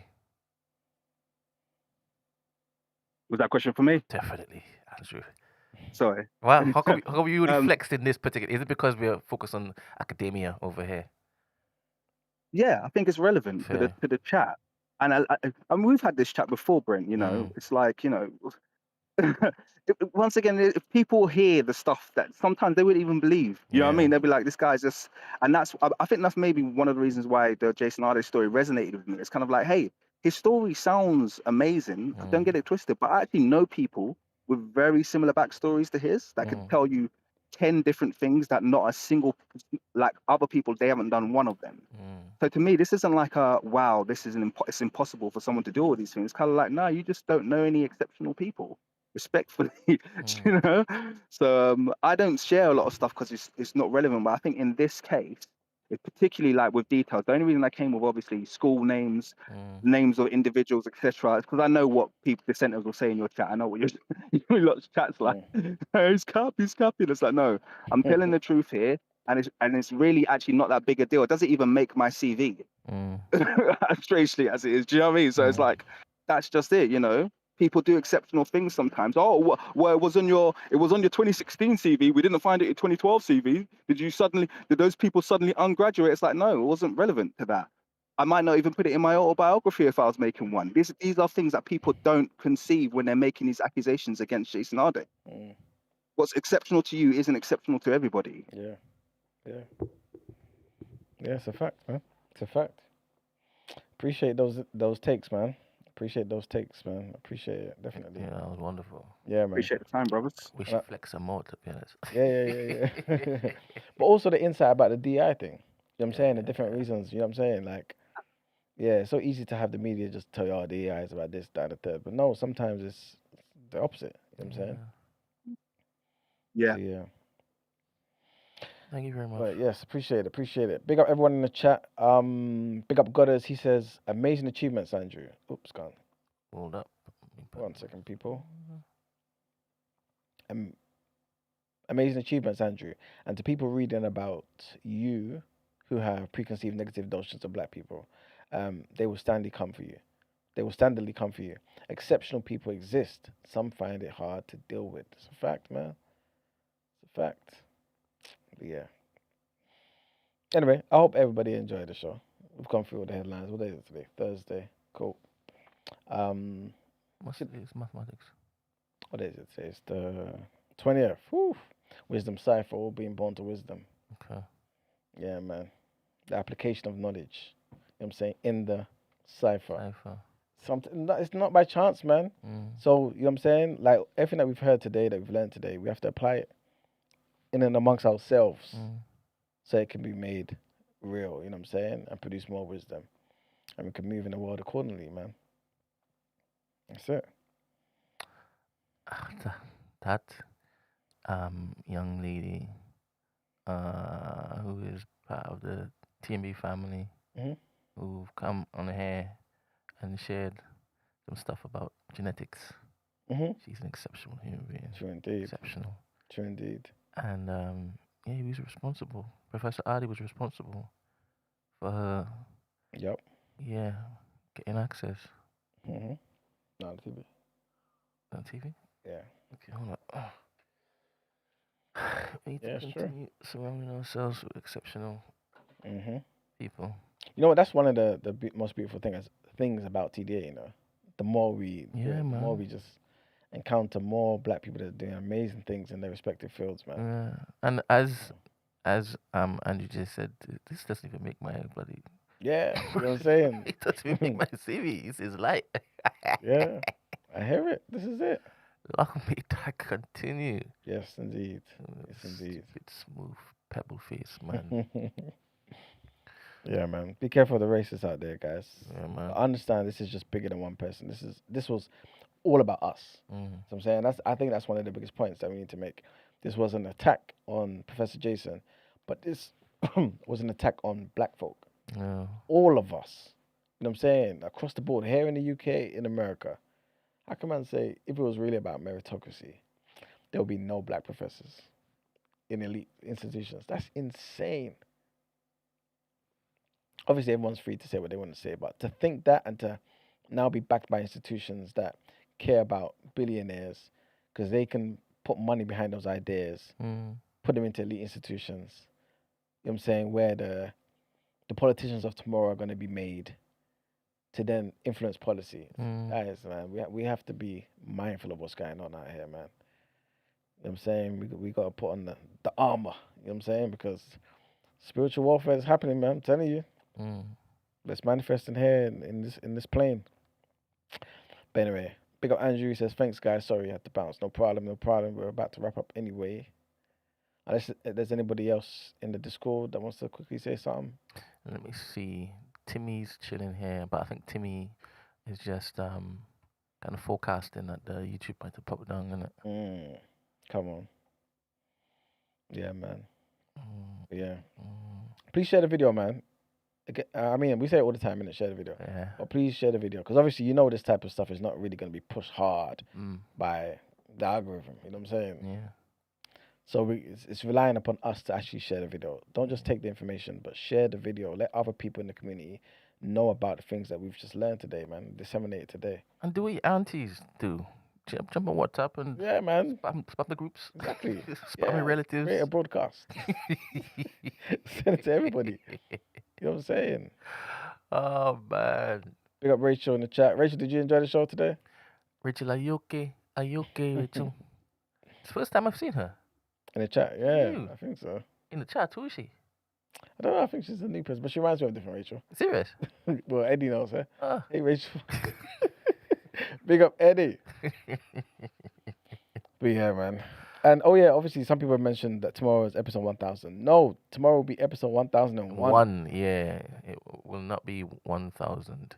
Was that a question for me? Definitely, Andrew. Sorry. Well, how come you would flexed in this particular? Is it because we're focused on academia over here? Yeah, I think it's relevant to the chat. And I mean, we've had this chat before, Brent. It's like, once again, if people hear the stuff that sometimes they wouldn't even believe, you know what I mean? They'll be like, this guy's just, and I think that's maybe one of the reasons why the Jason Arday story resonated with me. It's kind of like, hey, his story sounds amazing. Don't get it twisted, but I actually know people with very similar backstories to his that could tell you 10 different things that not a single, like other people, they haven't done one of them. So to me, this isn't like a, wow, this is it's impossible for someone to do all these things. It's kind of like, no, you just don't know any exceptional people, respectfully, you know? So I don't share a lot of stuff because it's not relevant. But I think in this case, it's particularly like with details. The only reason I came with obviously school names, names of individuals, etc., is because I know what people, dissenters will say in your chat. I know what your lot's chat's like. He's capping. It's like, no, I'm telling the truth here. And it's really actually not that big a deal. It doesn't even make my CV, as strangely as it is. Do you know what I mean? So it's like, that's just it, you know. People do exceptional things sometimes. Oh, well, it was on your 2016 CV. We didn't find it in 2012 CV. Did those people suddenly ungraduate? It's like, no, it wasn't relevant to that. I might not even put it in my autobiography if I was making one. These are things that people don't conceive when they're making these accusations against Jason Arday. What's exceptional to you isn't exceptional to everybody. Yeah, it's a fact, man. It's a fact. Appreciate those takes, man. Appreciate it, definitely. Yeah, that was wonderful. Yeah, man. Appreciate the time, brothers. We should flex some more, to be honest. Yeah. But also the insight about the DI thing. You know what I'm saying? The different reasons, you know what I'm saying? Like, yeah, it's so easy to have the media just tell you, oh, the DI is about this, that, and the third. But no, sometimes it's the opposite. You know what I'm saying? Yeah. So, yeah. Thank you very much. But yes, appreciate it. Big up everyone in the chat. Big up Goddard. He says, amazing achievements, Andrew. Oops, gone. Hold up. 1 second, people. Amazing achievements, Andrew. And to people reading about you who have preconceived negative notions of black people, they will standardly come for you. Exceptional people exist. Some find it hard to deal with. It's a fact, man. It's a fact. But yeah. Anyway, I hope everybody enjoyed the show. We've gone through all the headlines. What day is it today? Thursday. Cool. It's mathematics. What day is it today? It's the 20th. Whew. Wisdom Cipher, all being born to wisdom. Okay. Yeah, man. The application of knowledge. You know what I'm saying? In the cipher. Something it's not by chance, man. So, you know what I'm saying? Like everything that we've heard today, that we've learned today, we have to apply it in and amongst ourselves so it can be made real, you know what I'm saying? And produce more wisdom. And we can move in the world accordingly, man. That's it. That young lady who is part of the TMB family who've come on here and shared some stuff about genetics. She's an exceptional human being. True indeed. Exceptional. True indeed. And yeah, he was responsible. Professor Arday was responsible for her. Yep. Yeah, getting access. Not on TV. On TV? Yeah. Okay, hold up. We need Yeah, to continue surrounding ourselves with exceptional people. You know what? That's one of the most beautiful things about TDA. You know, the more we just encounter more black people that are doing amazing things in their respective fields, man. Yeah, and as Andrew just said, this doesn't even make my bloody. Yeah, you know what I'm saying? It doesn't even make my CV. It's light. Yeah, I hear it. This is it. Long may that continue. Yes, indeed. Yes, indeed. Stupid smooth pebble face, man. Yeah, man. Be careful of the racists out there, guys. Yeah, man. I understand this is just bigger than one person. This was all about us. So I'm saying I think that's one of the biggest points that we need to make. This was an attack on Professor Jason, but this was an attack on black folk. Yeah. All of us. You know what I'm saying? Across the board, here in the UK, in America. How can man say, if it was really about meritocracy, there would be no black professors in elite institutions? That's insane. Obviously, everyone's free to say what they want to say, but to think that and to now be backed by institutions that care about billionaires because they can put money behind those ideas, put them into elite institutions, you know what I'm saying, where the politicians of tomorrow are going to be made to then influence policy. Guys, man, we have to be mindful of what's going on out here, man. You know what I'm saying? We got to put on the armor, you know what I'm saying? Because spiritual warfare is happening, man, I'm telling you. Let's manifest in here in this plane. But anyway, big up Andrew. He says, thanks, guys. Sorry, I had to bounce. No problem. We're about to wrap up anyway. Unless there's anybody else in the Discord that wants to quickly say something. Let me see. Timmy's chilling here, but I think Timmy is just kind of forecasting that the YouTube might have popped down, innit? Come on. Yeah, man. Mm, Yeah. mm, Please share the video, man. I mean, we say it all the time, innit? Share the video. yeah. But please share the video. Because obviously, you know, this type of stuff is not really going to be pushed hard by the algorithm. You know what I'm saying? Yeah. So it's relying upon us to actually share the video. Don't just take the information, but share the video. Let other people in the community know about the things that we've just learned today, man. Disseminate it today. And do what your aunties do. Jump on WhatsApp and Yeah, man. spam the groups. Exactly. Spam your relatives. Create a broadcast. Send it to everybody. You know what I'm saying? Oh, man. Big up Rachel in the chat. Rachel, did you enjoy the show today? Rachel, are you okay? Are you okay, Rachel? It's the first time I've seen her. In the chat, yeah. You. I think so. In the chat, who is she? I don't know, I think she's a new person, but she reminds me of a different Rachel. Serious? Well, Eddie knows her. Oh. Hey, Rachel. Big up Eddie. But yeah, man. And oh yeah, obviously some people have mentioned that tomorrow is episode 1000. No, tomorrow will be episode 1001. Yeah. It will not be 1000.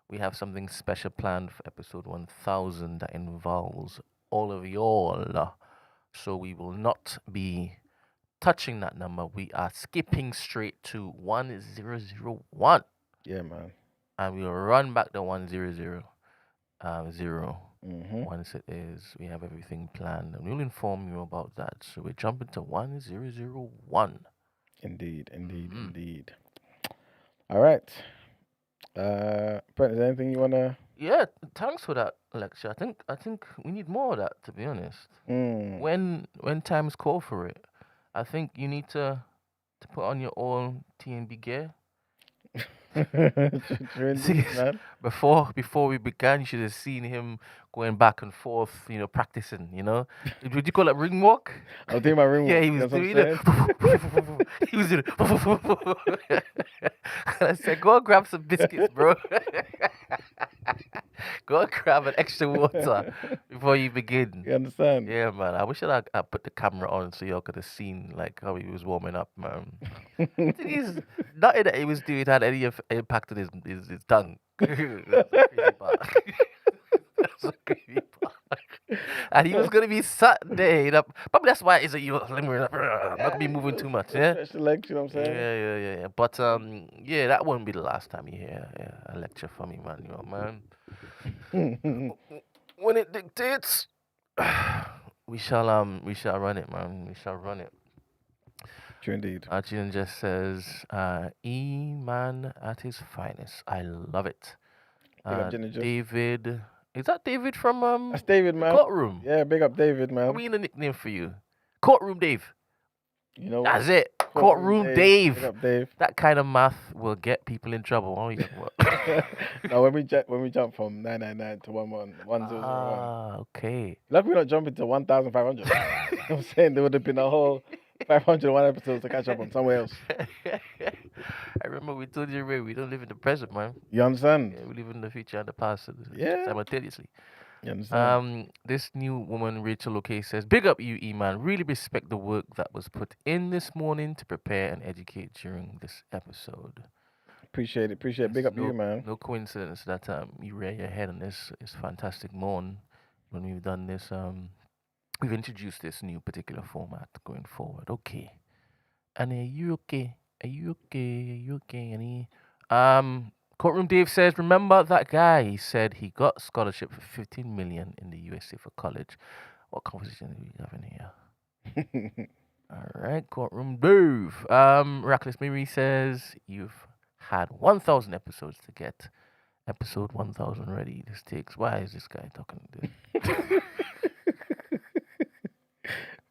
We have something special planned for episode 1000 that involves all of y'all. So we will not be touching that number. We are skipping straight to 1001. Yeah, man. And we'll run back the 100. Mm-hmm. Once it is, we have everything planned, and we'll inform you about that. So we're jumping to 1001. Indeed. All right. Brent, is there anything you wanna? Yeah, thanks for that lecture. I think we need more of that, to be honest. When times call for it, I think you need to put on your own TNB gear. Indeed, man. Before we began, you should have seen him going back and forth, practicing. Would you call it ring walk? I was doing my ring walk. Yeah, he was doing it. He was doing it. I said, go and grab some biscuits, bro. Go and grab an extra water before you begin. You understand? Yeah, man. I wish that I put the camera on so y'all could have seen like how he was warming up, man. Nothing that he was doing had any impact on his tongue. That's a crazy part. That's a crazy part. And he was gonna be sat there. Probably that's why is that you not gonna be moving too much, yeah. Stretch the legs, you know what I'm saying? Yeah. But yeah, that won't be the last time you hear a lecture from me, man. Man. When it dictates, we shall run it, man. We shall run it. True indeed. Arjun just says, E-man at his finest. I love it. Big up Jenny Just. David. Is that David from That's David, man. Courtroom? Yeah, big up David, man. We need a nickname for you. Courtroom Dave. You know That's it. Courtroom Dave. Big up Dave. That kind of math will get people in trouble. No, when we jump from 999 to 1001. Ah, okay. Luckily we're not jumping to 1500. You know what I'm saying? There would have been a whole 501 episodes to catch up on somewhere else. I remember we told you, Ray, we don't live in the present, man. You understand? Yeah, we live in the future and the past Yeah. simultaneously. You understand? This new woman, Rachel OK, says, big up you, E-man. Really respect the work that was put in this morning to prepare and educate during this episode. Appreciate it. Big up you, man. No coincidence that you rear your head on this fantastic morn when we've done this. We've introduced this new particular format going forward. Okay. And are you okay? Are you okay, Annie? Courtroom Dave says, remember that guy? He said he got scholarship for 15 million in the USA for college. What conversation are we having here? All right, Courtroom Dave. Reckless Mary says, you've had 1,000 episodes to get episode 1,000 ready. Why is this guy talking this?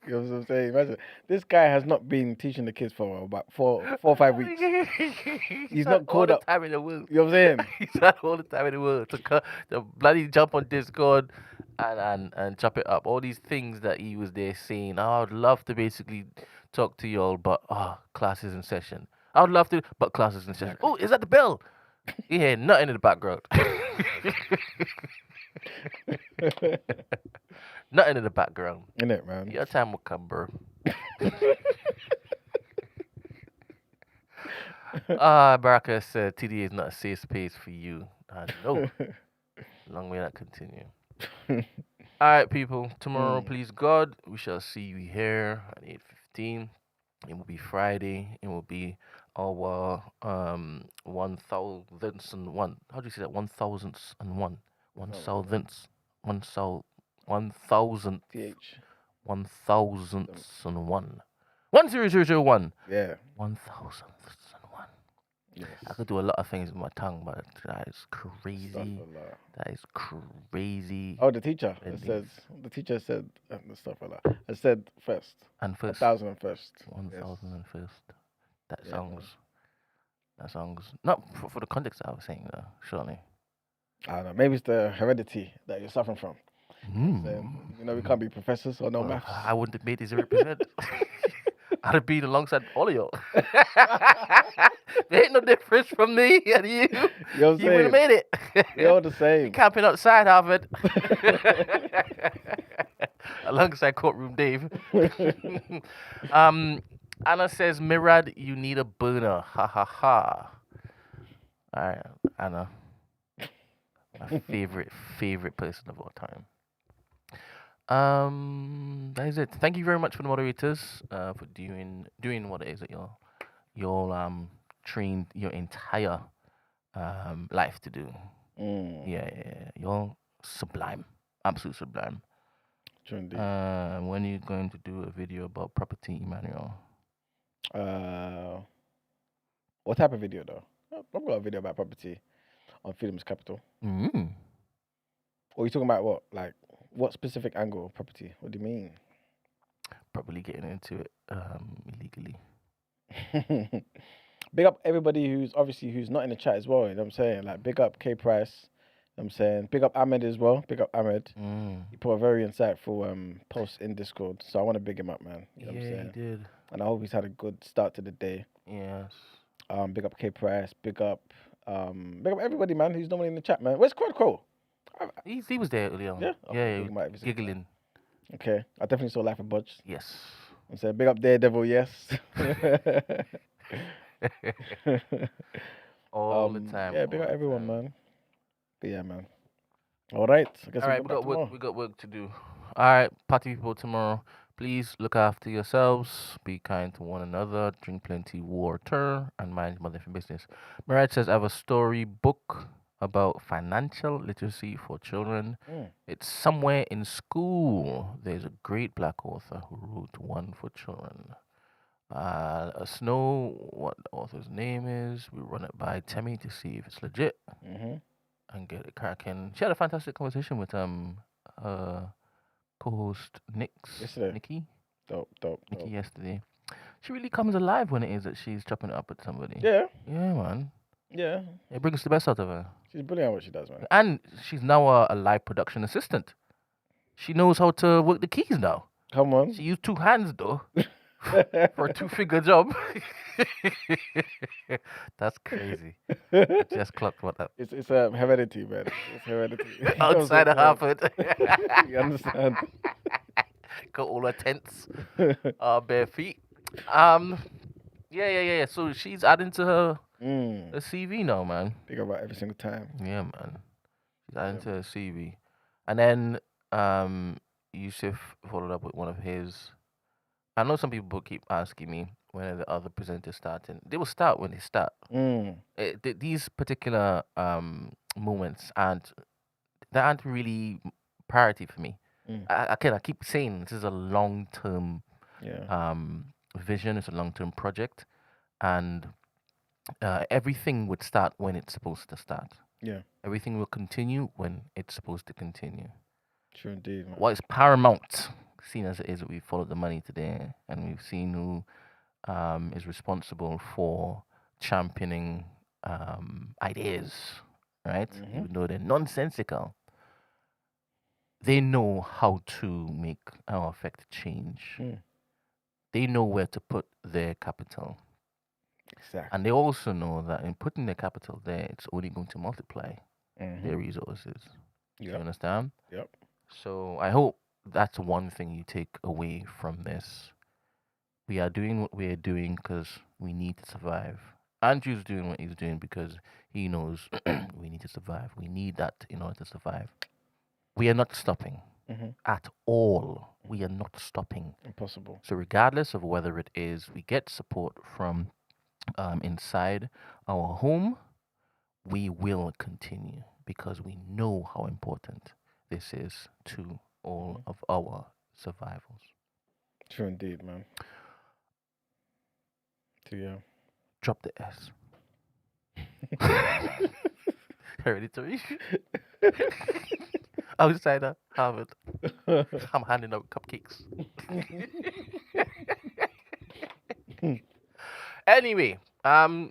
You know what I'm saying? Imagine, this guy has not been teaching the kids for about 4 or 5 weeks. He's not called up. Time in the world. You know what I'm saying? He's had all the time in the world to bloody jump on Discord and chop it up. All these things that he was there saying. Oh, I would love to basically talk to y'all, but class is in session. I would love to, but class is in session. Oh, is that the bell? Yeah, nothing in the background. Nothing in the background. Innit, man? Your time will come, bro. Baraka said TDA is not a safe space for you. No. Long may that continue. All right, people. Tomorrow, please God, we shall see you here at 8:15. It will be Friday. It will be our 1001. How do you say that? 1001. One thousandth. One thousandth. TH. 1001. 10001. Yeah. 1001. Yes. I could do a lot of things with my tongue, but that is crazy. Astaghfirullah. That is crazy. Oh, the teacher. It Endings. says the teacher said astaghfirullah. I said first. And first. 1,001st. 1001st. That Yeah, sounds. That sounds not for the context I was saying though. Surely. I don't know. Maybe it's the heredity that you're suffering from. Mm. You know, we can't be professors or no Well, maths. I wouldn't have made this 0%. I'd have been alongside all of y'all. There ain't no difference from me and you. You know what I'm You would have made it. We're all the You same. camping outside Harvard. Alongside Courtroom Dave. Anna says, Mirad, you need a burner. Ha ha ha. Alright, Anna. My favorite person of all time. That is it. Thank you very much for the moderators for doing what it is that you're trained your entire life to do. Yeah. You're sublime, absolute sublime. True indeed. When are you going to do a video about property, Emmanuel? What type of video though? I've got a video about property on Freedom's Capital. Or are you talking about what? Like what specific angle of property? What do you mean? Probably getting into it illegally. Big up everybody who's not in the chat as well, you know what I'm saying? Like big up K Price, you know what I'm saying? Big up Ahmed as well. Big up Ahmed. He put a very insightful post in Discord. So I want to big him up, man. You know what I'm saying? He did. And I hope he's had a good start to the day. Yes. Big up K Price, big up everybody, man, who's normally in the chat, man. Where's Quad Crow? He was there earlier on. Yeah? Yeah, He might have giggling. Okay. I definitely saw Life of Budge. Yes. I'm saying big up Daredevil, yes. All the time. Yeah, big all up the everyone, time. man. But yeah, man. All right. I guess All right, we got work to do. All right, party people tomorrow. Please look after yourselves. Be kind to one another. Drink plenty water and mind your mother business. Miraj says I have a story book about financial literacy for children. It's somewhere in school. There's a great black author who wrote one for children. Let us know what the author's name is. We run it by Temi to see if it's legit and get it cracking. She had a fantastic conversation with co-host Nikki yesterday. She really comes alive when it is that she's chopping it up with somebody. Yeah, man. yeah. It brings the best out of her. She's brilliant at what she does, man. And she's now a live production assistant. She knows how to work the keys now. Come on. She used two hands though for a two-figure job. That's crazy. I just clocked what up. It's heredity, man. It's heredity. Outside of Harvard. You understand? Got all her tents, bare feet. Yeah. So she's adding to her CV now, man. Think about every single time. Yeah, man. She's adding to her CV. And then Yusuf followed up with one of his. I know some people keep asking me when are the other presenters starting. They will start when they start. These particular moments they aren't really priority for me. I keep saying this is a long-term vision. It's a long-term project, and everything would start when it's supposed to start. Yeah. Everything will continue when it's supposed to continue. True indeed, man. What is paramount, seen as it is that we followed the money today, and we've seen who is responsible for championing ideas, right? Even though they're nonsensical. They know how to make or affect change. They know where to put their capital. Exactly. And they also know that in putting their capital there, it's only going to multiply their resources. You understand? Yep. So I hope that's one thing you take away from this. we are doing what we are doing because we need to survive. Andrew's doing what he's doing because he knows we need to survive. We need that in order to survive. We are not stopping at all. We are not stopping. Impossible. So regardless of whether it is we get support from inside our home, we will continue because we know how important this is to all of our survivals. True indeed, man. So yeah. Drop the S. Hereditary. Outsider, Harvard. I'm handing out cupcakes. Anyway, I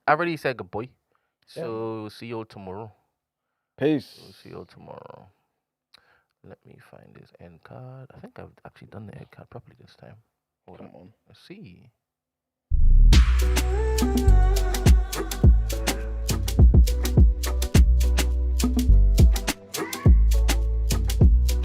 already said goodbye. So see you all tomorrow. Peace. We'll see you all tomorrow. Let me find this end card. I think I've actually done the end card properly this time. Hold Come on. on. Let's see.